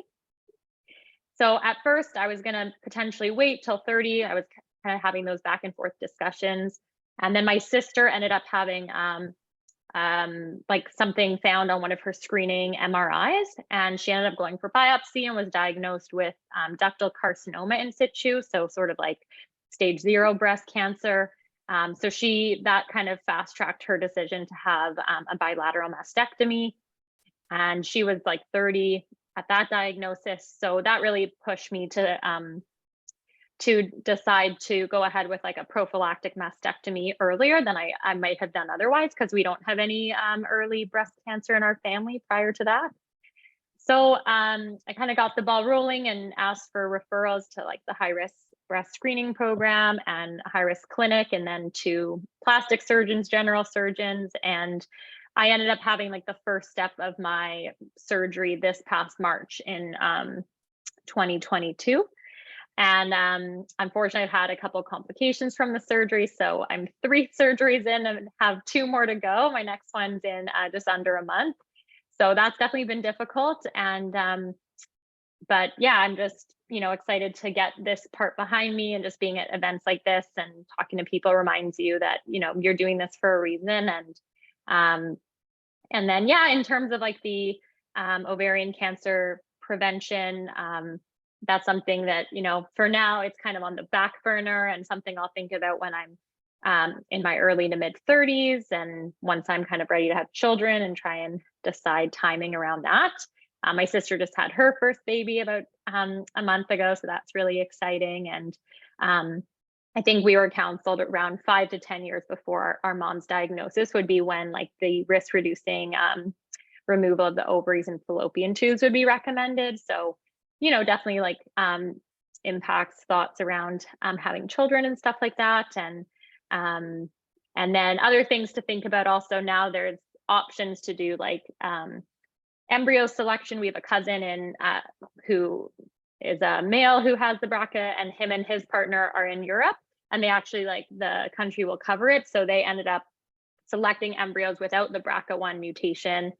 So at first I was gonna potentially wait till 30. I was kind of having those back and forth discussions. And then my sister ended up having like something found on one of her screening MRIs, and she ended up going for biopsy and was diagnosed with ductal carcinoma in situ, so sort of like stage 0 breast cancer. So that kind of fast-tracked her decision to have a bilateral mastectomy, and she was like 30 at that diagnosis. So that really pushed me to decide to go ahead with like a prophylactic mastectomy earlier than I might have done otherwise, because we don't have any early breast cancer in our family prior to that. So I kind of got the ball rolling and asked for referrals to like the high-risk breast screening program and high-risk clinic, and then to plastic surgeons, general surgeons. And I ended up having like the first step of my surgery this past March in 2022. And unfortunately, I've had a couple complications from the surgery. So I'm 3 surgeries in and have 2 more to go. My next one's in just under a month. So that's definitely been difficult. And but yeah, I'm just, excited to get this part behind me, and just being at events like this and talking to people reminds you that, you're doing this for a reason. And then, yeah, in terms of like the ovarian cancer prevention, that's something that, for now it's kind of on the back burner, and something I'll think about when I'm in my early to mid 30s, and once I'm kind of ready to have children, and try and decide timing around that. My sister just had her first baby about a month ago, so that's really exciting. And I think we were counseled around 5 to 10 years before our mom's diagnosis would be when like the risk reducing removal of the ovaries and fallopian tubes would be recommended. So definitely like impacts thoughts around having children and stuff like that. And then other things to think about also, now there's options to do like embryo selection. We have a cousin who is a male who has the BRCA, and him and his partner are in Europe, and they actually like the country will cover it. So they ended up selecting embryos without the BRCA1 mutation.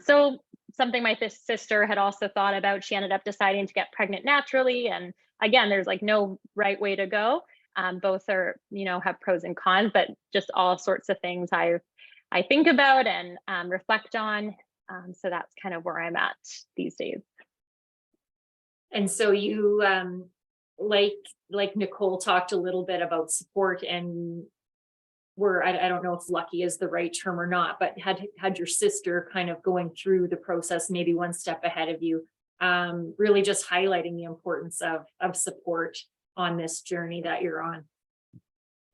So something my sister had also thought about. She ended up deciding to get pregnant naturally. And again, there's like no right way to go. Both are, have pros and cons, but just all sorts of things I think about and reflect on. So that's kind of where I'm at these days. And so you, like Nicole talked a little bit about support, and I don't know if lucky is the right term or not, but had your sister kind of going through the process, maybe one step ahead of you, really just highlighting the importance of support on this journey that you're on.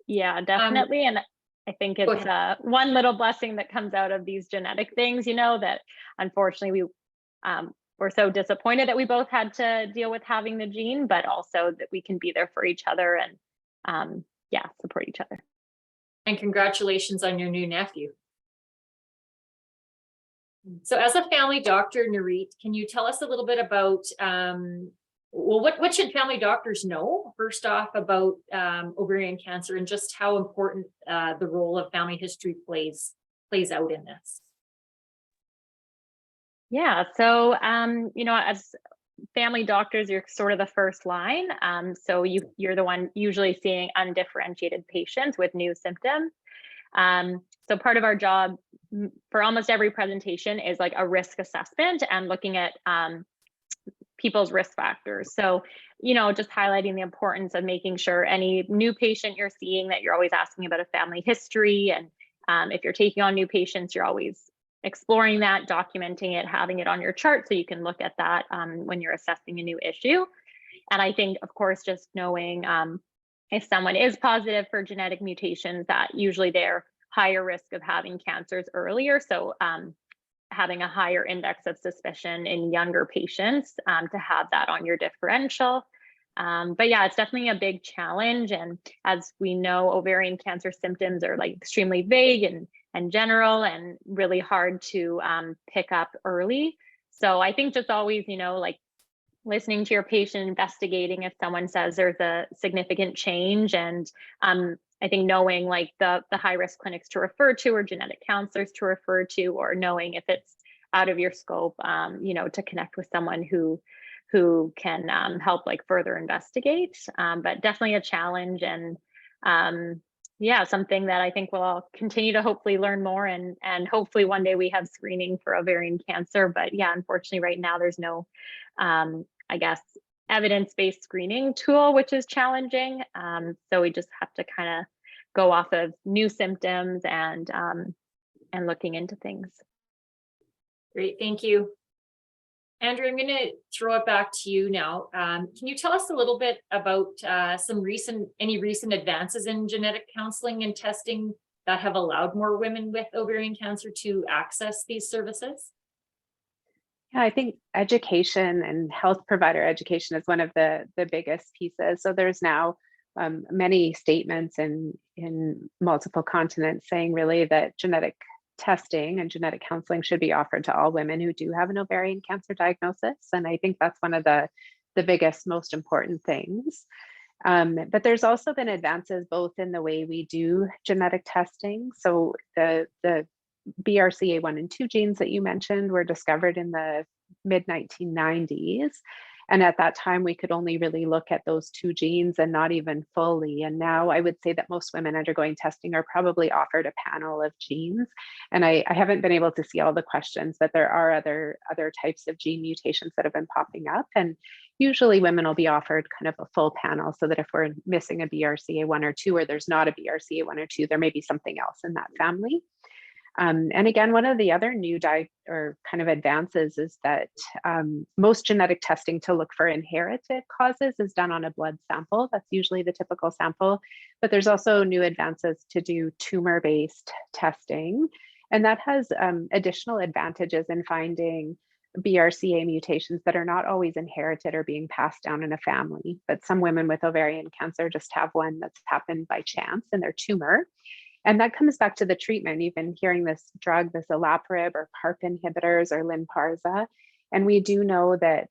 Yeah, definitely. And I think it's one little blessing that comes out of these genetic things, that unfortunately we're so disappointed that we both had to deal with having the gene, but also that we can be there for each other. And yeah, support each other. And congratulations on your new nephew. So as a family doctor, Narit, can you tell us a little bit about, well, what should family doctors know first off about ovarian cancer and just how important the role of family history plays out in this? Yeah, so you know, as family doctors, you're sort of the first line. So you're the one usually seeing undifferentiated patients with new symptoms. So part of our job for almost every presentation is like a risk assessment and looking at people's risk factors. So, you know, just highlighting the importance of making sure any new patient you're seeing that you're always asking about a family history. And if you're taking on new patients, you're always exploring that, documenting it, having it on your chart so you can look at that when you're assessing a new issue. And I think, of course, just knowing if someone is positive for genetic mutations, that usually they're higher risk of having cancers earlier. So having a higher index of suspicion in younger patients to have that on your differential. But yeah, it's definitely a big challenge. And as we know, ovarian cancer symptoms are like extremely vague and general and really hard to pick up early. So I think just always, you know, like listening to your patient, investigating if someone says there's a significant change, and I think knowing like the high risk clinics to refer to or genetic counselors to refer to, or knowing if it's out of your scope, you know, to connect with someone who can help like further investigate. But definitely a challenge, and yeah, something that I think we'll all continue to hopefully learn more, and hopefully one day we have screening for ovarian cancer. But yeah, unfortunately right now there's no, I guess, evidence-based screening tool, which is challenging. So we just have to kind of go off of new symptoms and looking into things. Great, thank you. Andrew, I'm going to throw it back to you now. Can you tell us a little bit about any recent advances in genetic counseling and testing that have allowed more women with ovarian cancer to access these services? Yeah, I think education and health provider education is one of the biggest pieces. So there's now many statements in multiple continents saying really that genetic testing and genetic counseling should be offered to all women who do have an ovarian cancer diagnosis. And I think that's one of the biggest, most important things. But there's also been advances both in the way we do genetic testing. So the BRCA1 and 2 genes that you mentioned were discovered in the mid-1990s. And at that time, we could only really look at those 2 genes and not even fully. And now I would say that most women undergoing testing are probably offered a panel of genes. And I haven't been able to see all the questions, but there are other types of gene mutations that have been popping up. And usually women will be offered kind of a full panel so that if we're missing a BRCA1 or 2, or there's not a BRCA1 or 2, there may be something else in that family. And again, one of the other new kind of advances is that most genetic testing to look for inherited causes is done on a blood sample. That's usually the typical sample, but there's also new advances to do tumor-based testing. And that has additional advantages in finding BRCA mutations that are not always inherited or being passed down in a family. But some women with ovarian cancer just have one that's happened by chance in their tumor. And that comes back to the treatment. You've been hearing this drug, this olaparib or PARP inhibitors or Lynparza. And we do know that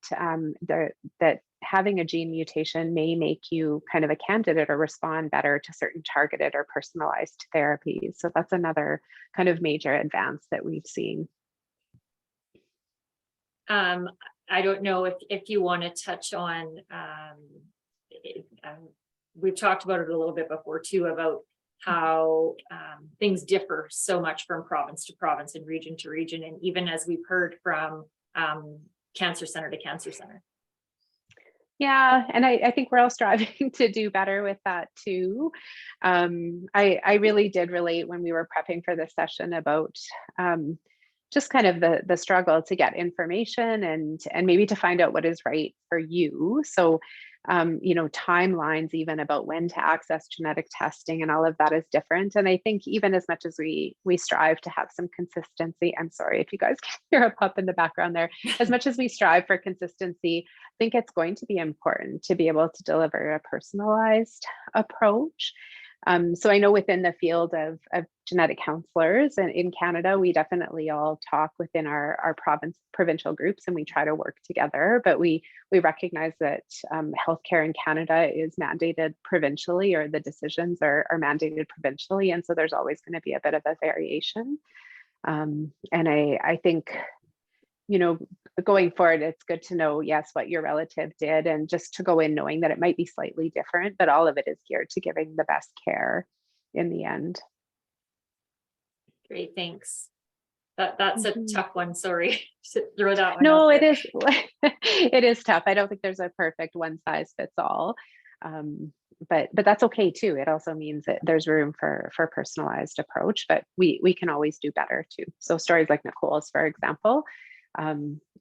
that having a gene mutation may make you kind of a candidate or respond better to certain targeted or personalized therapies. So that's another kind of major advance that we've seen. I don't know if you want to touch on, we've talked about it a little bit before too, about how things differ so much from province to province and region to region, and even as we've heard from cancer center to cancer center. Yeah, and I think we're all striving to do better with that too. I really did relate when we were prepping for this session about just kind of the struggle to get information and maybe to find out what is right for you. So you know, timelines even about when to access genetic testing and all of that is different. And I think even as much as we strive to have some consistency, I'm sorry if you guys can hear a pup in the background there, as much as we strive for consistency, I think it's going to be important to be able to deliver a personalized approach. So I know within the field of genetic counselors and in Canada, we definitely all talk within our provincial groups, and we try to work together. But we recognize that healthcare in Canada is mandated provincially, or the decisions are mandated provincially, and so there's always going to be a bit of a variation. And I think, you know, going forward, it's good to know, yes, what your relative did, and just to go in knowing that it might be slightly different, but all of it is geared to giving the best care in the end. Great, thanks. That's a tough one, sorry. Throw that one No, out it there. is, it is tough. I don't think there's a perfect one size fits all. But that's okay too. It also means that there's room for a personalized approach, but we can always do better too. So stories like Nicole's, for example,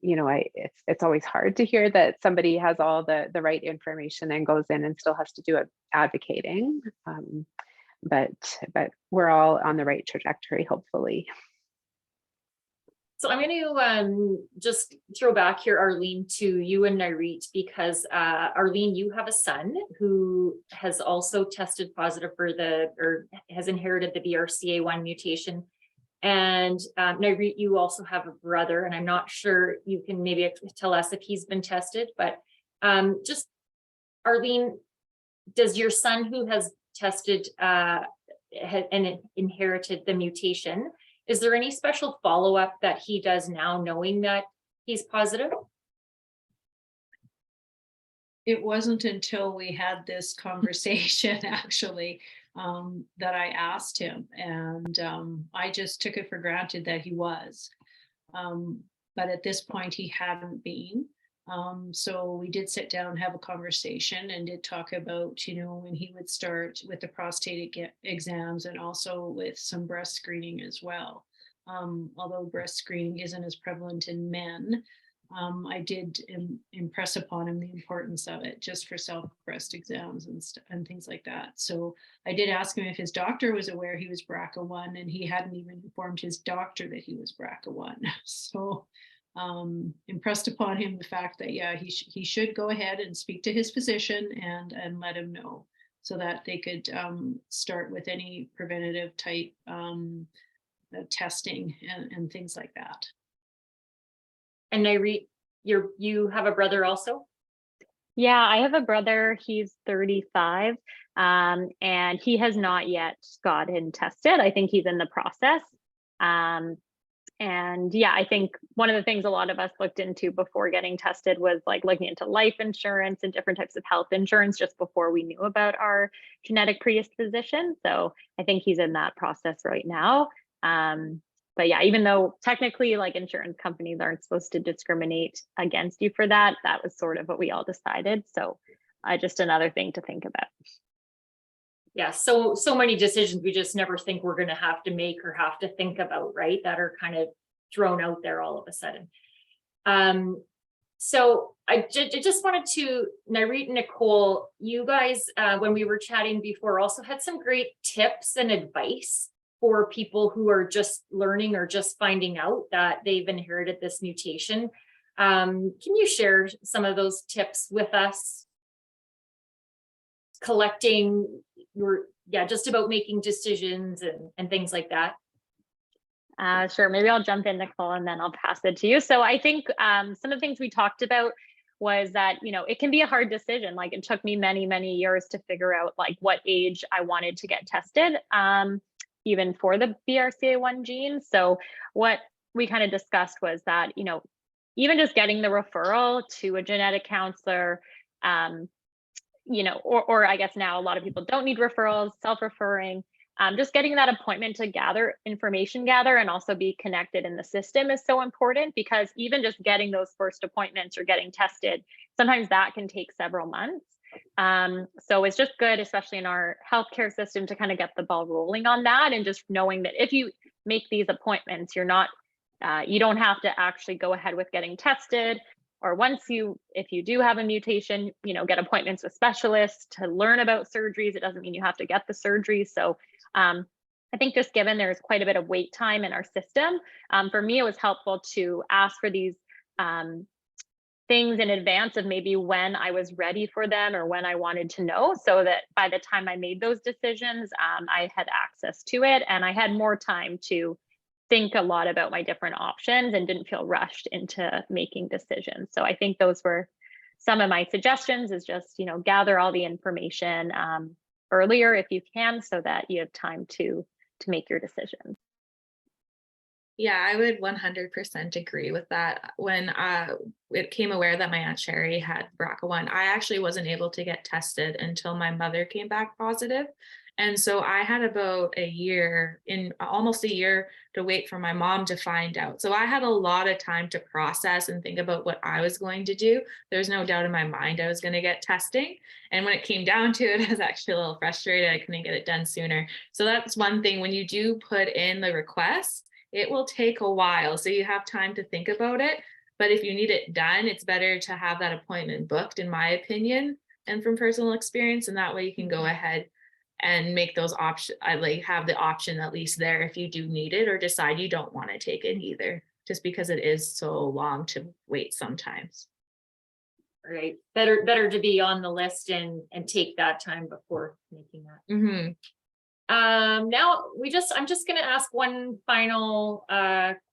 you know, it's always hard to hear that somebody has all the right information and goes in and still has to do advocating. But we're all on the right trajectory, hopefully. So I'm going to just throw back here, Arlene, to you and Nairit, because Arlene, you have a son who has also tested positive for or has inherited the BRCA1 mutation. And Nairit, you also have a brother, and I'm not sure, you can maybe tell us if he's been tested, but just Arlene, does your son who has tested and inherited the mutation, is there any special follow-up that he does now knowing that he's positive? It wasn't until we had this conversation actually that I asked him, and I just took it for granted that he was. But at this point he hadn't been. So we did sit down and have a conversation, and did talk about, you know, when he would start with the prostate exams, and also with some breast screening as well. Although breast screening isn't as prevalent in men, I did impress upon him the importance of it, just for self-breast exams and things like that. So I did ask him if his doctor was aware he was BRCA1, and he hadn't even informed his doctor that he was BRCA1. So impressed upon him the fact that, yeah, he should go ahead and speak to his physician and let him know, so that they could start with any preventative type testing and things like that. And Nairit, you have a brother also? Yeah, I have a brother. He's 35, and he has not yet gotten tested. I think he's in the process. And yeah, I think one of the things a lot of us looked into before getting tested was like looking into life insurance and different types of health insurance just before we knew about our genetic predisposition. So I think he's in that process right now. But yeah, even though technically like insurance companies aren't supposed to discriminate against you for that, that was sort of what we all decided. So just another thing to think about. Yeah, so many decisions we just never think we're going to have to make or have to think about, right? That are kind of thrown out there all of a sudden. So I just wanted to, Nairit and Nicole, you guys, when we were chatting before, also had some great tips and advice for people who are just learning or just finding out that they've inherited this mutation. Can you share some of those tips with us? Collecting just about making decisions and things like that. Sure, maybe I'll jump in, Nicole, and then I'll pass it to you. So I think some of the things we talked about was that, you know, it can be a hard decision. Like it took me many, many years to figure out like what age I wanted to get tested, even for the BRCA1 gene. So what we kind of discussed was that, you know, even just getting the referral to a genetic counselor, you know, or I guess now a lot of people don't need referrals, self-referring, just getting that appointment to gather information, and also be connected in the system is so important, because even just getting those first appointments or getting tested, sometimes that can take several months. So it's just good, especially in our healthcare system, to kind of get the ball rolling on that, and just knowing that if you make these appointments, you're not, you don't have to actually go ahead with getting tested. Or if you do have a mutation, you know, get appointments with specialists to learn about surgeries. It doesn't mean you have to get the surgery. So I think just given there's quite a bit of wait time in our system, for me, it was helpful to ask for these things in advance of maybe when I was ready for them or when I wanted to know, so that by the time I made those decisions, I had access to it and I had more time to think a lot about my different options and didn't feel rushed into making decisions. So I think those were some of my suggestions, is just, gather all the information earlier if you can, so that you have time to make your decisions. Yeah, I would 100% agree with that. When it came aware that my Aunt Sherry had BRCA1, I actually wasn't able to get tested until my mother came back positive. And so I had about almost a year to wait for my mom to find out. So I had a lot of time to process and think about what I was going to do. There's no doubt in my mind I was going to get testing. And when it came down to it, I was actually a little frustrated. I couldn't get it done sooner. So that's one thing. When you do put in the request, it will take a while. So you have time to think about it. But if you need it done, it's better to have that appointment booked, in my opinion, and from personal experience. And that way you can go ahead and make those options. I have the option at least there if you do need it or decide you don't want to take it either, just because it is so long to wait sometimes. Right. Better to be on the list and take that time before making that. Mm-hmm. Now I'm just going to ask one final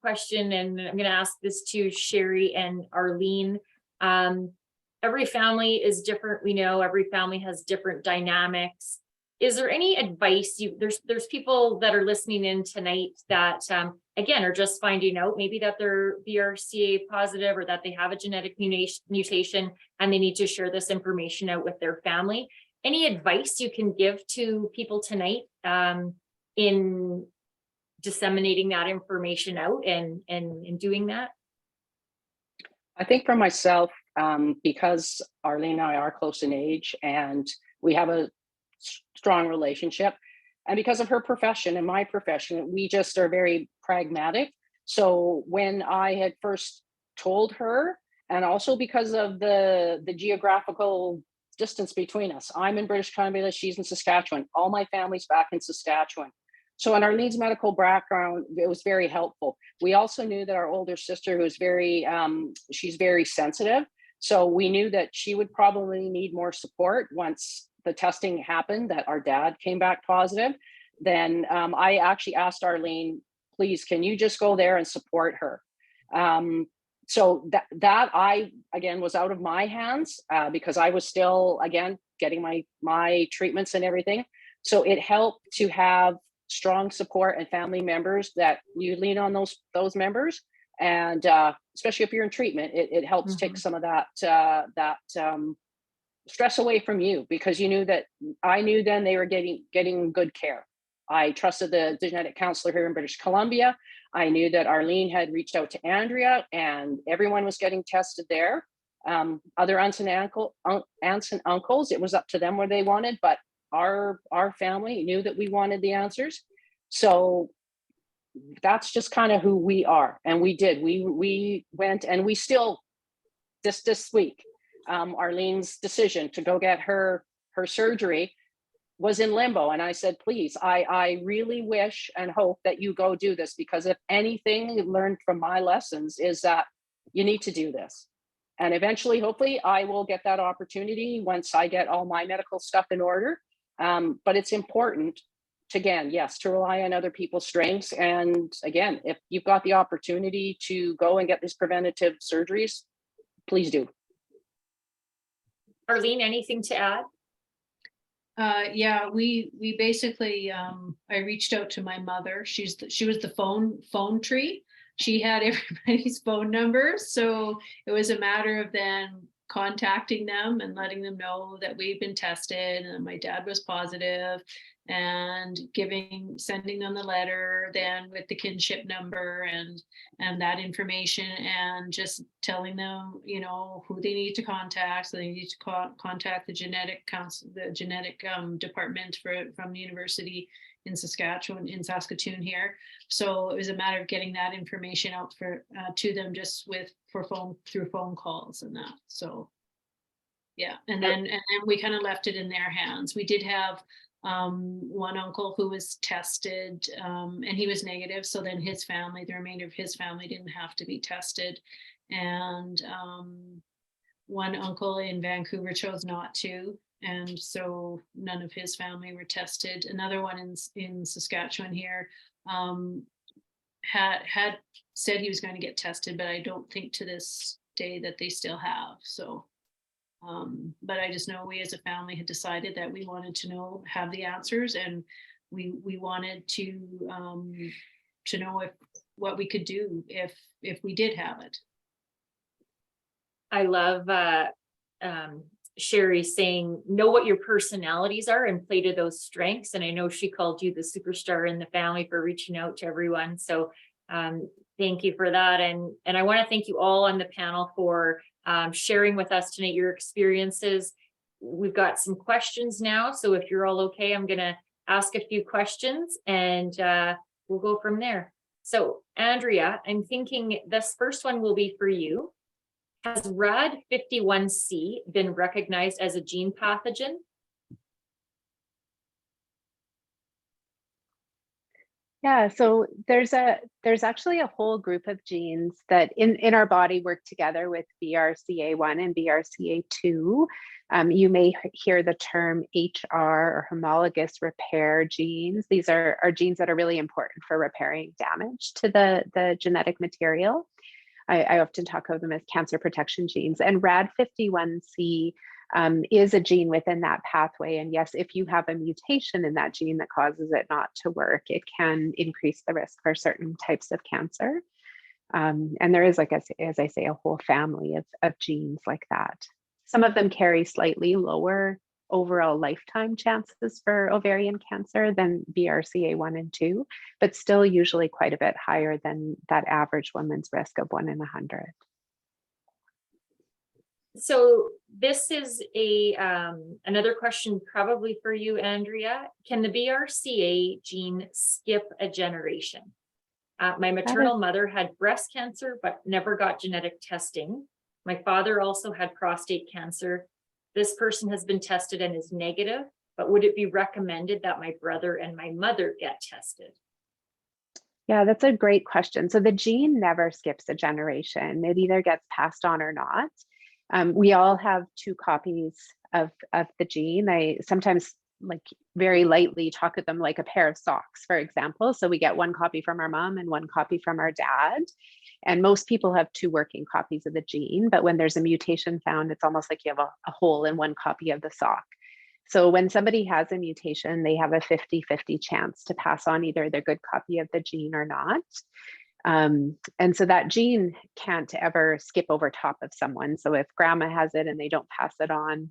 question, and I'm going to ask this to Sherry and Arlene. Every family is different. We know every family has different dynamics. Is there any advice there's people that are listening in tonight that again are just finding out maybe that they're BRCA positive or that they have a genetic mutation and they need to share this information out with their family? Any advice you can give to people tonight in disseminating that information out and in doing that? I think for myself, because Arlene and I are close in age and we have a strong relationship, and because of her profession and my profession, we just are very pragmatic. So when I had first told her, and also because of the geographical distance between us, I'm in British Columbia, she's in Saskatchewan, all my family's back in Saskatchewan. So in Arlene's medical background, it was very helpful. We also knew that our older sister, who's she's very sensitive. So we knew that she would probably need more support once the testing happened, that our dad came back positive. Then I actually asked Arlene, please, can you just go there and support her? So that I, again, was out of my hands because I was still, again, getting my treatments and everything. So it helped to have strong support and family members that you lean on those members. And especially if you're in treatment, it helps take some of that stress away from you, because you knew that I knew then they were getting good care. I trusted the genetic counselor here in British Columbia. I knew that Arlene had reached out to Andrea and everyone was getting tested there. Other aunts and uncles, it was up to them what they wanted, but our family knew that we wanted the answers. So that's just kind of who we are. And we did, we went, and we still, this week, Arlene's decision to go get her surgery was in limbo. And I said, please, I really wish and hope that you go do this, because if anything learned from my lessons is that you need to do this. And eventually, hopefully, I will get that opportunity once I get all my medical stuff in order. But it's important to, again, yes, to rely on other people's strengths. And again, if you've got the opportunity to go and get these preventative surgeries, please do. Arlene, anything to add? Yeah, we basically, I reached out to my mother. She was the phone tree. She had everybody's phone numbers. So it was a matter of then contacting them and letting them know that we've been tested and my dad was positive, and sending them the letter then with the kinship number and that information, and just telling them, who they need to contact. So they need to contact the genetic department from the university in Saskatoon here. So it was a matter of getting that information out to them just through phone calls and that. So yeah, and then we kind of left it in their hands. We did have one uncle who was tested and he was negative. So then the remainder of his family didn't have to be tested. And one uncle in Vancouver chose not to, and so none of his family were tested. Another one in Saskatchewan here had said he was going to get tested, but I don't think to this day that they still have. So, but I just know we as a family had decided that we wanted to have the answers, and we wanted to know what we could do if we did have it. I love Sherry saying, know what your personalities are and play to those strengths. And I know she called you the superstar in the family for reaching out to everyone. So thank you for that. And I want to thank you all on the panel for sharing with us tonight your experiences. We've got some questions now. So if you're all okay, I'm going to ask a few questions and we'll go from there. So Andrea, I'm thinking this first one will be for you. Has RAD51C been recognized as a gene pathogen? Yeah, so there's actually a whole group of genes that in our body work together with BRCA1 and BRCA2. You may hear the term HR or homologous repair genes. These are genes that are really important for repairing damage to the genetic material. I often talk of them as cancer protection genes, and RAD51C is a gene within that pathway. And yes, if you have a mutation in that gene that causes it not to work, it can increase the risk for certain types of cancer. And there is, like as I say, a whole family of genes like that. Some of them carry slightly lower overall lifetime chances for ovarian cancer than BRCA1 and 2, but still usually quite a bit higher than that average woman's risk of 1 in 100. So this is another question probably for you, Andrea. Can the BRCA gene skip a generation? My maternal mother had breast cancer, but never got genetic testing. My father also had prostate cancer. This person has been tested and is negative, but would it be recommended that my brother and my mother get tested? Yeah, that's a great question. So the gene never skips a generation. It either gets passed on or not. We all have 2 copies of the gene. I sometimes very lightly talk of them like a pair of socks, for example. So we get 1 copy from our mom and 1 copy from our dad. And most people have 2 working copies of the gene, but when there's a mutation found, it's almost like you have a hole in 1 copy of the sock. So when somebody has a mutation, they have a 50-50 chance to pass on either their good copy of the gene or not. And so that gene can't ever skip over top of someone. So if grandma has it and they don't pass it on,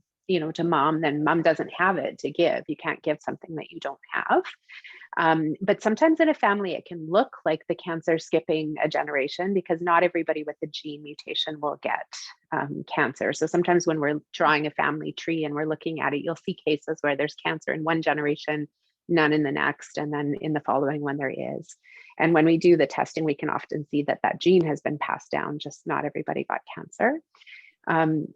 to mom, then mom doesn't have it to give. You can't give something that you don't have. But sometimes in a family, it can look like the cancer skipping a generation because not everybody with the gene mutation will get cancer. So sometimes when we're drawing a family tree and we're looking at it, you'll see cases where there's cancer in one generation, none in the next, and then in the following one there is. And when we do the testing, we can often see that that gene has been passed down, just not everybody got cancer.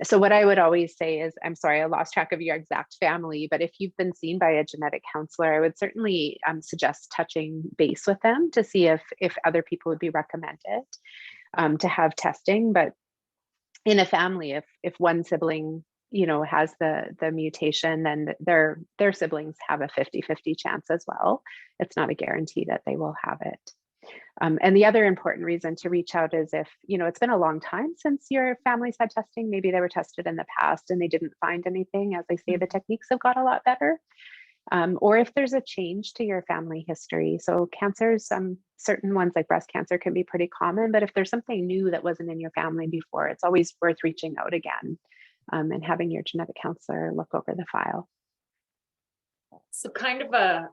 So what I would always say is, I'm sorry, I lost track of your exact family, but if you've been seen by a genetic counselor, I would certainly suggest touching base with them to see if other people would be recommended to have testing. But in a family, if one sibling, has the mutation, then their siblings have a 50-50 chance as well. It's not a guarantee that they will have it. And the other important reason to reach out is if, it's been a long time since your family's had testing, maybe they were tested in the past and they didn't find anything. As I say, the techniques have got a lot better. Or if there's a change to your family history. So cancers, certain ones like breast cancer can be pretty common, but if there's something new that wasn't in your family before, it's always worth reaching out again and having your genetic counselor look over the file. So kind of a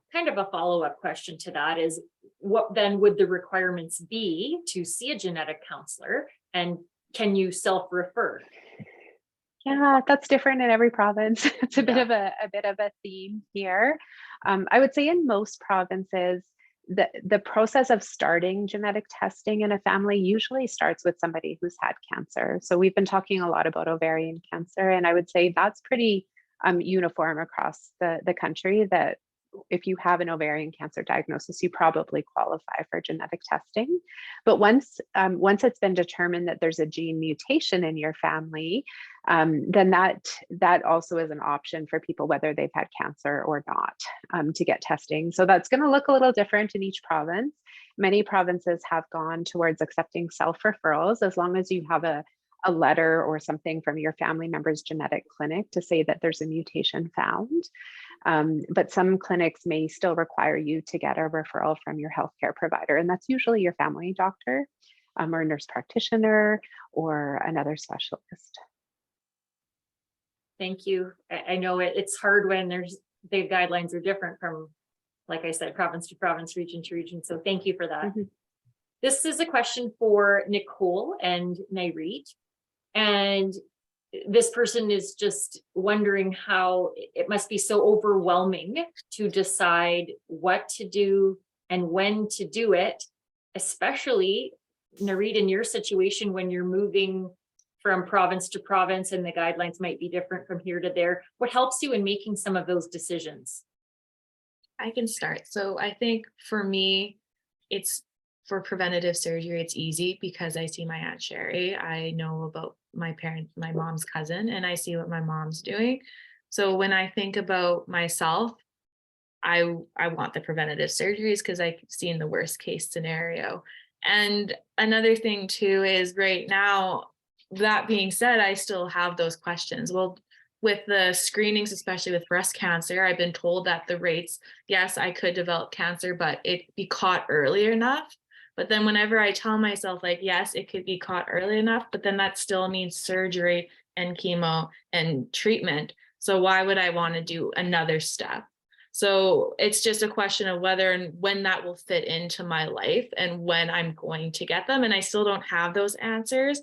follow-up question to that is, what then would the requirements be to see a genetic counselor, and can you self-refer? Yeah, that's different in every province. It's a bit of a theme here. I would say in most provinces, the process of starting genetic testing in a family usually starts with somebody who's had cancer. So we've been talking a lot about ovarian cancer, and I would say that's pretty uniform across the country, that if you have an ovarian cancer diagnosis, you probably qualify for genetic testing. But once it's been determined that there's a gene mutation in your family, then that also is an option for people, whether they've had cancer or not, to get testing. So that's going to look a little different in each province. Many provinces have gone towards accepting self-referrals as long as you have a letter or something from your family member's genetic clinic to say that there's a mutation found. But some clinics may still require you to get a referral from your healthcare provider, and that's usually your family doctor or a nurse practitioner or another specialist. Thank you. I know it's hard when the guidelines are different from, like I said, province to province, region to region. So thank you for that. Mm-hmm. This is a question for Nicole and Nairit. And this person is just wondering how it must be so overwhelming to decide what to do and when to do it, especially, Nairit, in your situation when you're moving from province to province and the guidelines might be different from here to there. What helps you in making some of those decisions? I can start. So I think for me, it's for preventative surgery, it's easy because I see my Aunt Sherry. I know about my mom's cousin, and I see what my mom's doing. So when I think about myself, I want the preventative surgeries because I've seen the worst case scenario. And another thing too is right now, that being said, I still have those questions. Well, with the screenings, especially with breast cancer, I've been told that the rates, yes, I could develop cancer, but it be caught early enough. But then whenever I tell myself, like, yes, it could be caught early enough, but then that still means surgery and chemo and treatment. So why would I want to do another step? So it's just a question of whether and when that will fit into my life and when I'm going to get them. And I still don't have those answers.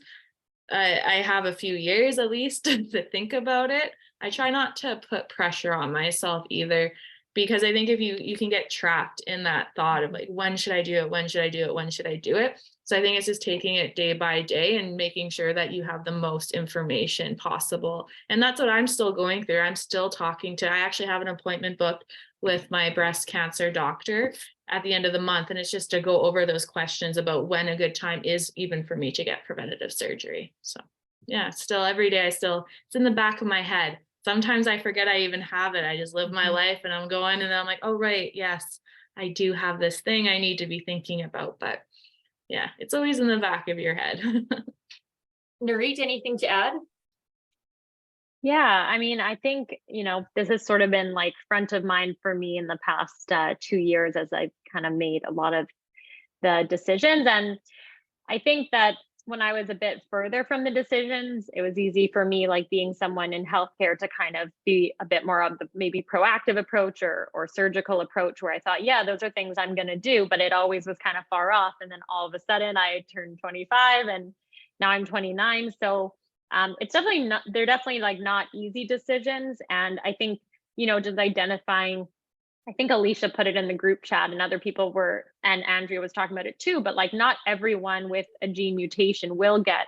I have a few years at least to think about it. I try not to put pressure on myself either, because I think if you can get trapped in that thought of like, when should I do it? When should I do it? When should I do it? So I think it's just taking it day by day and making sure that you have the most information possible. And that's what I'm still going through. I'm still talking to, I actually have an appointment booked with my breast cancer doctor at the end of the month. And it's just to go over those questions about when a good time is even for me to get preventative surgery. So yeah, still every day, it's in the back of my head. Sometimes I forget I even have it. I just live my life and I'm going and I'm like, oh, right. Yes, I do have this thing I need to be thinking about. But yeah, it's always in the back of your head. Nairit, anything to add? Yeah, I mean, I think, this has sort of been like front of mind for me in the past 2 years as I've kind of made a lot of the decisions. And I think that when I was a bit further from the decisions, it was easy for me, like being someone in healthcare, to kind of be a bit more of the maybe proactive approach or surgical approach, where I thought, yeah, those are things I'm going to do, but it always was kind of far off. And then all of a sudden I turned 25 and now I'm 29. So it's definitely not, they're definitely like not easy decisions. And I think, just identifying, I think Alicia put it in the group chat and other people were, and Andrea was talking about it too, but like not everyone with a gene mutation will get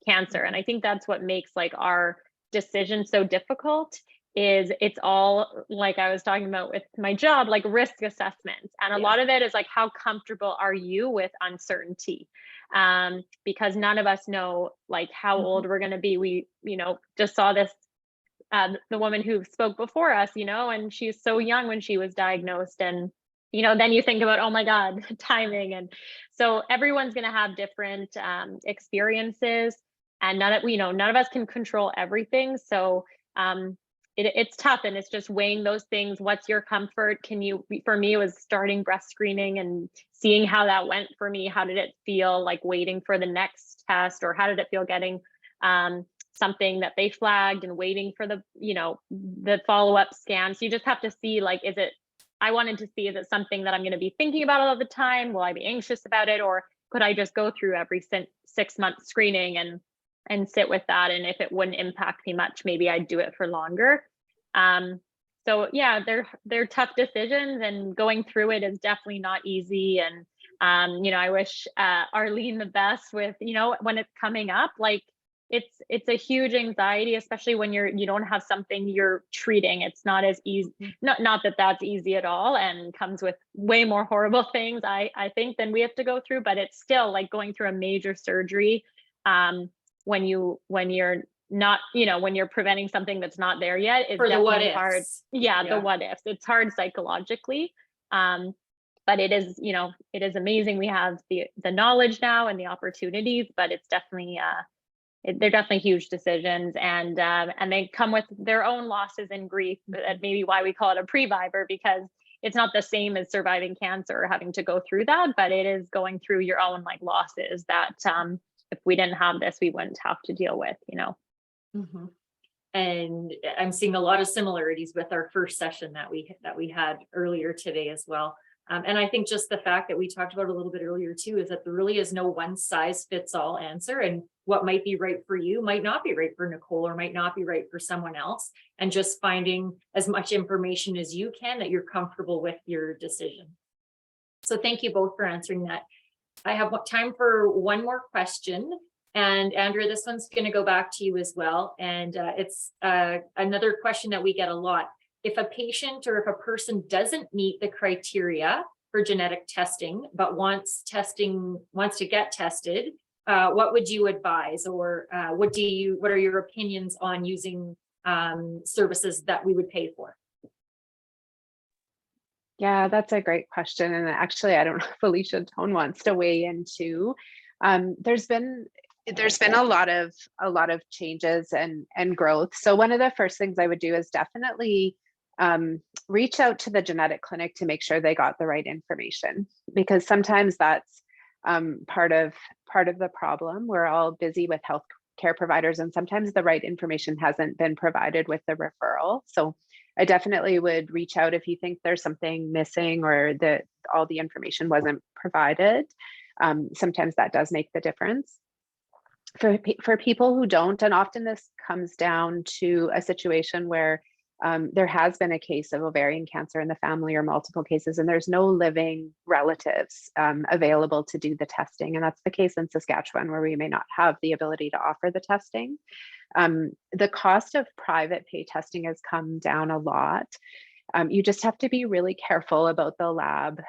cancer. And I think that's what makes like our decision so difficult, is it's all, like I was talking about with my job, like risk assessments. And a lot of it is like, how comfortable are you with uncertainty? Because none of us know like how old we're going to be. We, just saw this, the woman who spoke before us, and she's so young when she was diagnosed. And, then you think about, oh my God, timing. And so everyone's going to have different experiences, and none of us can control everything. So it's tough, and it's just weighing those things. What's your comfort? For me, it was starting breast screening and seeing how that went for me. How did it feel like waiting for the next test, or how did it feel getting something that they flagged and waiting for the follow-up scan? So you just have to see, like, I wanted to see, is it something that I'm going to be thinking about all the time? Will I be anxious about it? Or could I just go through every 6-month screening and sit with that? And if it wouldn't impact me much, maybe I'd do it for longer. So yeah, they're tough decisions, and going through it is definitely not easy. And I wish Arlene the best with, when it's coming up, like, it's a huge anxiety, especially when you don't have something you're treating. It's not as easy, not that that's easy at all, and comes with way more horrible things I think than we have to go through, but it's still like going through a major surgery when you're not, when you're preventing something that's not there yet. It's For the what definitely hard. ifs. Yeah, Yeah. the what ifs. It's hard psychologically. But it is, it is amazing. We have the knowledge now and the opportunities, but it's definitely they're definitely huge decisions, and they come with their own losses and grief. That maybe why we call it a pre-vivor, because it's not the same as surviving cancer or having to go through that, but it is going through your own like losses that if we didn't have this, we wouldn't have to deal with, Mm-hmm. And I'm seeing a lot of similarities with our first session that we had earlier today as well. And I think just the fact that we talked about a little bit earlier too, is that there really is no one size fits all answer, and what might be right for you might not be right for Nicole, or might not be right for someone else. And just finding as much information as you can that you're comfortable with your decision. So thank you both for answering that. I have time for one more question. And Andrea, this one's going to go back to you as well. And it's another question that we get a lot. If a patient or if a person doesn't meet the criteria for genetic testing, but wants to get tested, what would you advise, or what are your opinions on using services that we would pay for? Yeah, that's a great question. And actually, I don't know if Alicia Tone wants to weigh in too. There's been a lot of changes and growth. So one of the first things I would do is definitely reach out to the genetic clinic to make sure they got the right information, because sometimes that's part of the problem. We're all busy with healthcare providers, and sometimes the right information hasn't been provided with the referral. So I definitely would reach out if you think there's something missing or that all the information wasn't provided. Sometimes that does make the difference. For people who don't, and often this comes down to a situation where there has been a case of ovarian cancer in the family, or multiple cases, and there's no living relatives available to do the testing. And that's the case in Saskatchewan, where we may not have the ability to offer the testing. The cost of private pay testing has come down a lot. You just have to be really careful about the lab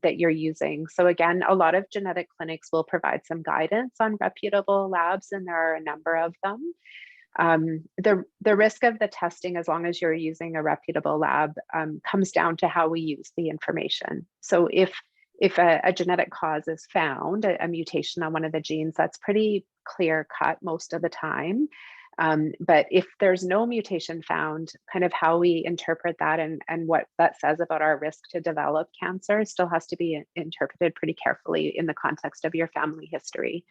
that you're using. So again, a lot of genetic clinics will provide some guidance on reputable labs, and there are a number of them. The risk of the testing, as long as you're using a reputable lab, comes down to how we use the information. So if a genetic cause is found, a mutation on one of the genes, that's pretty clear cut most of the time. But if there's no mutation found, kind of how we interpret that and what that says about our risk to develop cancer still has to be interpreted pretty carefully in the context of your family history.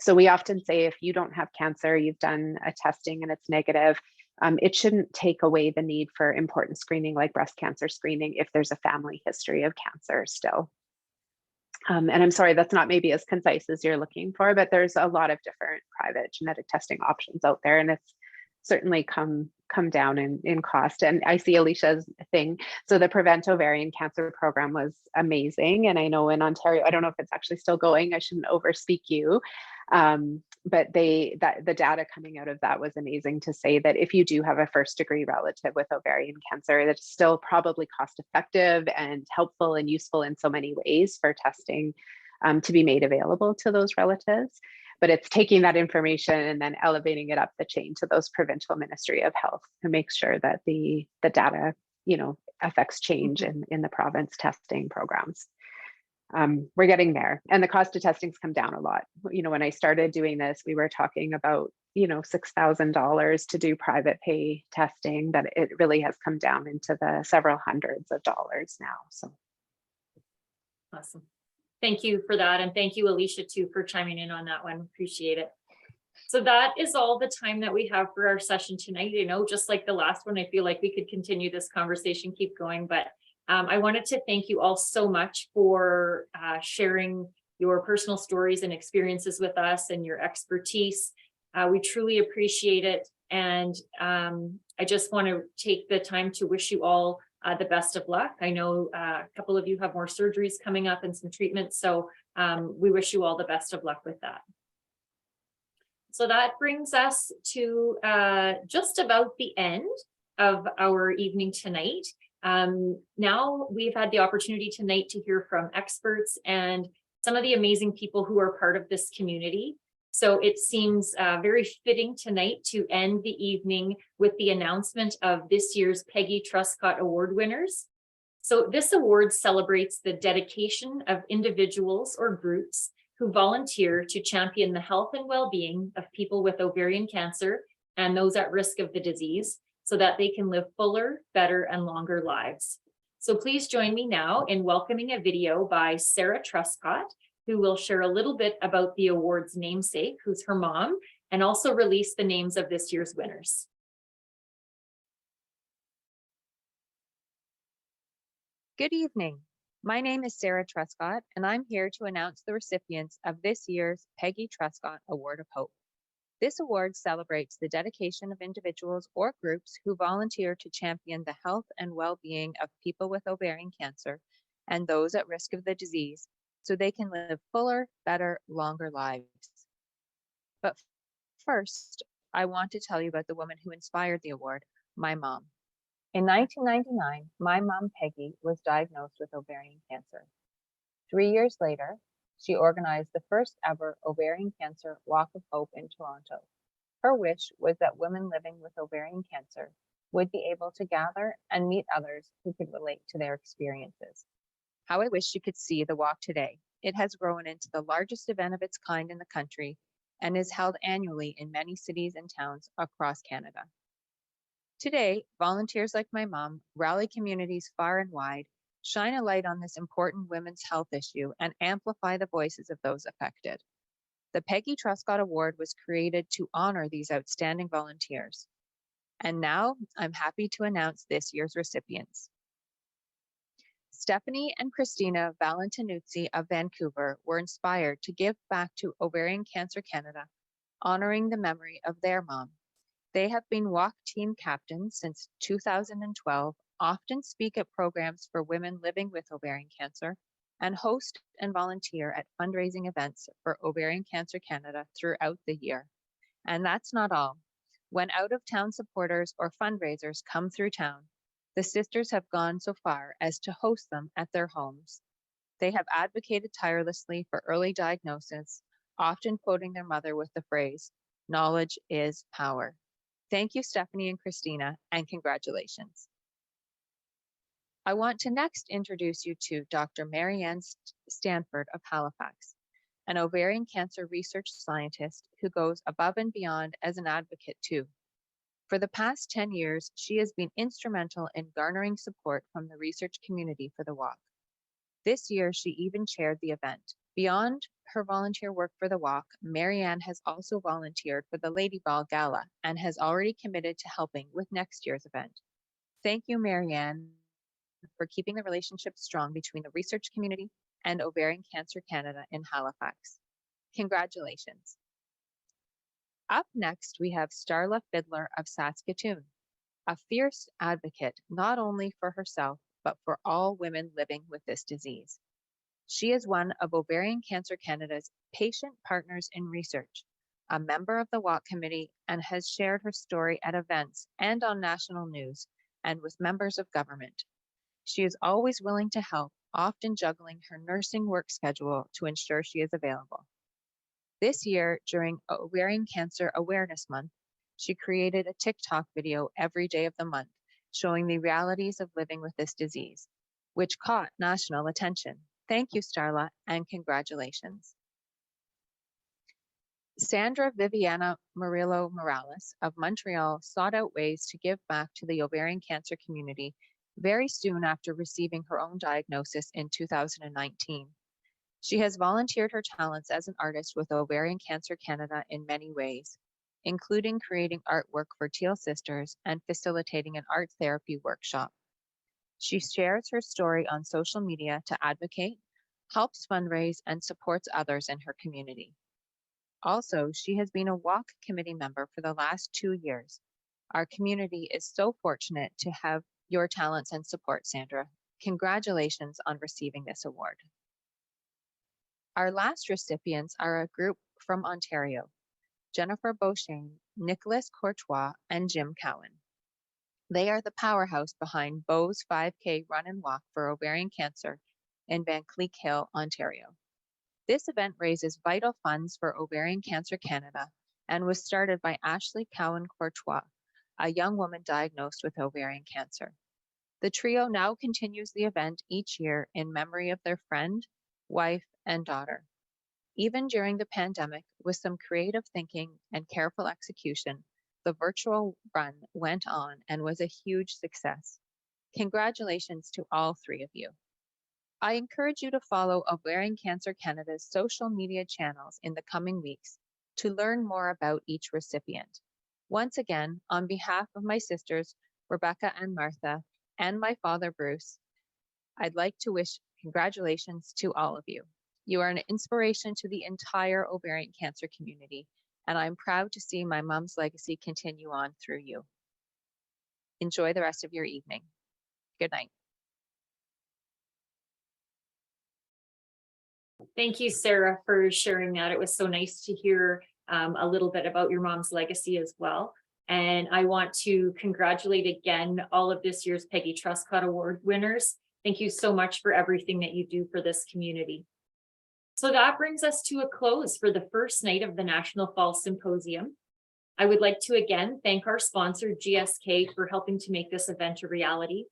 So we often say, if you don't have cancer, you've done a testing and it's negative, it shouldn't take away the need for important screening like breast cancer screening if there's a family history of cancer still. And I'm sorry, that's not maybe as concise as you're looking for, but there's a lot of different private genetic testing options out there, and it's certainly come down in cost. And I see Alicia's thing. So the Prevent Ovarian Cancer program was amazing. And I know in Ontario, I don't know if it's actually still going, I shouldn't overspeak you, but the data coming out of that was amazing, to say that if you do have a first degree relative with ovarian cancer, that's still probably cost effective and helpful and useful in so many ways for testing to be made available to those relatives. But it's taking that information and then elevating it up the chain to those provincial Ministry of Health to make sure that the data, affects change in the province testing programs. We're getting there, and the cost of testing's come down a lot. When I started doing this, we were talking about, $6,000 to do private pay testing, but it really has come down into the several hundreds of dollars now. So. Awesome. Thank you for that. And thank you, Alicia, too, for chiming in on that one. Appreciate it. So that is all the time that we have for our session tonight. Just like the last one, I feel like we could continue this conversation, keep going, but I wanted to thank you all so much for sharing your personal stories and experiences with us and your expertise. We truly appreciate it. And I just want to take the time to wish you all the best of luck. I know a couple of you have more surgeries coming up and some treatments, so we wish you all the best of luck with that. So that brings us to just about the end of our evening tonight. Now we've had the opportunity tonight to hear from experts and some of the amazing people who are part of this community. So it seems very fitting tonight to end the evening with the announcement of this year's Peggy Truscott Award winners. So this award celebrates the dedication of individuals or groups who volunteer to champion the health and well-being of people with ovarian cancer and those at risk of the disease so that they can live fuller, better, and longer lives. So please join me now in welcoming a video by Sarah Truscott, who will share a little bit about the award's namesake, who's her mom, and also release the names of this year's winners. Good evening. My name is Sarah Truscott, and I'm here to announce the recipients of this year's Peggy Truscott Award of Hope. This award celebrates the dedication of individuals or groups who volunteer to champion the health and well-being of people with ovarian cancer and those at risk of the disease so they can live fuller, better, longer lives. But first, I want to tell you about the woman who inspired the award, my mom. In 1999, my mom, Peggy, was diagnosed with ovarian cancer. 3 years later, she organized the first ever ovarian cancer Walk of Hope in Toronto. Her wish was that women living with ovarian cancer would be able to gather and meet others who could relate to their experiences. How I wish you could see the walk today. It has grown into the largest event of its kind in the country and is held annually in many cities and towns across Canada. Today, volunteers like my mom rally communities far and wide, shine a light on this important women's health issue, and amplify the voices of those affected. The Peggy Truscott Award was created to honor these outstanding volunteers. And now I'm happy to announce this year's recipients. Stephanie and Christina Valentinuzzi of Vancouver were inspired to give back to Ovarian Cancer Canada, honoring the memory of their mom. They have been walk team captains since 2012, often speak at programs for women living with ovarian cancer, and host and volunteer at fundraising events for Ovarian Cancer Canada throughout the year. And that's not all. When out-of-town supporters or fundraisers come through town, the sisters have gone so far as to host them at their homes. They have advocated tirelessly for early diagnosis, often quoting their mother with the phrase, "Knowledge is power." Thank you, Stephanie and Christina, and congratulations. I want to next introduce you to Dr. Marianne Stanford of Halifax, an ovarian cancer research scientist who goes above and beyond as an advocate too. For the past 10 years, she has been instrumental in garnering support from the research community for the walk. This year, she even chaired the event. Beyond her volunteer work for the walk, Marianne has also volunteered for the LADYBALL Gala and has already committed to helping with next year's event. Thank you, Marianne, for keeping the relationship strong between the research community and Ovarian Cancer Canada in Halifax. Congratulations. Up next, we have Starla Fiddler of Saskatoon, a fierce advocate not only for herself, but for all women living with this disease. She is one of Ovarian Cancer Canada's patient partners in research, a member of the walk committee, and has shared her story at events and on national news and with members of government. She is always willing to help, often juggling her nursing work schedule to ensure she is available. This year, during Ovarian Cancer Awareness Month, she created a TikTok video every day of the month, showing the realities of living with this disease, which caught national attention. Thank you, Starla, and congratulations. Sandra Viviana Murillo Morales of Montreal sought out ways to give back to the ovarian cancer community very soon after receiving her own diagnosis in 2019. She has volunteered her talents as an artist with Ovarian Cancer Canada in many ways, including creating artwork for Teal Sisters and facilitating an art therapy workshop. She shares her story on social media to advocate, helps fundraise, and supports others in her community. Also, she has been a walk committee member for the last 2 years. Our community is so fortunate to have your talents and support, Sandra. Congratulations on receiving this award. Our last recipients are a group from Ontario. Jennifer Beauchesne, Nicholas Courtois, and Jim Cowan. They are the powerhouse behind Beau's 5K run and walk for ovarian cancer in Van Cleek Hill, Ontario. This event raises vital funds for Ovarian Cancer Canada and was started by Ashley Cowan Courtois, a young woman diagnosed with ovarian cancer. The trio now continues the event each year in memory of their friend, wife, and daughter. Even during the pandemic, with some creative thinking and careful execution, the virtual run went on and was a huge success. Congratulations to all three of you. I encourage you to follow Ovarian Cancer Canada's social media channels in the coming weeks to learn more about each recipient. Once again, on behalf of my sisters, Rebecca and Martha, and my father, Bruce, I'd like to wish congratulations to all of you. You are an inspiration to the entire ovarian cancer community, and I'm proud to see my mom's legacy continue on through you. Enjoy the rest of your evening. Good night. Thank you, Sarah, for sharing that. It was so nice to hear a little bit about your mom's legacy as well. And I want to congratulate again all of this year's Peggy Truscott Award winners. Thank you so much for everything that you do for this community. So that brings us to a close for the first night of the National Fall Symposium. I would like to again thank our sponsor, GSK, for helping to make this event a reality.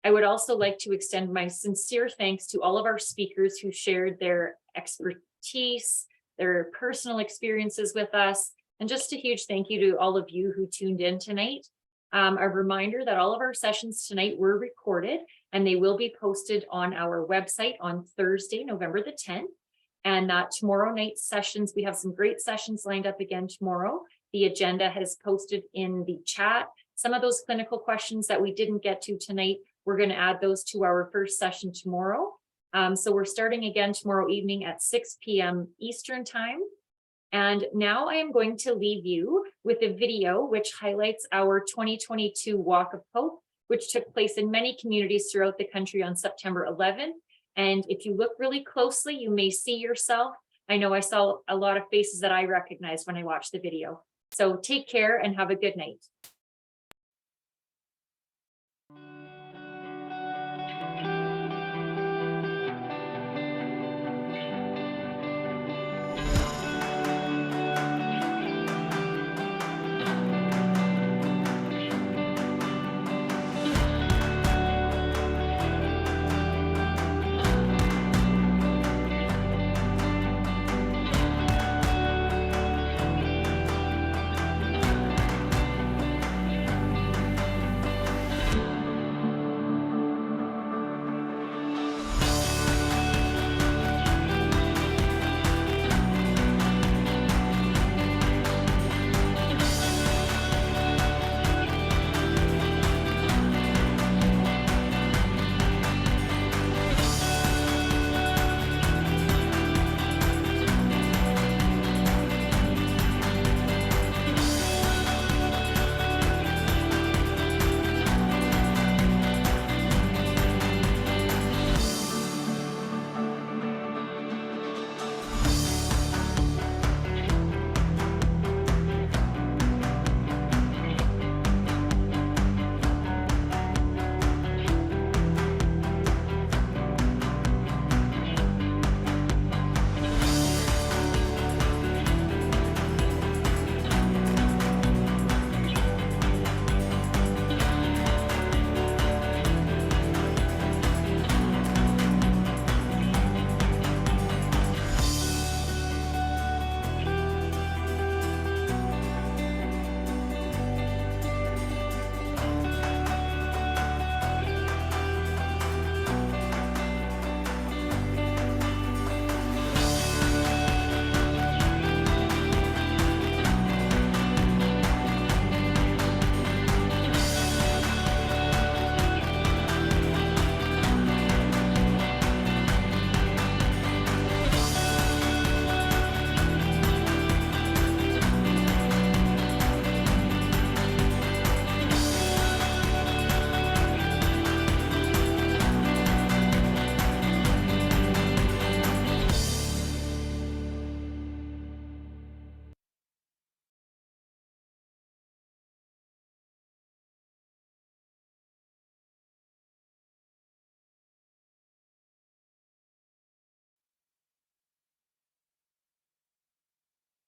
I would also like to extend my sincere thanks to all of our speakers who shared their expertise, their personal experiences with us, and just a huge thank you to all of you who tuned in tonight. A reminder that all of our sessions tonight were recorded and they will be posted on our website on Thursday, November the 10th. And tomorrow night's sessions, we have some great sessions lined up again tomorrow. The agenda has posted in the chat. Some of those clinical questions that we didn't get to tonight, we're going to add those to our first session tomorrow. So we're starting again tomorrow evening at 6 p.m. Eastern time. And now I am going to leave you with a video which highlights our 2022 Walk of Hope, which took place in many communities throughout the country on September 11th. And if you look really closely, you may see yourself. I know I saw a lot of faces that I recognized when I watched the video. So take care and have a good night.